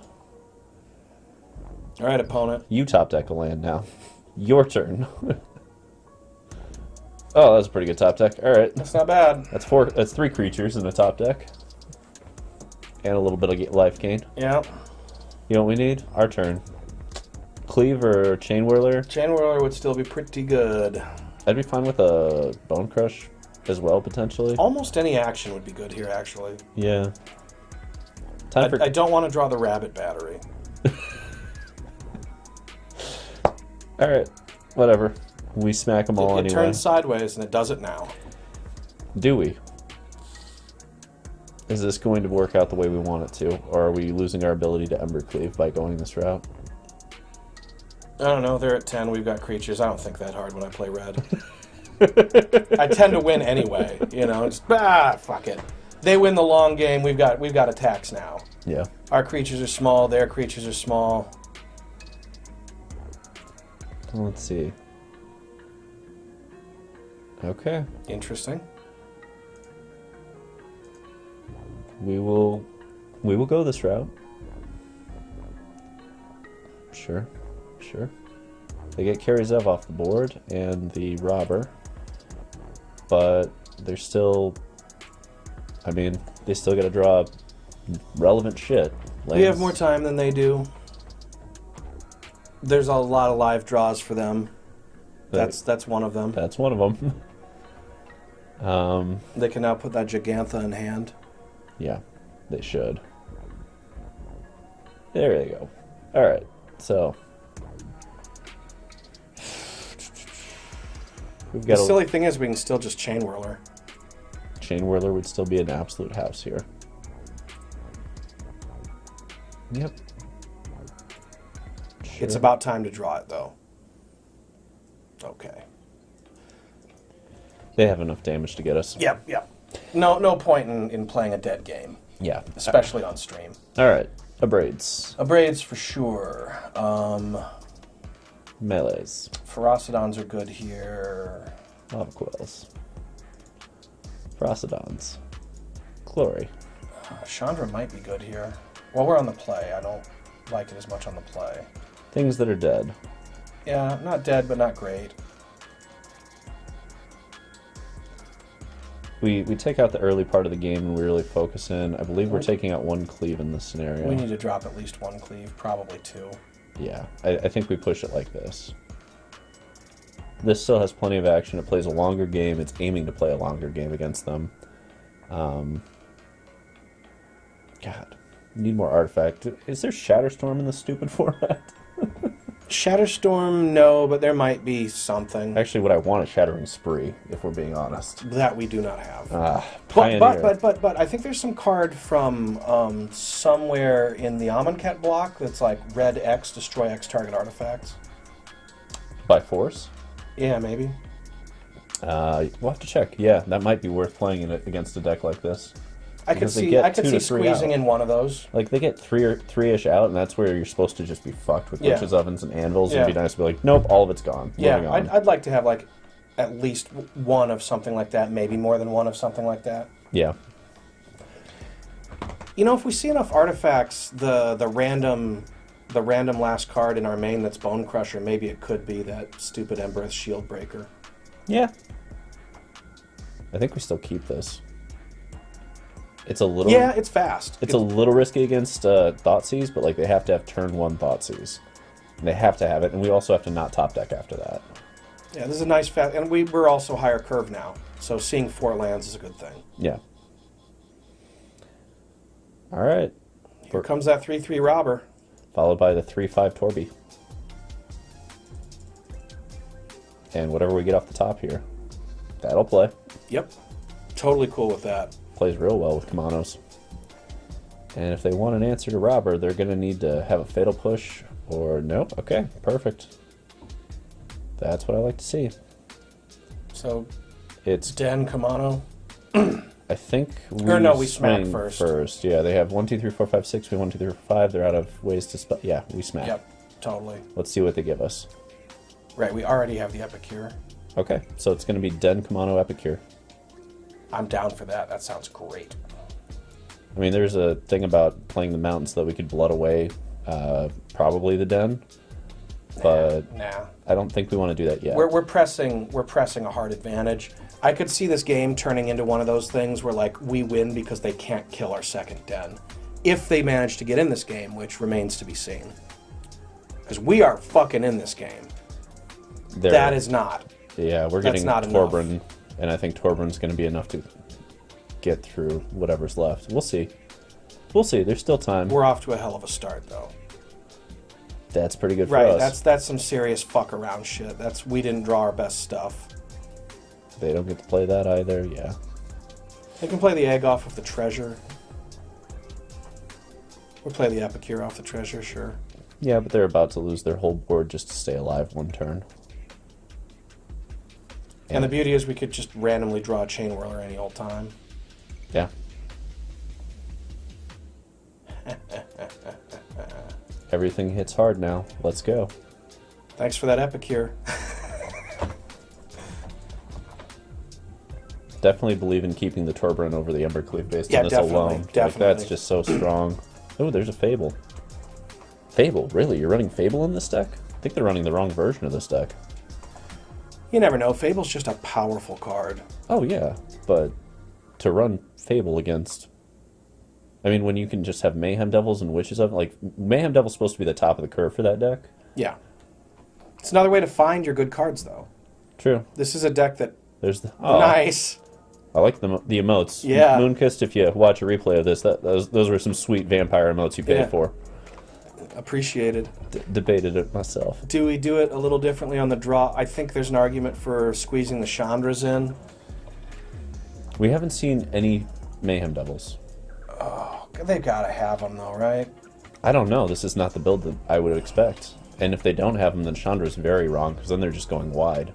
Speaker 1: All right, opponent.
Speaker 2: You top deck a land now. Your turn. Oh, that was a pretty good top deck. All right.
Speaker 1: That's not bad.
Speaker 2: That's 3 creatures in a top deck. And a little bit of life gain.
Speaker 1: Yeah.
Speaker 2: You know what we need? Our turn. Cleave or Chainwhirler?
Speaker 1: Chainwhirler would still be pretty good.
Speaker 2: I'd be fine with a Bone Crush as well, potentially.
Speaker 1: Almost any action would be good here, actually.
Speaker 2: Yeah.
Speaker 1: I don't want to draw the rabbit battery.
Speaker 2: Alright. Whatever. We smack them all
Speaker 1: It
Speaker 2: anyway.
Speaker 1: turns sideways, and it does it now.
Speaker 2: Do we? Is this going to work out the way we want it to? Or are we losing our ability to Embercleave by going this route?
Speaker 1: I don't know. They're at 10. We've got creatures. I don't think that hard when I play red. I tend to win anyway. You know, just fuck it. They win the long game. We've got attacks now.
Speaker 2: Yeah.
Speaker 1: Our creatures are small. Their creatures are small.
Speaker 2: Let's see. Okay.
Speaker 1: Interesting.
Speaker 2: We will go this route. Sure. They get Kari Zev off the board and the robber, but they're still, I mean, they still got to draw relevant shit.
Speaker 1: We have more time than they do. There's a lot of live draws for them. That's one of them.
Speaker 2: That's one of them.
Speaker 1: They can now put that Gigantha in hand.
Speaker 2: Yeah, they should. There they go. All right, so we've got
Speaker 1: the silly thing is we can still just Chainwhirler.
Speaker 2: Chainwhirler would still be an absolute house here. Yep. Sure.
Speaker 1: It's about time to draw it, though. Okay.
Speaker 2: They have enough damage to get us.
Speaker 1: Yep. No point in playing a dead game.
Speaker 2: Yeah.
Speaker 1: Especially on stream.
Speaker 2: All right. Abrades.
Speaker 1: Abrades for sure.
Speaker 2: Melees.
Speaker 1: Ferocidons are good here.
Speaker 2: Lava Quells. Ferocidons. Glory.
Speaker 1: Chandra might be good here. Well, we're on the play. I don't like it as much on the play.
Speaker 2: Things that are dead.
Speaker 1: Yeah, not dead, but not great.
Speaker 2: We take out the early part of the game and we really focus in. I believe we're taking out 1 cleave in this scenario.
Speaker 1: We need to drop at least 1 cleave, probably 2.
Speaker 2: Yeah, I think we push it like this. This still has plenty of action. It plays a longer game. It's aiming to play a longer game against them. God, need more artifact. Is there Shatterstorm in this stupid format?
Speaker 1: Shatterstorm, no, but there might be something.
Speaker 2: Actually, what I want is Shattering Spree, if we're being honest.
Speaker 1: That we do not have.
Speaker 2: Pioneer.
Speaker 1: But I think there's some card from somewhere in the Amonkhet block that's like red X, destroy X target artifacts.
Speaker 2: By force?
Speaker 1: Yeah, maybe.
Speaker 2: We'll have to check. Yeah, that might be worth playing in it against a deck like this.
Speaker 1: I could see squeezing in one of those.
Speaker 2: Like, they get three-ish out, and that's where you're supposed to just be fucked with witches, ovens, and anvils.
Speaker 1: Yeah.
Speaker 2: It'd be nice to be like, nope, all of it's gone.
Speaker 1: Yeah, I'd like to have, like, at least one of something like that, maybe more than one of something like that.
Speaker 2: Yeah.
Speaker 1: You know, if we see enough artifacts, the random last card in our main that's Bonecrusher, maybe it could be that stupid Embereth Shieldbreaker.
Speaker 2: Yeah. I think we still keep this. It's a little...
Speaker 1: Yeah, it's fast.
Speaker 2: It's a little risky against Thoughtseize, but like they have to have turn 1 Thoughtseize. And they have to have it, and we also have to not top deck after that.
Speaker 1: Yeah, this is a nice fast... And we're also higher curve now, so seeing 4 lands is a good thing.
Speaker 2: Yeah. Alright.
Speaker 1: Here comes that 3/3 Robber.
Speaker 2: Followed by the 3/5 Torby. And whatever we get off the top here, that'll play.
Speaker 1: Yep. Totally cool with that.
Speaker 2: Plays real well with Kumanos. And if they want an answer to Robber, they're going to need to have a Fatal Push or nope. Okay, perfect. That's what I like to see.
Speaker 1: So,
Speaker 2: it's
Speaker 1: Den, Kumano.
Speaker 2: I think
Speaker 1: we smack
Speaker 2: first. Yeah, they have 1, 2, 3, 4, 5, 6. We 1, 2, 3, 4, 5. They're out of ways to yeah, we smack.
Speaker 1: Yep, totally.
Speaker 2: Let's see what they give us.
Speaker 1: Right, we already have the Epicure.
Speaker 2: Okay, so it's going to be Den, Kumano, Epicure.
Speaker 1: I'm down for that. That sounds great.
Speaker 2: I mean, there's a thing about playing the mountain so that we could blood away probably the Den, but
Speaker 1: nah.
Speaker 2: I don't think we want to do that yet.
Speaker 1: We're pressing a hard advantage. I could see this game turning into one of those things where like we win because they can't kill our second Den. If they manage to get in this game, which remains to be seen. Because we are fucking in this game. That is not.
Speaker 2: Yeah, we're getting Torbran, and I think Torbran's going to be enough to get through whatever's left. We'll see. We'll see. There's still time.
Speaker 1: We're off to a hell of a start, though.
Speaker 2: That's pretty good for us.
Speaker 1: Right, that's some serious fuck around shit. We didn't draw our best stuff.
Speaker 2: They don't get to play that either, yeah.
Speaker 1: They can play the egg off of the treasure. Or play the Epicure off the treasure, sure.
Speaker 2: Yeah, but they're about to lose their whole board just to stay alive one turn.
Speaker 1: And the beauty is we could just randomly draw a Chainwhirler any old time.
Speaker 2: Yeah. Everything hits hard now. Let's go.
Speaker 1: Thanks for that Epicure.
Speaker 2: Definitely believe in keeping the Torbran over the Embercleave based on this alone.
Speaker 1: Definitely.
Speaker 2: Like, that's just so strong. Oh, there's a Fable. Fable? Really? You're running Fable in this deck? I think they're running the wrong version of this deck.
Speaker 1: You never know. Fable's just a powerful card.
Speaker 2: Oh, yeah. But to run Fable against... I mean, when you can just have Mayhem Devils and Witches of... Like, Mayhem Devil's supposed to be the top of the curve for that deck.
Speaker 1: Yeah. It's another way to find your good cards, though.
Speaker 2: True.
Speaker 1: This is a deck that...
Speaker 2: There's the...
Speaker 1: Oh. Nice.
Speaker 2: I like the emotes.
Speaker 1: Yeah.
Speaker 2: Moonkist, if you watch a replay of this, those were some sweet vampire emotes you paid for.
Speaker 1: Appreciated.
Speaker 2: Debated it myself.
Speaker 1: Do we do it a little differently on the draw? I think there's an argument for squeezing the Chandras in.
Speaker 2: We haven't seen any Mayhem Devils.
Speaker 1: Oh, they've got to have them, though, right?
Speaker 2: I don't know. This is not the build that I would expect. And if they don't have them, then Chandra's very wrong, because then they're just going wide.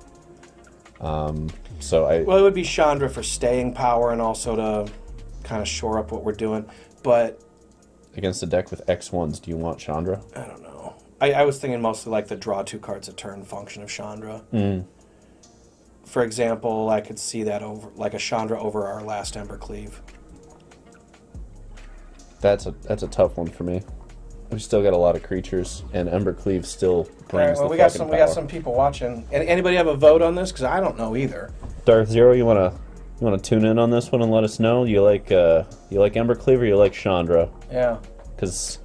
Speaker 2: Well, it
Speaker 1: would be Chandra for staying power and also to kind of shore up what we're doing. But
Speaker 2: against a deck with X1s, do you want Chandra?
Speaker 1: I don't know. I was thinking mostly like the draw 2 cards a turn function of Chandra. For example, I could see that over like a Chandra over our last Embercleave.
Speaker 2: That's a tough one for me. We still got a lot of creatures, and Embercleave still brings the fucking power.
Speaker 1: We got some people watching. Anybody have a vote on this? Because I don't know either.
Speaker 2: Darth Zero, you wanna tune in on this one and let us know? You like Embercleave or you like Chandra?
Speaker 1: Yeah.
Speaker 2: Because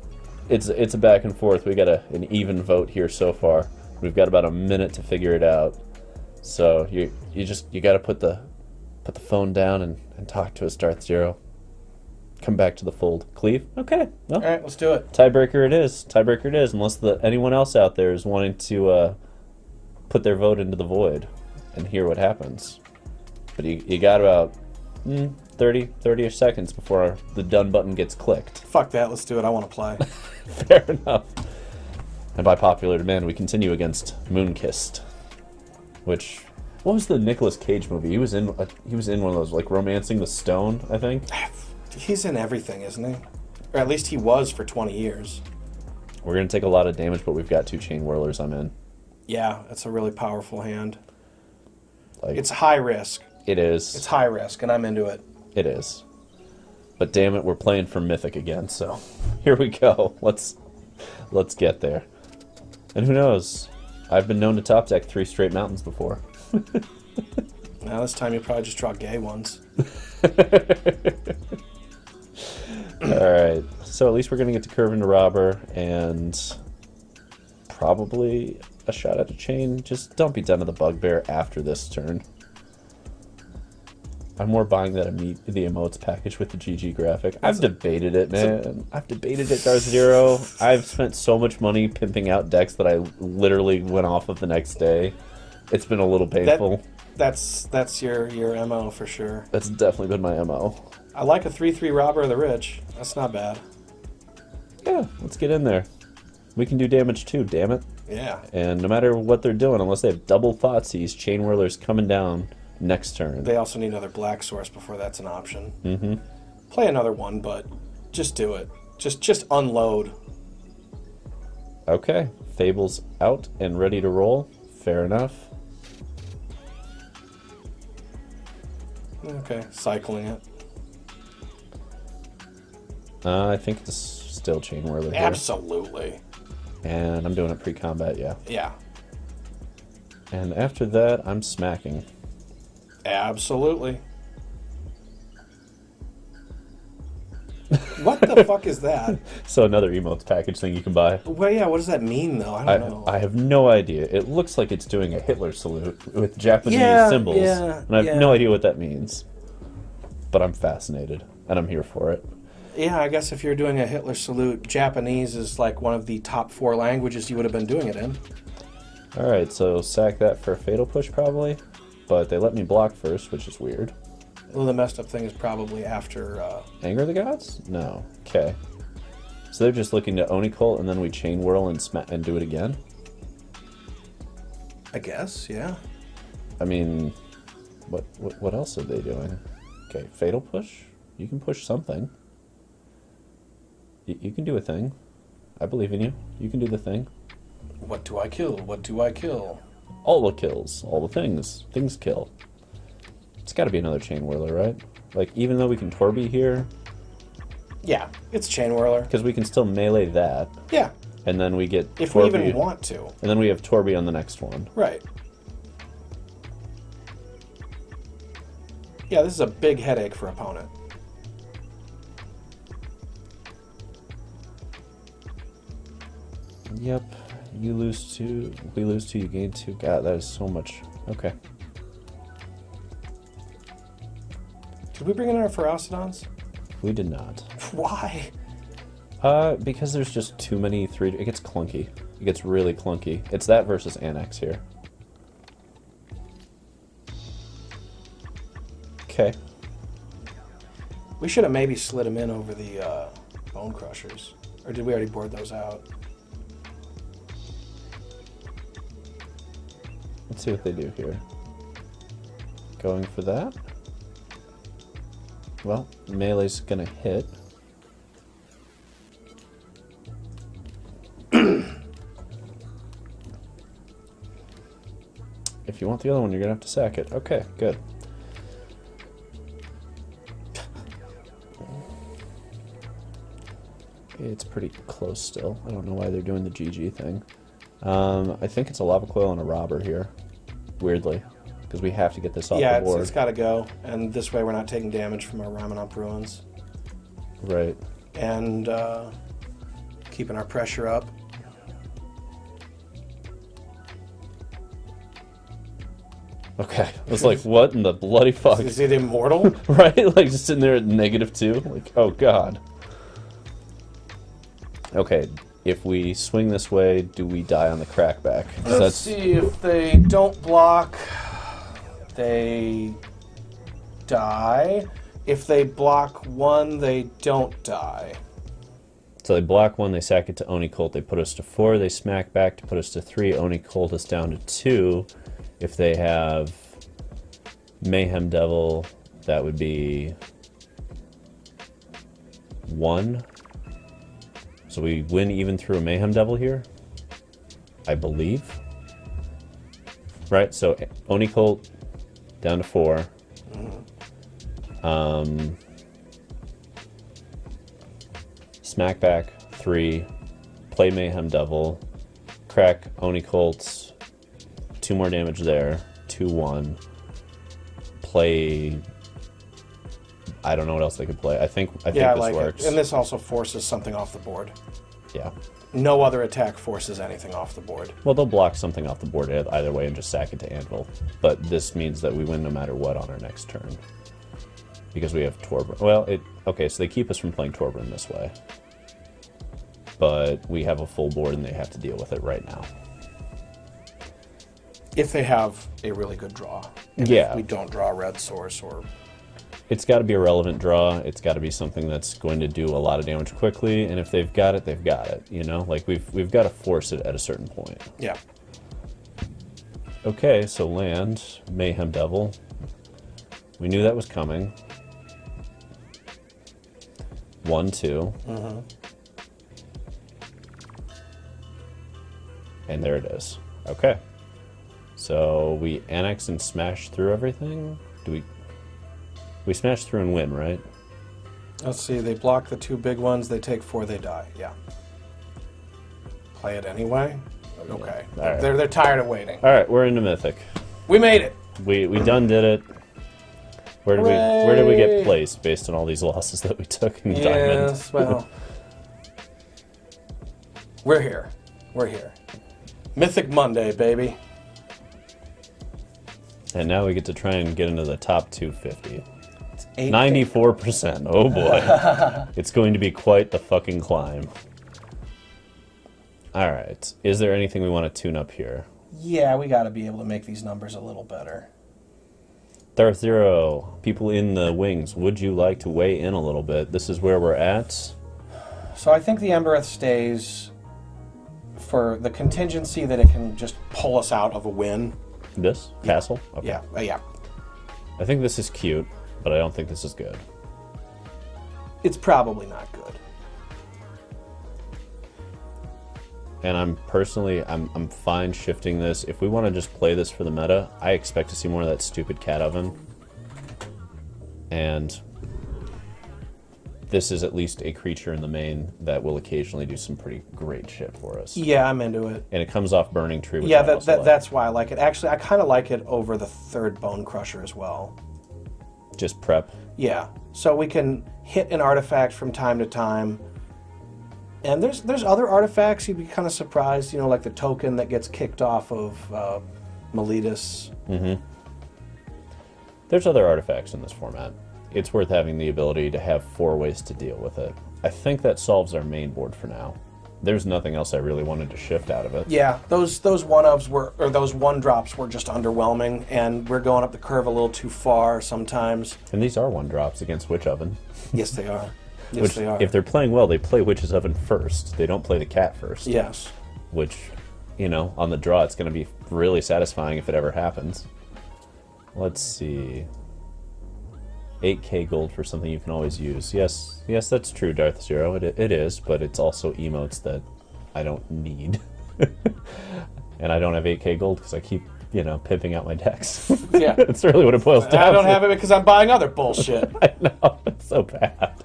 Speaker 2: it's a back and forth. We got an even vote here so far. We've got about a minute to figure it out. So you got to put the phone down and talk to us, Darth Zero. Come back to the fold. Cleave? Okay. Well,
Speaker 1: All right, let's do it.
Speaker 2: tiebreaker it is. Tiebreaker it is, unless anyone else out there is wanting to put their vote into the void and hear what happens. But you got about 30-ish seconds before the done button gets clicked.
Speaker 1: Fuck that, let's do it. I want to play.
Speaker 2: Fair enough. And by popular demand, we continue against Moonkissed, which... What was the Nicolas Cage movie? He was in one of those, like, Romancing the Stone, I think.
Speaker 1: He's in everything, isn't he? Or at least he was for 20 years.
Speaker 2: We're going to take a lot of damage, but we've got 2 Chainwhirlers I'm in.
Speaker 1: Yeah, it's a really powerful hand.
Speaker 2: Like,
Speaker 1: it's high risk.
Speaker 2: It is.
Speaker 1: It's high risk, and I'm into it.
Speaker 2: It is. But damn it, we're playing for Mythic again, so here we go. Let's get there. And who knows? I've been known to top deck 3 straight mountains before.
Speaker 1: Now this time you probably just draw gay ones.
Speaker 2: Alright, so at least we're going to get to curve into Robber, and probably a shot at a chain. Just don't be done to the Bugbear after this turn. I'm more buying that the emotes package with the GG graphic. I've debated it, man. I've debated it, Darth Zero. I've spent so much money pimping out decks that I literally went off of the next day. It's been a little painful.
Speaker 1: That's your MO for sure.
Speaker 2: That's definitely been my MO.
Speaker 1: I like a 3/3 Robber of the Rich. That's not bad.
Speaker 2: Yeah, let's get in there. We can do damage too, damn it.
Speaker 1: Yeah.
Speaker 2: And no matter what they're doing, unless they have double Thoughtseize, Chainwhirler's coming down next turn.
Speaker 1: They also need another black source before that's an option.
Speaker 2: Mm-hmm.
Speaker 1: Play another one, but just do it. Just unload.
Speaker 2: Okay. Fable's out and ready to roll. Fair enough.
Speaker 1: Okay, cycling it.
Speaker 2: I think it's still Chainwhirler here.
Speaker 1: Absolutely.
Speaker 2: And I'm doing it pre-combat, yeah.
Speaker 1: Yeah.
Speaker 2: And after that, I'm smacking.
Speaker 1: Absolutely. What the fuck is that?
Speaker 2: So another emotes package thing you can buy.
Speaker 1: Well, yeah, what does that mean, though? I don't know.
Speaker 2: I have no idea. It looks like it's doing a Hitler salute with Japanese symbols.
Speaker 1: Yeah,
Speaker 2: and I have no idea what that means. But I'm fascinated, and I'm here for it.
Speaker 1: Yeah, I guess if you're doing a Hitler salute, Japanese is like one of the top 4 languages you would have been doing it in.
Speaker 2: Alright, so sack that for a Fatal Push, probably. But they let me block first, which is weird.
Speaker 1: Well, the messed up thing is probably after...
Speaker 2: Anger of the Gods? No. Okay. So they're just looking to Oni-Cult, and then we Chainwhirl and do it again?
Speaker 1: I guess, yeah.
Speaker 2: I mean, what else are they doing? Okay, Fatal Push? You can push something. You can do a thing. I believe in you. You can do the thing.
Speaker 1: What do I kill? What do I kill?
Speaker 2: All the kills. All the things. Things kill. It's got to be another Chainwhirler, right? Like, even though we can Torby here...
Speaker 1: Yeah, it's Chainwhirler.
Speaker 2: Because we can still melee that.
Speaker 1: Yeah.
Speaker 2: And then we get
Speaker 1: if
Speaker 2: Torby,
Speaker 1: we even want to.
Speaker 2: And then we have Torby on the next one.
Speaker 1: Right. Yeah, this is a big headache for opponent.
Speaker 2: Yep. You lose 2. We lose 2, you gain 2. God, that is so much. Okay.
Speaker 1: Did we bring in our Ferocidons?
Speaker 2: We did not.
Speaker 1: Why?
Speaker 2: Because there's just too many 3... It gets clunky. It gets really clunky. It's that versus Anax here. Okay.
Speaker 1: We should have maybe slid him in over the Bonecrushers. Or did we already board those out?
Speaker 2: Let's see what they do here. Going for that? Well, melee's gonna hit. If you want the other one, you're gonna have to sack it. Okay, good. It's pretty close still. I don't know why they're doing the GG thing. I think it's a Lava Coil and a Robber here. Weirdly. Because we have to get this off the board.
Speaker 1: Yeah, it's got to go. And this way we're not taking damage from our Ramunap Ruins.
Speaker 2: Right.
Speaker 1: And keeping our pressure up.
Speaker 2: Okay. I was like, what in the bloody fuck?
Speaker 1: Is it immortal?
Speaker 2: Right? Like, just sitting there at -2? Like, oh god. Okay, if we swing this way, do we die on the crackback?
Speaker 1: Let's see, if they don't block, they die. If they block 1, they don't die.
Speaker 2: So they block 1, they sack it to Oni Cult, they put us to 4, they smack back to put us to 3, Oni Cult is down to 2. If they have Mayhem Devil, that would be 1. So we win even through a Mayhem Devil here, I believe. Right, so Oni Cult down to 4. Smack back 3, play Mayhem Devil, crack Oni Colts, 2 more damage there, 2-1. Play. I don't know what else they could play. I think this works.
Speaker 1: And this also forces something off the board.
Speaker 2: Yeah.
Speaker 1: No other attack forces anything off the board.
Speaker 2: Well, they'll block something off the board either way and just sack it to Anvil. But this means that we win no matter what on our next turn. Because we have Torbran. Well, okay, so they keep us from playing Torbran this way. But we have a full board and they have to deal with it right now.
Speaker 1: If they have a really good draw.
Speaker 2: Yeah.
Speaker 1: If we don't draw a red source or...
Speaker 2: It's got to be a relevant draw. It's got to be something that's going to do a lot of damage quickly. And if they've got it, they've got it. You know, like we've got to force it at a certain point.
Speaker 1: Yeah.
Speaker 2: Okay, so land, Mayhem Devil. We knew that was coming. 1-2. And there it is. Okay. So we annex and smash through everything? We smash through and win, right?
Speaker 1: Let's see, they block the 2 big ones, they take 4, they die. Yeah. Play it anyway? Okay.
Speaker 2: All right.
Speaker 1: They're tired of waiting.
Speaker 2: Alright, we're into Mythic.
Speaker 1: We made it!
Speaker 2: We done did it. Where did we get placed based on all these losses that we took in Diamond?
Speaker 1: Yes, well... We're here. We're here. Mythic Monday, baby.
Speaker 2: And now we get to try and get into the top 250. 94%. Oh boy. It's going to be quite the fucking climb. Alright. Is there anything we want to tune up here?
Speaker 1: Yeah, we gotta be able to make these numbers a little better.
Speaker 2: Darth Zero, people in the wings, would you like to weigh in a little bit? This is where we're at.
Speaker 1: So I think the Embereth stays for the contingency that it can just pull us out of a win.
Speaker 2: This? Castle? Okay.
Speaker 1: Yeah, yeah.
Speaker 2: I think this is cute, but I don't think this is good.
Speaker 1: It's probably not good.
Speaker 2: And I'm fine shifting this. If we want to just play this for the meta, I expect to see more of that stupid cat oven. And this is at least a creature in the main that will occasionally do some pretty great shit for us.
Speaker 1: Yeah, I'm into it.
Speaker 2: And it comes off Burning-Tree, which
Speaker 1: yeah,
Speaker 2: I also like.
Speaker 1: That's why I like it. Actually, I kind of like it over the 3rd Bonecrusher as well.
Speaker 2: Just prep?
Speaker 1: Yeah. So we can hit an artifact from time to time. And there's other artifacts you'd be kind of surprised, you know, like the token that gets kicked off of Meletus.
Speaker 2: Mm-hmm. There's other artifacts in this format. It's worth having the ability to have 4 ways to deal with it. I think that solves our main board for now. There's nothing else I really wanted to shift out of it.
Speaker 1: Yeah, those one-ofs were, or those 1-drops were just underwhelming, and we're going up the curve a little too far sometimes.
Speaker 2: And these are 1-drops against Witch Oven.
Speaker 1: Yes, they are. Yes,
Speaker 2: Which,
Speaker 1: they are.
Speaker 2: if they're playing well, they play Witch's Oven first. They don't play the cat first.
Speaker 1: Yes.
Speaker 2: Which, you know, on the draw, it's going to be really satisfying if it ever happens. Let's see. 8k gold for something you can always use. Yes, that's true, Darth Zero. It is, but it's also emotes that I don't need. And I don't have 8k gold because I keep, you know, pimping out my decks.
Speaker 1: Yeah.
Speaker 2: That's really what it boils down to.
Speaker 1: I don't have it because I'm buying other bullshit.
Speaker 2: I know, it's so bad.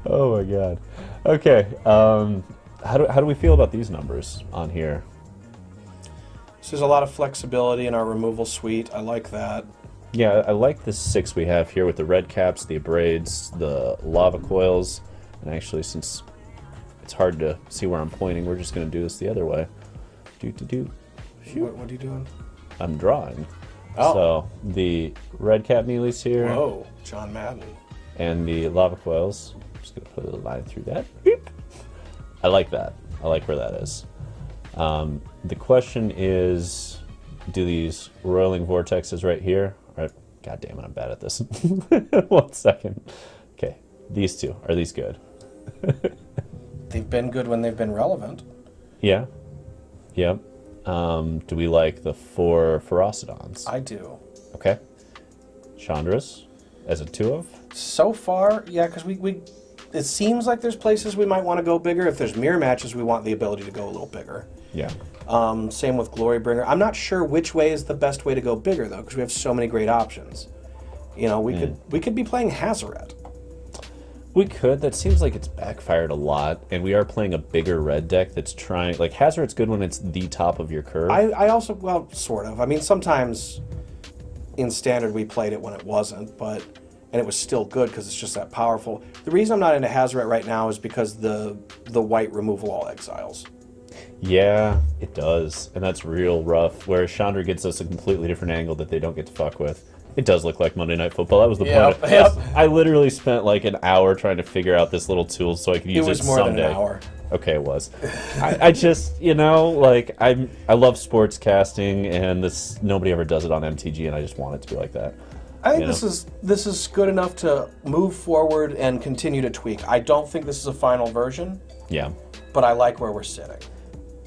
Speaker 2: Oh my god. Okay, how do we feel about these numbers on here?
Speaker 1: So there's a lot of flexibility in our removal suite. I like that.
Speaker 2: Yeah, I like the 6 we have here with the red caps, the abrades, the lava coils, and actually, since it's hard to see where I'm pointing, we're just going to do this the other way.
Speaker 1: What are you doing?
Speaker 2: I'm drawing.
Speaker 1: Oh.
Speaker 2: So the red cat mealies here.
Speaker 1: Whoa, John Madden.
Speaker 2: And the lava coils. I'm just going to put a line through that. Beep. I like that. I like where that is. The question is, do these roiling vortexes right here? God damn it, I'm bad at this. 1 second. Okay, these two. Are these good?
Speaker 1: They've been good when they've been relevant.
Speaker 2: Yeah. Yep. Do we like the 4 Ferocidons?
Speaker 1: I do.
Speaker 2: Okay. Chandras as a 2 of?
Speaker 1: So far, yeah, because it seems like there's places we might want to go bigger. If there's mirror matches, we want the ability to go a little bigger.
Speaker 2: Yeah.
Speaker 1: Same with Glorybringer. I'm not sure which way is the best way to go bigger, though, because we have so many great options. You know, we could be playing Hazoret.
Speaker 2: We could. That seems like it's backfired a lot, and we are playing a bigger red deck that's trying... Like, Hazoret's good when it's the top of your curve.
Speaker 1: I also... Well, sort of. I mean, sometimes in Standard we played it when it wasn't, but... And it was still good because it's just that powerful. The reason I'm not into Hazoret right now is because the white removal all exiles.
Speaker 2: Yeah, it does. And that's real rough. Whereas Chandra gets us a completely different angle that they don't get to fuck with. It does look like Monday Night Football. That was the point.
Speaker 1: Yep.
Speaker 2: I literally spent like an hour trying to figure out this little tool so I could use it someday.
Speaker 1: It was more than an hour.
Speaker 2: Okay, it was. I just, you know, like, I love sports casting, and nobody ever does it on MTG, and I just want it to be like that.
Speaker 1: I think this is good enough to move forward and continue to tweak. I don't think this is a final version.
Speaker 2: Yeah.
Speaker 1: But I like where we're sitting.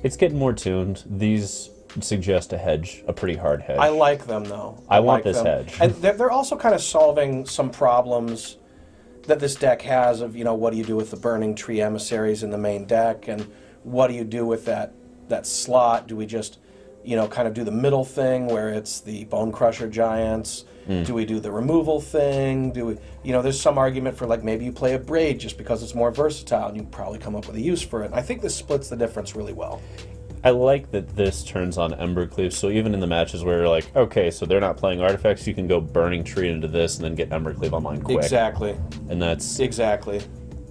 Speaker 2: It's getting more tuned. These suggest a hedge, a pretty hard hedge.
Speaker 1: I like them, though.
Speaker 2: I want this hedge.
Speaker 1: And they're also kind of solving some problems that this deck has of, you know, what do you do with the Burning-Tree Emissaries in the main deck, and what do you do with that slot? Do we just, you know, kind of do the middle thing where it's the Bonecrusher Giants? Do we do the removal thing? Do we, you know, there's some argument for, like, maybe you play a Braid just because it's more versatile and you can probably come up with a use for it. And I think this splits the difference really well.
Speaker 2: I like that this turns on Embercleave, so even in the matches where you're like, okay, so they're not playing artifacts, you can go Burning-Tree into this and then get Embercleave online quick.
Speaker 1: Exactly.
Speaker 2: And that's...
Speaker 1: Exactly.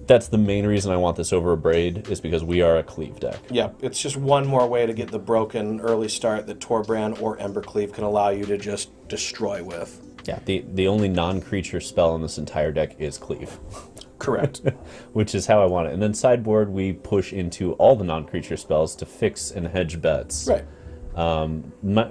Speaker 2: That's the main reason I want this over a Braid, is because we are a Cleave deck.
Speaker 1: Yeah, it's just one more way to get the broken early start that Torbran or Embercleave can allow you to just destroy with.
Speaker 2: Yeah, the only non-creature spell in this entire deck is Cleave.
Speaker 1: Correct.
Speaker 2: Which is how I want it. And then sideboard, we push into all the non-creature spells to fix and hedge bets.
Speaker 1: Right.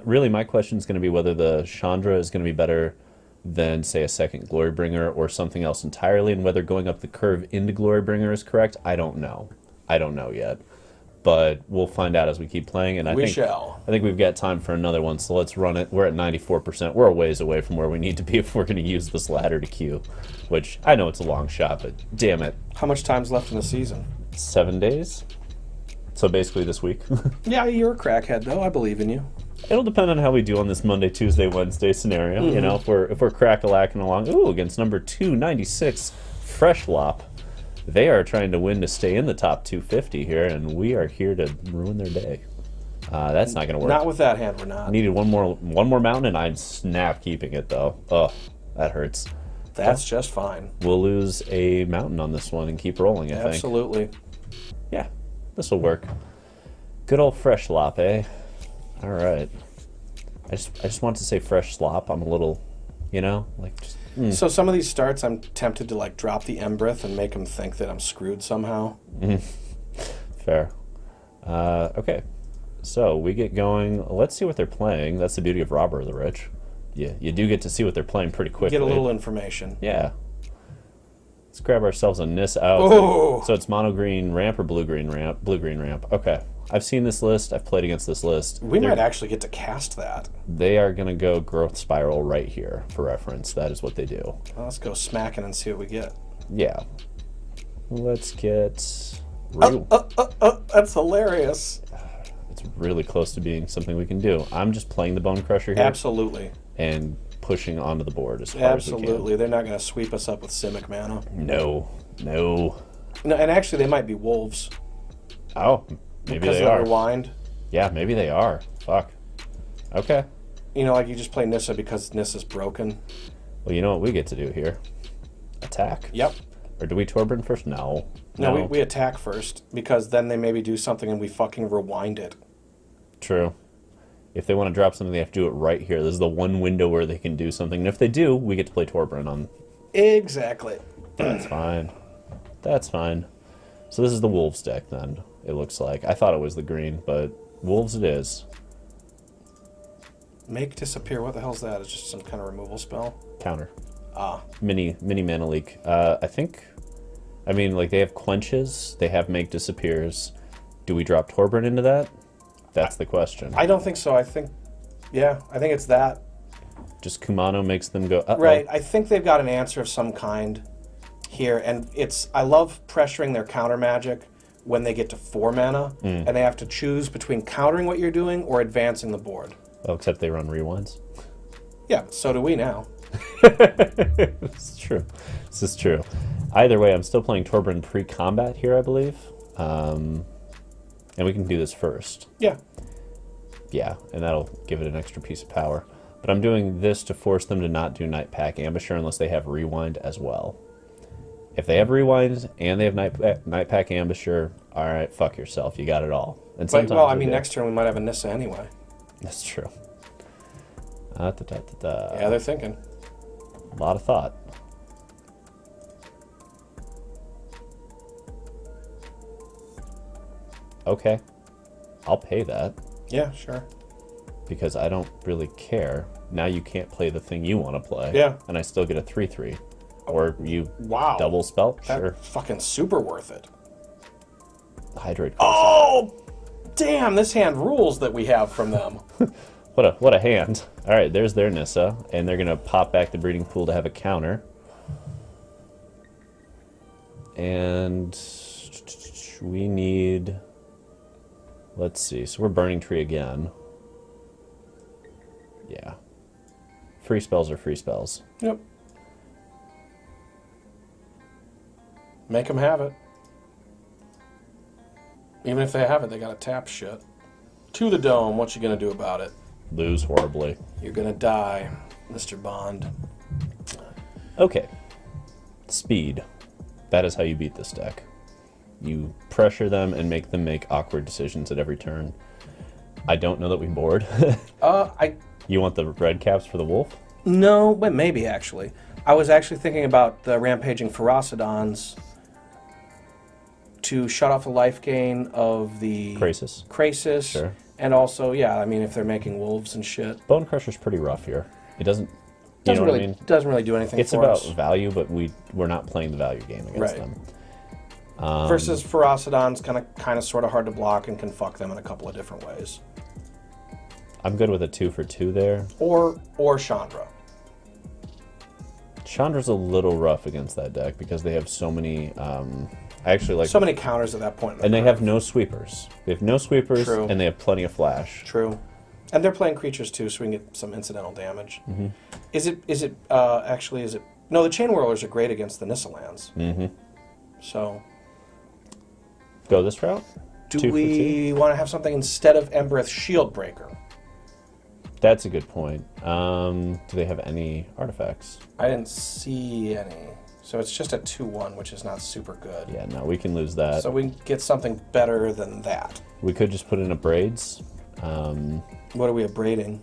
Speaker 2: Really, my question is going to be whether the Chandra is going to be better than, say, a second Glorybringer or something else entirely, and whether going up the curve into Glorybringer is correct, I don't know. I don't know yet. But we'll find out as we keep playing, and I think we've got time for another one, so let's run it. We're at 94%. We're a ways away from where we need to be if we're going to use this ladder to queue, which I know it's a long shot, but damn it.
Speaker 1: How much time's left in the season?
Speaker 2: 7 days. So basically this week.
Speaker 1: Yeah, you're a crackhead, though. I believe in you.
Speaker 2: It'll depend on how we do on this Monday, Tuesday, Wednesday scenario. You know, if we're crack-a-lacking along, ooh, against number 296, Freshlop. They are trying to win to stay in the top 250 here, and we are here to ruin their day. That's not going to work.
Speaker 1: Not with that hand, we're not.
Speaker 2: Needed one more mountain, and I'm snap keeping it, though. Oh, that hurts.
Speaker 1: That's just fine.
Speaker 2: We'll lose a mountain on this one and keep rolling, I think.
Speaker 1: Absolutely.
Speaker 2: Yeah, this will work. Good old Freshlop, eh? All right. I just want to say Freshlop. I'm a little, you know, like just...
Speaker 1: So some of these starts, I'm tempted to like drop the Embereth and make them think that I'm screwed somehow.
Speaker 2: Fair. Okay. So we get going. Let's see what they're playing. That's the beauty of Robber of the Rich. Yeah, you do get to see what they're playing pretty quickly.
Speaker 1: Get a little information.
Speaker 2: Yeah. Let's grab ourselves a Nis out.
Speaker 1: Oh.
Speaker 2: So it's mono green ramp or blue green ramp? Blue green ramp. Okay. I've seen this list. I've played against this list.
Speaker 1: We might actually get to cast that.
Speaker 2: They are going to go Growth Spiral right here, for reference. That is what they do.
Speaker 1: Well, let's go smacking and see what we get.
Speaker 2: Yeah. Let's get...
Speaker 1: That's hilarious.
Speaker 2: It's really close to being something we can do. I'm just playing the Bonecrusher here.
Speaker 1: Absolutely.
Speaker 2: And pushing onto the board as hard as we can.
Speaker 1: Absolutely. They're not going to sweep us up with Simic mana.
Speaker 2: No. No.
Speaker 1: No, and actually they might be wolves.
Speaker 2: Oh, maybe
Speaker 1: because
Speaker 2: they are.
Speaker 1: Rewind.
Speaker 2: Yeah, maybe they are. Fuck. Okay.
Speaker 1: You know, like you just play Nissa because Nissa's broken.
Speaker 2: Well, you know what we get to do here? Attack.
Speaker 1: Yep.
Speaker 2: Or do we Torbran first? No.
Speaker 1: No, we attack first because then they maybe do something and we fucking rewind it.
Speaker 2: True. If they want to drop something, they have to do it right here. This is the one window where they can do something. And if they do, we get to play Torbran on.
Speaker 1: Exactly.
Speaker 2: That's fine. That's fine. So this is the Wolves deck then, it looks like. I thought it was the green, but Wolves it is.
Speaker 1: Make disappear. What the hell's that? It's just some kind of removal spell?
Speaker 2: Counter.
Speaker 1: Ah.
Speaker 2: Mini mana leak. I think... I mean, like, they have Quenches. They have Make Disappears. Do we drop Torbran into that? That's the question.
Speaker 1: I don't think so. I think it's that.
Speaker 2: Just Kumano makes them go, uh-oh.
Speaker 1: Right. I think they've got an answer of some kind here, and I love pressuring their counter magic when they get to 4 mana, and they have to choose between countering what you're doing or advancing the board.
Speaker 2: Oh, except they run rewinds.
Speaker 1: Yeah, so do we now.
Speaker 2: This is true. This is true. Either way, I'm still playing Torbran pre-combat here, I believe. And we can do this first.
Speaker 1: Yeah.
Speaker 2: Yeah, and that'll give it an extra piece of power. But I'm doing this to force them to not do Night Pack Ambusher unless they have Rewind as well. If they have Rewind and they have Night Pack Ambusher, alright, fuck yourself. You got it all. And sometimes
Speaker 1: well, I mean, next turn we might have a Nissa anyway.
Speaker 2: That's true.
Speaker 1: Yeah, they're thinking.
Speaker 2: A lot of thought. Okay. I'll pay that.
Speaker 1: Yeah, sure.
Speaker 2: Because I don't really care. Now you can't play the thing you want to play.
Speaker 1: Yeah.
Speaker 2: And I still get a 3/3. Or you
Speaker 1: wow.
Speaker 2: double spell?
Speaker 1: That's
Speaker 2: sure.
Speaker 1: Fucking super worth it.
Speaker 2: Hydrate.
Speaker 1: Oh! Damn, this hand rules that we have from them.
Speaker 2: What a hand. Alright, there's their Nissa. And they're going to pop back the breeding pool to have a counter. And we need... Let's see. So we're Burning-Tree again. Yeah. Free spells are free spells.
Speaker 1: Yep. Make them have it. Even if they have it, they gotta tap shit. To the dome, what you gonna do about it?
Speaker 2: Lose horribly.
Speaker 1: You're gonna die, Mr. Bond.
Speaker 2: Okay. Speed. That is how you beat this deck. You pressure them and make them make awkward decisions at every turn. I don't know that we board. You want the red caps for the wolf?
Speaker 1: No, but maybe actually. I was actually thinking about the rampaging Ferocidons to shut off the life gain of the Krasis.
Speaker 2: Sure.
Speaker 1: And also, yeah, I mean, if they're making wolves and shit.
Speaker 2: Bonecrusher's pretty rough here. It doesn't know what I mean?
Speaker 1: Doesn't really do anything
Speaker 2: it's
Speaker 1: for us.
Speaker 2: It's about value, but we're not playing the value game against them.
Speaker 1: Versus Ferocidon's kind of sort of hard to block and can fuck them in a couple of different ways.
Speaker 2: I'm good with a 2 for 2 there.
Speaker 1: Or Chandra.
Speaker 2: Chandra's a little rough against that deck because they have so many. I actually like
Speaker 1: so many counters at that point.
Speaker 2: And they have no sweepers. They have no sweepers,
Speaker 1: True.
Speaker 2: And they have plenty of flash.
Speaker 1: True. And they're playing creatures too, so we can get some incidental damage.
Speaker 2: Mm-hmm.
Speaker 1: Is it no, the Chainwhirlers are great against the Nissa lands.
Speaker 2: Mm-hmm.
Speaker 1: So
Speaker 2: go this route?
Speaker 1: Do we want to have something instead of Embereth Shieldbreaker?
Speaker 2: That's a good point. Do they have any artifacts?
Speaker 1: I didn't see any. So it's just a 2/1, which is not super good.
Speaker 2: Yeah, no, we can lose that.
Speaker 1: So we can get something better than that.
Speaker 2: We could just put in a Braids.
Speaker 1: What are we abrading?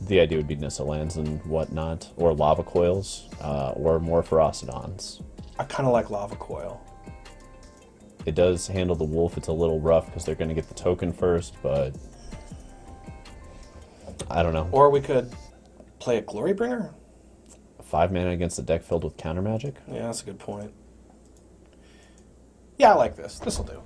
Speaker 2: The idea would be Nissa lands and whatnot, or Lava Coils, or more Ferocidons.
Speaker 1: I kind of like Lava Coil.
Speaker 2: It does handle the wolf. It's a little rough because they're going to get the token first, but I don't know.
Speaker 1: Or we could play a Glorybringer?
Speaker 2: 5 mana against a deck filled with counter magic?
Speaker 1: Yeah, that's a good point. Yeah, I like this. This'll do.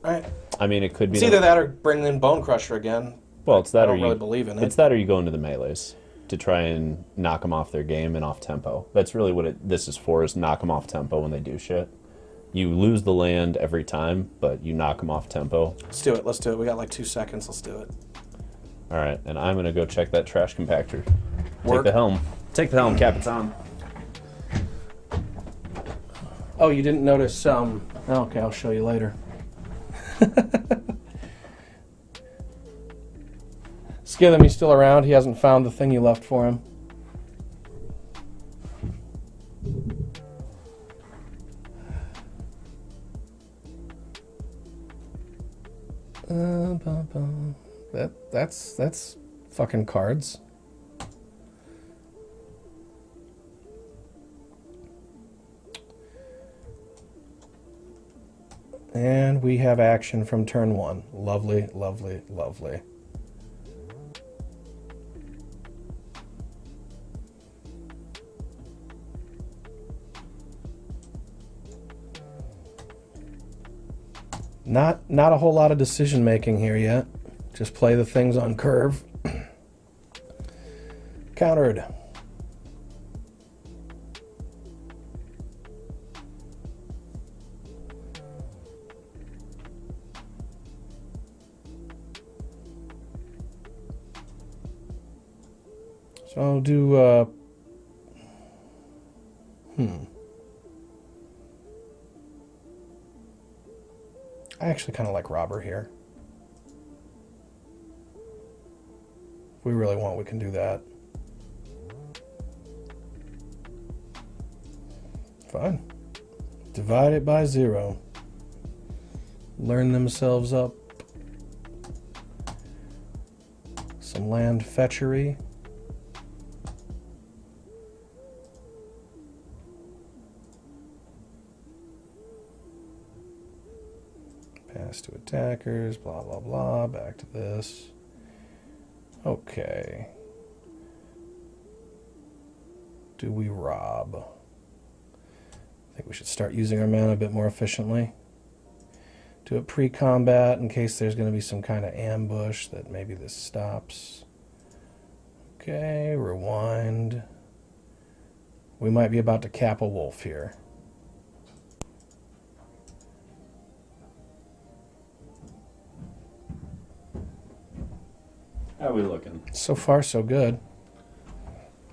Speaker 1: Right?
Speaker 2: I mean, it could be...
Speaker 1: It's either that or bring in Bonecrusher again.
Speaker 2: Well, it's that
Speaker 1: I
Speaker 2: or
Speaker 1: don't really believe in it.
Speaker 2: It's that or you go into the melees to try and knock them off their game and off tempo. That's really what this is for, is knock them off tempo when they do shit. You lose the land every time, but you knock them off tempo.
Speaker 1: Let's do it. Let's do it. We got like 2 seconds. Let's do it.
Speaker 2: All right, and I'm going to go check that trash compactor.
Speaker 1: Work.
Speaker 2: Take the helm. Take the helm, Kakkazan.
Speaker 1: Oh, you didn't notice... okay, I'll show you later. Skitham, he's still around. He hasn't found the thing you left for him. That's fucking cards. And we have action from turn 1. Lovely, lovely, lovely. Not a whole lot of decision making here yet. Just play the things on curve. Countered. So I'll do, I actually kind of like Robber here. If we really want, we can do that. Fine. Divide it by 0. Learn themselves up some land fetchery. Pass to attackers, blah, blah, blah. Back to this. Okay. Do we rob? I think we should start using our mana a bit more efficiently. Do it pre-combat in case there's going to be some kind of ambush that maybe this stops. Okay, rewind. We might be about to cap a wolf here.
Speaker 2: How are we looking?
Speaker 1: So far, so good.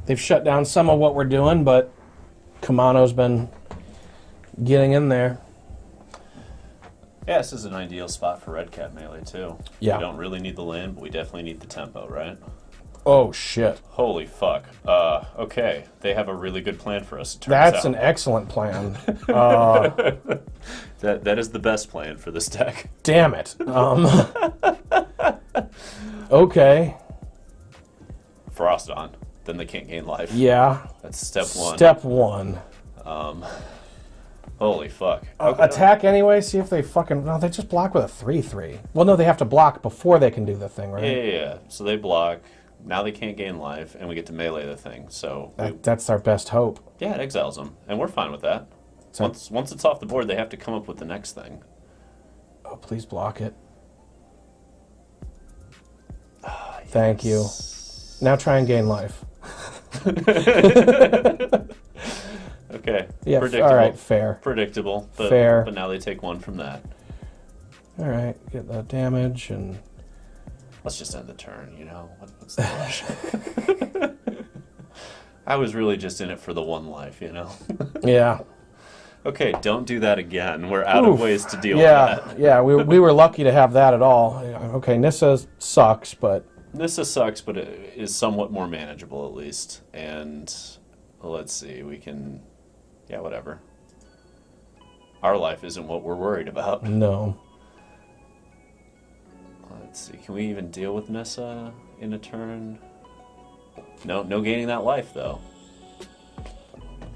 Speaker 1: They've shut down some of what we're doing, but Kumano's been getting in there.
Speaker 2: Yeah, this is an ideal spot for Red Cat melee, too.
Speaker 1: Yeah.
Speaker 2: We don't really need the land, but we definitely need the tempo, right?
Speaker 1: Oh, shit.
Speaker 2: Holy fuck. Okay. They have a really good plan for us, it turns
Speaker 1: That's
Speaker 2: out.
Speaker 1: an excellent plan.
Speaker 2: That is the best plan for this deck.
Speaker 1: Damn it. Okay.
Speaker 2: Frost on. Then they can't gain life.
Speaker 1: Yeah.
Speaker 2: That's step 1.
Speaker 1: Step 1.
Speaker 2: Holy fuck.
Speaker 1: Attack anyway, see if they fucking... No, they just block with a 3/3. Well, no, they have to block before they can do the thing, right?
Speaker 2: Yeah. So they block. Now they can't gain life, and we get to melee the thing. So
Speaker 1: That's our best hope.
Speaker 2: yeah, it exiles them, and we're fine with that. Once it's off the board, they have to come up with the next thing.
Speaker 1: Oh, please block it. Thank you. Now try and gain life.
Speaker 2: Okay.
Speaker 1: Yeah,
Speaker 2: Predictable.
Speaker 1: all right, fair.
Speaker 2: Predictable. But,
Speaker 1: Fair.
Speaker 2: But now they take 1 from that.
Speaker 1: All right, get that damage and...
Speaker 2: Let's just end the turn, you know? What's the rush? I was really just in it for the 1 life, you know?
Speaker 1: Yeah.
Speaker 2: Okay, don't do that again. We're out of ways to deal with that.
Speaker 1: Yeah, we were lucky to have that at all. Okay, Nissa sucks, but...
Speaker 2: Nissa sucks, but it is somewhat more manageable at least. And let's see, we can... Yeah, whatever. Our life isn't what we're worried about.
Speaker 1: No.
Speaker 2: Let's see, can we even deal with Nissa in a turn? No gaining that life, though.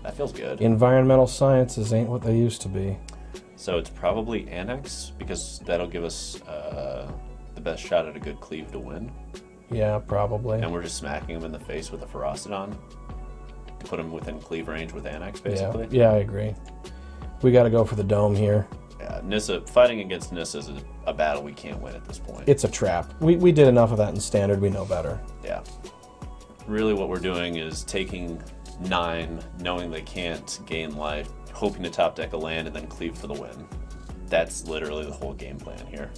Speaker 2: That feels good.
Speaker 1: Environmental sciences ain't what they used to be.
Speaker 2: So it's probably Anax, because that'll give us the best shot at a good cleave to win.
Speaker 1: Yeah, probably.
Speaker 2: And we're just smacking him in the face with a Ferocodon. Put him within cleave range with Anax, basically.
Speaker 1: Yeah, I agree. We got to go for the dome here.
Speaker 2: Yeah, Nissa, fighting against Nissa is a battle we can't win at this point.
Speaker 1: It's a trap. We did enough of that in Standard. We know better.
Speaker 2: Yeah. Really what we're doing is taking 9, knowing they can't gain life, hoping to top deck a land, and then cleave for the win. That's literally the whole game plan here.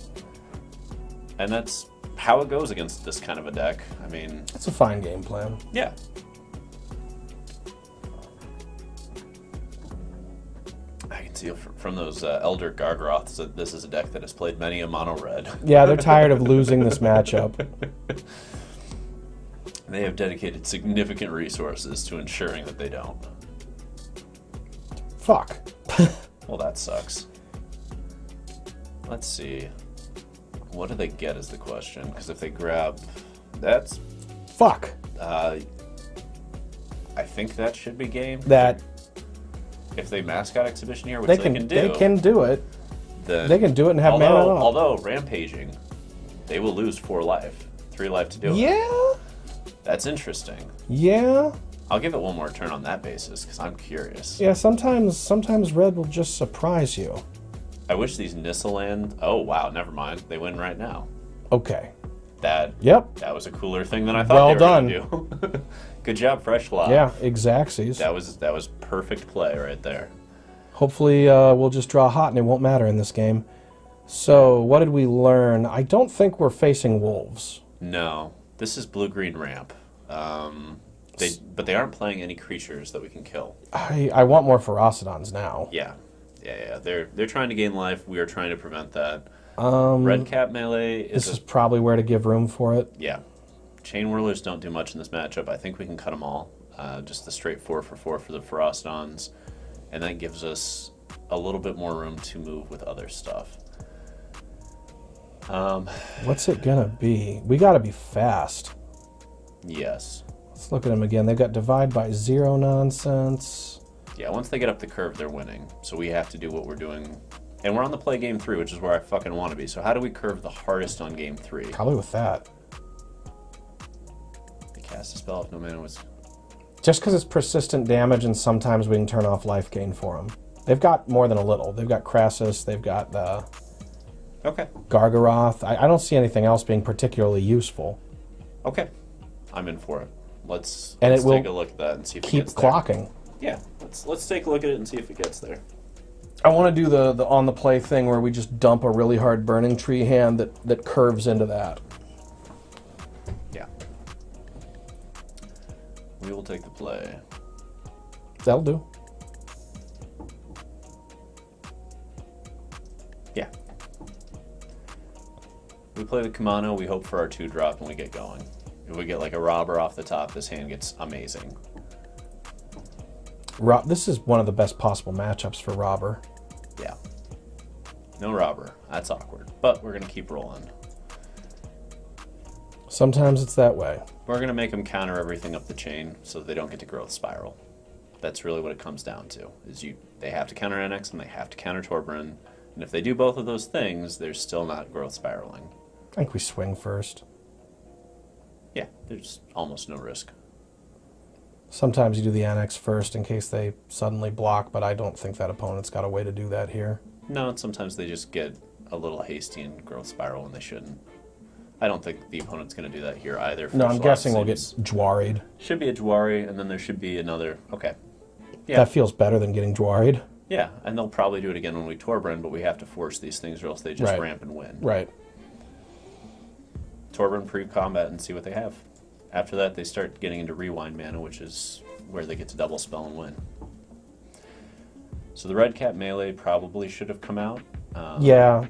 Speaker 2: And that's how it goes against this kind of a deck. I mean...
Speaker 1: It's a fine game plan.
Speaker 2: Yeah. I can see from those Elder Gargaroths that this is a deck that has played many a mono red.
Speaker 1: Yeah, they're tired of losing this matchup.
Speaker 2: They have dedicated significant resources to ensuring that they don't.
Speaker 1: Fuck.
Speaker 2: Well, that sucks. Let's see. What do they get is the question, because if they grab... That's...
Speaker 1: Fuck.
Speaker 2: I think that should be game.
Speaker 1: That...
Speaker 2: If they mascot exhibition here, which
Speaker 1: they can do. They can do it.
Speaker 2: Then,
Speaker 1: they can do it and have mana off.
Speaker 2: Although, rampaging, they will lose 4 life. 3 life to do it.
Speaker 1: Yeah?
Speaker 2: That's interesting.
Speaker 1: Yeah?
Speaker 2: I'll give it one more turn on that basis, because I'm curious.
Speaker 1: Yeah, sometimes red will just surprise you.
Speaker 2: I wish these Nissaland... Oh, wow, never mind. They win right now.
Speaker 1: Okay.
Speaker 2: That was a cooler thing than I thought they were going to do. Good job, Freshlop.
Speaker 1: Yeah, Exacxies.
Speaker 2: That was perfect play right there.
Speaker 1: Hopefully we'll just draw hot and it won't matter in this game. So, what did we learn? I don't think we're facing wolves.
Speaker 2: No. This is blue-green ramp. But they aren't playing any creatures that we can kill.
Speaker 1: I want more Ferocidons now.
Speaker 2: Yeah. They're trying to gain life. We are trying to prevent that. Red cap melee
Speaker 1: This is probably where to give room for it.
Speaker 2: Yeah. Chainwhirlers don't do much in this matchup. I think we can cut them all. Just the straight 4 for 4 for the Ferocidons. And that gives us a little bit more room to move with other stuff.
Speaker 1: What's it gonna be? We gotta be fast.
Speaker 2: Yes.
Speaker 1: Let's look at them again. They've got divide by 0 nonsense.
Speaker 2: Yeah, once they get up the curve, they're winning. So we have to do what we're doing. And we're on the play game 3, which is where I fucking want to be. So how do we curve the hardest on game 3?
Speaker 1: Probably with that.
Speaker 2: They cast a spell if no mana was...
Speaker 1: Just because it's persistent damage and sometimes we can turn off life gain for them. They've got more than a little. They've got Crassus, they've got
Speaker 2: okay.
Speaker 1: Gargaroth. I don't see anything else being particularly useful.
Speaker 2: Okay. I'm in for it. Let's
Speaker 1: take
Speaker 2: a look at that and see if it gets
Speaker 1: there. Keep clocking.
Speaker 2: Yeah, let's take a look at it and see if it gets there.
Speaker 1: I want to do the on the play thing where we just dump a really hard Burning-Tree hand that curves into that.
Speaker 2: Yeah. We will take the play.
Speaker 1: That'll do.
Speaker 2: Yeah. We play the Kumano, we hope for our 2-drop and we get going. If we get like a robber off the top, this hand gets amazing.
Speaker 1: This is one of the best possible matchups for robber.
Speaker 2: Yeah. No robber. That's awkward. But we're going to keep rolling.
Speaker 1: Sometimes it's that way.
Speaker 2: We're going to make them counter everything up the chain so that they don't get to growth spiral. That's really what it comes down to. They have to counter Anax and they have to counter Torbran. And if they do both of those things, they're still not growth spiraling.
Speaker 1: I think we swing first.
Speaker 2: Yeah, there's almost no risk.
Speaker 1: Sometimes you do the Anax first in case they suddenly block, but I don't think that opponent's got a way to do that here.
Speaker 2: No, and sometimes they just get a little hasty and growth spiral when they shouldn't. I don't think the opponent's going to do that here either.
Speaker 1: No, I'm guessing we'll get Jwaried.
Speaker 2: Should be a Jwari, and then there should be another... Okay.
Speaker 1: Yeah. That feels better than getting Jwaried.
Speaker 2: Yeah, and they'll probably do it again when we Torbran, but we have to force these things or else they just ramp and win.
Speaker 1: Right.
Speaker 2: Torbran pre-combat and see what they have. After that, they start getting into rewind mana, which is where they get to double spell and win. So the red cap melee probably should have come out.
Speaker 1: Yeah,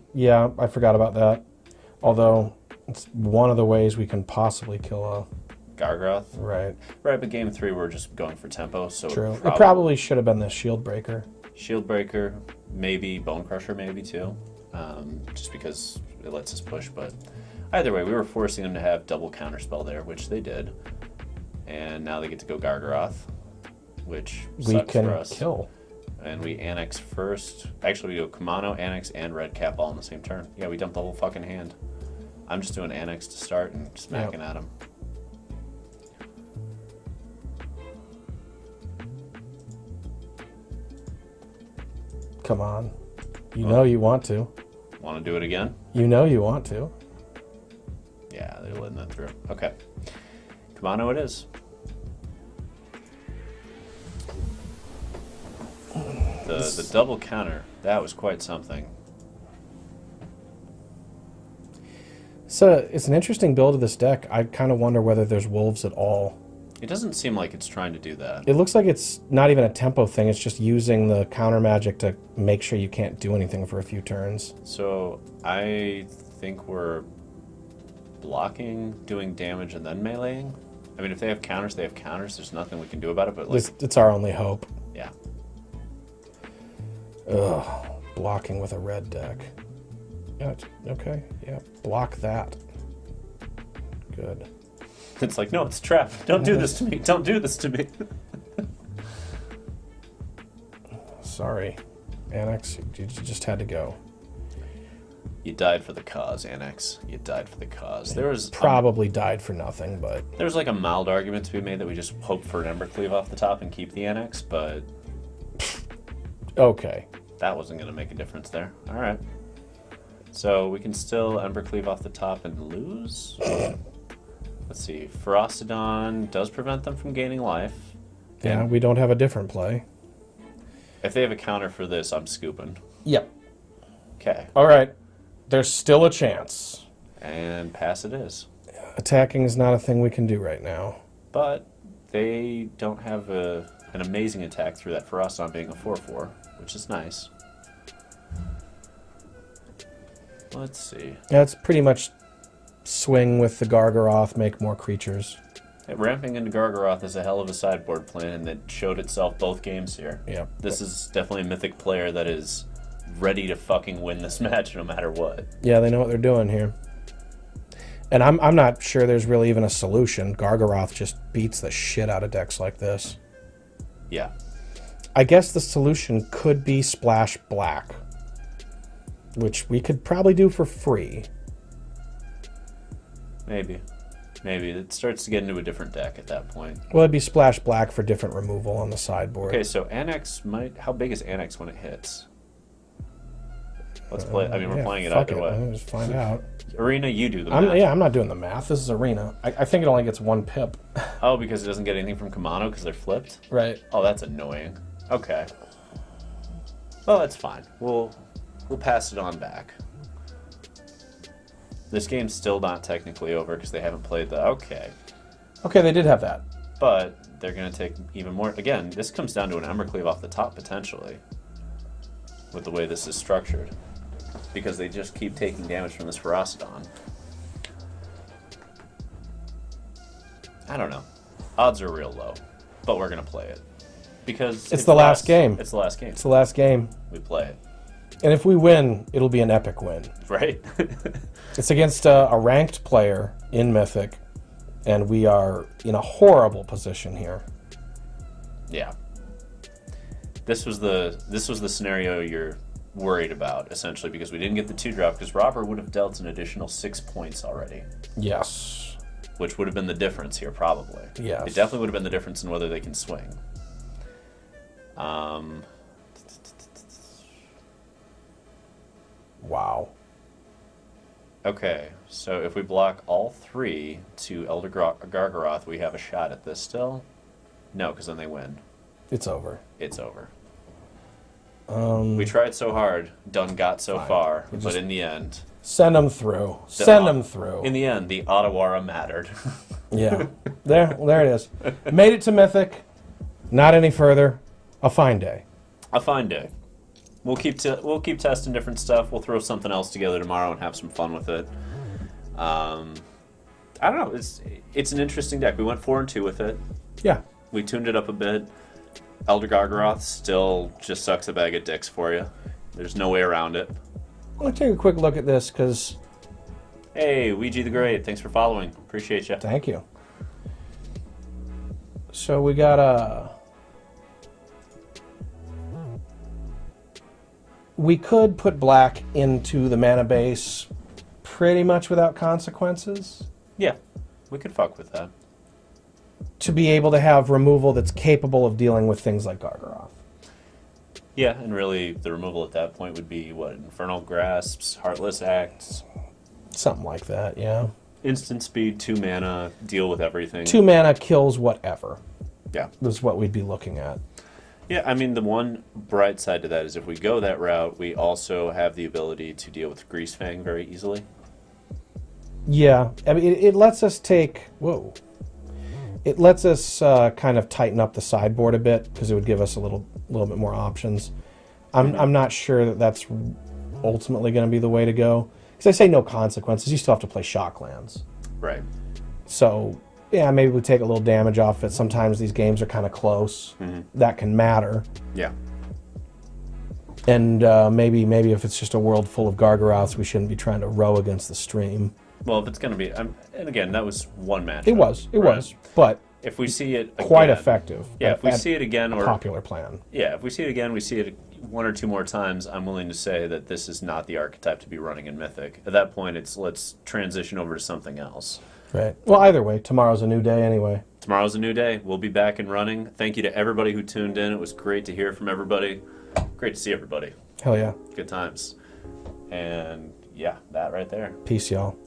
Speaker 1: I forgot about that. Although, it's one of the ways we can possibly kill a...
Speaker 2: Gargaroth?
Speaker 1: Right.
Speaker 2: Right, but game 3 we're just going for tempo, so...
Speaker 1: True. It probably should have been the Shieldbreaker.
Speaker 2: Shieldbreaker, maybe Bonecrusher, maybe too. Just because it lets us push, but... Either way, we were forcing them to have double counterspell there, which they did. And now they get to go Gargaroth, which sucks for us.
Speaker 1: We can kill.
Speaker 2: And we Annex first. Actually, we go Kumano, Annex, and Red Cap all in the same turn. Yeah, we dump the whole fucking hand. I'm just doing Annex to start and smacking at him.
Speaker 1: Come on. You know you want to.
Speaker 2: Want to do it again?
Speaker 1: You know you want to.
Speaker 2: Yeah, they're letting that through. Okay. Kumano it is. The double counter, that was quite something.
Speaker 1: So it's an interesting build of this deck. I kind of wonder whether there's wolves at all.
Speaker 2: It doesn't seem like it's trying to do that.
Speaker 1: It looks like it's not even a tempo thing. It's just using the counter magic to make sure you can't do anything for a few turns.
Speaker 2: So I think we're blocking, doing damage, and then meleeing. I mean, if they have counters, they have counters. There's nothing we can do about it. But like,
Speaker 1: it's our only hope.
Speaker 2: Yeah.
Speaker 1: Ugh, blocking with a red deck.
Speaker 3: Okay, yeah, block that. Good.
Speaker 2: It's like, no, it's a trap. Don't do this to me. Don't do this to me.
Speaker 3: Sorry, Anax, you just had to go.
Speaker 2: You died for the cause, Anax. You died for the cause. There was
Speaker 3: Probably died for nothing, but...
Speaker 2: There's like a mild argument to be made that we just hope for an Embercleave off the top and keep the Anax, but
Speaker 3: Okay.
Speaker 2: that wasn't going to make a difference there. All right. So we can still Embercleave off the top and lose? Let's see. Ferocidon does prevent them from gaining life.
Speaker 3: Yeah, we don't have a different play.
Speaker 2: If they have a counter for this, I'm scooping.
Speaker 1: Yep.
Speaker 2: Okay.
Speaker 3: All right. There's still a chance.
Speaker 2: And pass it is.
Speaker 3: Attacking is not a thing we can do right now.
Speaker 2: But they don't have an amazing attack through that Ferocidon being a 4/4, which is nice. Let's see.
Speaker 3: Yeah, it's pretty much swing with the Gargaroth, make more creatures.
Speaker 2: Ramping into Gargaroth is a hell of a sideboard plan, and that showed itself both games here.
Speaker 3: Yeah.
Speaker 2: This is definitely a Mythic player that is ready to fucking win this match no matter what.
Speaker 3: Yeah, they know what they're doing here. And I'm not sure there's really even a solution. Gargaroth just beats the shit out of decks like this.
Speaker 2: Yeah.
Speaker 3: I guess the solution could be Splash Black, which we could probably do for free.
Speaker 2: Maybe. Maybe. It starts to get into a different deck at that point.
Speaker 3: Well, it'd be Splash Black for different removal on the sideboard.
Speaker 2: Okay, so Anax might... How big is Anax when it hits? Let's play... I mean, we're playing it either way.
Speaker 3: Let's find out.
Speaker 2: Arena, you do the math.
Speaker 3: Yeah, I'm not doing the math. This is Arena. I think it only gets one pip.
Speaker 2: Oh, because it doesn't get anything from Kumano because they're flipped?
Speaker 3: Right.
Speaker 2: Oh, that's annoying. Okay. Well, that's fine. We'll pass it on back. This game's still not technically over because they haven't played the... Okay.
Speaker 3: Okay, they did have that.
Speaker 2: But they're going to take even more... Again, this comes down to an Embercleave off the top, potentially, with the way this is structured. Because they just keep taking damage from this Ferocidon. I don't know. Odds are real low. But we're going to play it. Because
Speaker 3: it's the last game.
Speaker 2: It's the last game.
Speaker 3: It's the last game.
Speaker 2: We play it.
Speaker 3: And if we win, it'll be an epic win.
Speaker 2: Right?
Speaker 3: It's against a ranked player in Mythic, and we are in a horrible position here.
Speaker 2: Yeah. This was the scenario you're worried about, essentially, because we didn't get the 2-drop, because Robert would have dealt an additional 6 points already.
Speaker 3: Yes.
Speaker 2: Which would have been the difference here, probably.
Speaker 3: Yes.
Speaker 2: It definitely would have been the difference in whether they can swing.
Speaker 3: Wow.
Speaker 2: Okay, so if we block all 3 to Elder Gargaroth, we have a shot at this still? No, because then they win.
Speaker 3: It's over.
Speaker 2: It's over. We tried so hard, done got so far, but in the end...
Speaker 3: Send them through. Send them through.
Speaker 2: In the end, the Ottawara mattered.
Speaker 3: Yeah. There it is. Made it to Mythic. Not any further. A fine day.
Speaker 2: A fine day. We'll keep testing different stuff. We'll throw something else together tomorrow and have some fun with it. I don't know. It's an interesting deck. We went 4-2 with it.
Speaker 3: Yeah.
Speaker 2: We tuned it up a bit. Elder Gargaroth still just sucks a bag of dicks for you. There's no way around it.
Speaker 3: Let's take a quick look at this, because...
Speaker 2: Hey, Ouija the Great. Thanks for following. Appreciate you.
Speaker 3: Thank you. So we got a... We could put black into the mana base pretty much without consequences.
Speaker 2: Yeah, we could fuck with that.
Speaker 3: To be able to have removal that's capable of dealing with things like Gargaroth.
Speaker 2: Yeah, and really the removal at that point would be, what, Infernal Grasps, Heartless Acts?
Speaker 3: Something like that, yeah.
Speaker 2: Instant speed, 2 mana, deal with everything.
Speaker 3: 2 mana kills whatever.
Speaker 2: Yeah.
Speaker 3: Is what we'd be looking at.
Speaker 2: Yeah, I mean, the one bright side to that is if we go that route, we also have the ability to deal with Greasefang very easily.
Speaker 3: Yeah, I mean, it lets us take... Whoa. It lets us kind of tighten up the sideboard a bit, because it would give us a little bit more options. I'm not sure that that's ultimately going to be the way to go. Because I say no consequences, you still have to play Shocklands.
Speaker 2: Right.
Speaker 3: So, yeah, maybe we take a little damage off it. Sometimes these games are kind of close. That can matter.
Speaker 2: Yeah.
Speaker 3: And maybe if it's just a world full of Gargaroths, we shouldn't be trying to row against the stream.
Speaker 2: Well, if it's going to be, and again, that was one match.
Speaker 3: It was, but
Speaker 2: if we see it again,
Speaker 3: quite effective.
Speaker 2: Yeah, if we see it again, or
Speaker 3: popular plan.
Speaker 2: Yeah, if we see it again, we see it one or two more times. I'm willing to say that this is not the archetype to be running in Mythic. At that point, it's let's transition over to something else.
Speaker 3: Right. Well, either way, tomorrow's a new day anyway.
Speaker 2: Tomorrow's a new day. We'll be back and running. Thank you to everybody who tuned in. It was great to hear from everybody. Great to see everybody.
Speaker 3: Hell yeah.
Speaker 2: Good times. And yeah, that right there.
Speaker 3: Peace, y'all.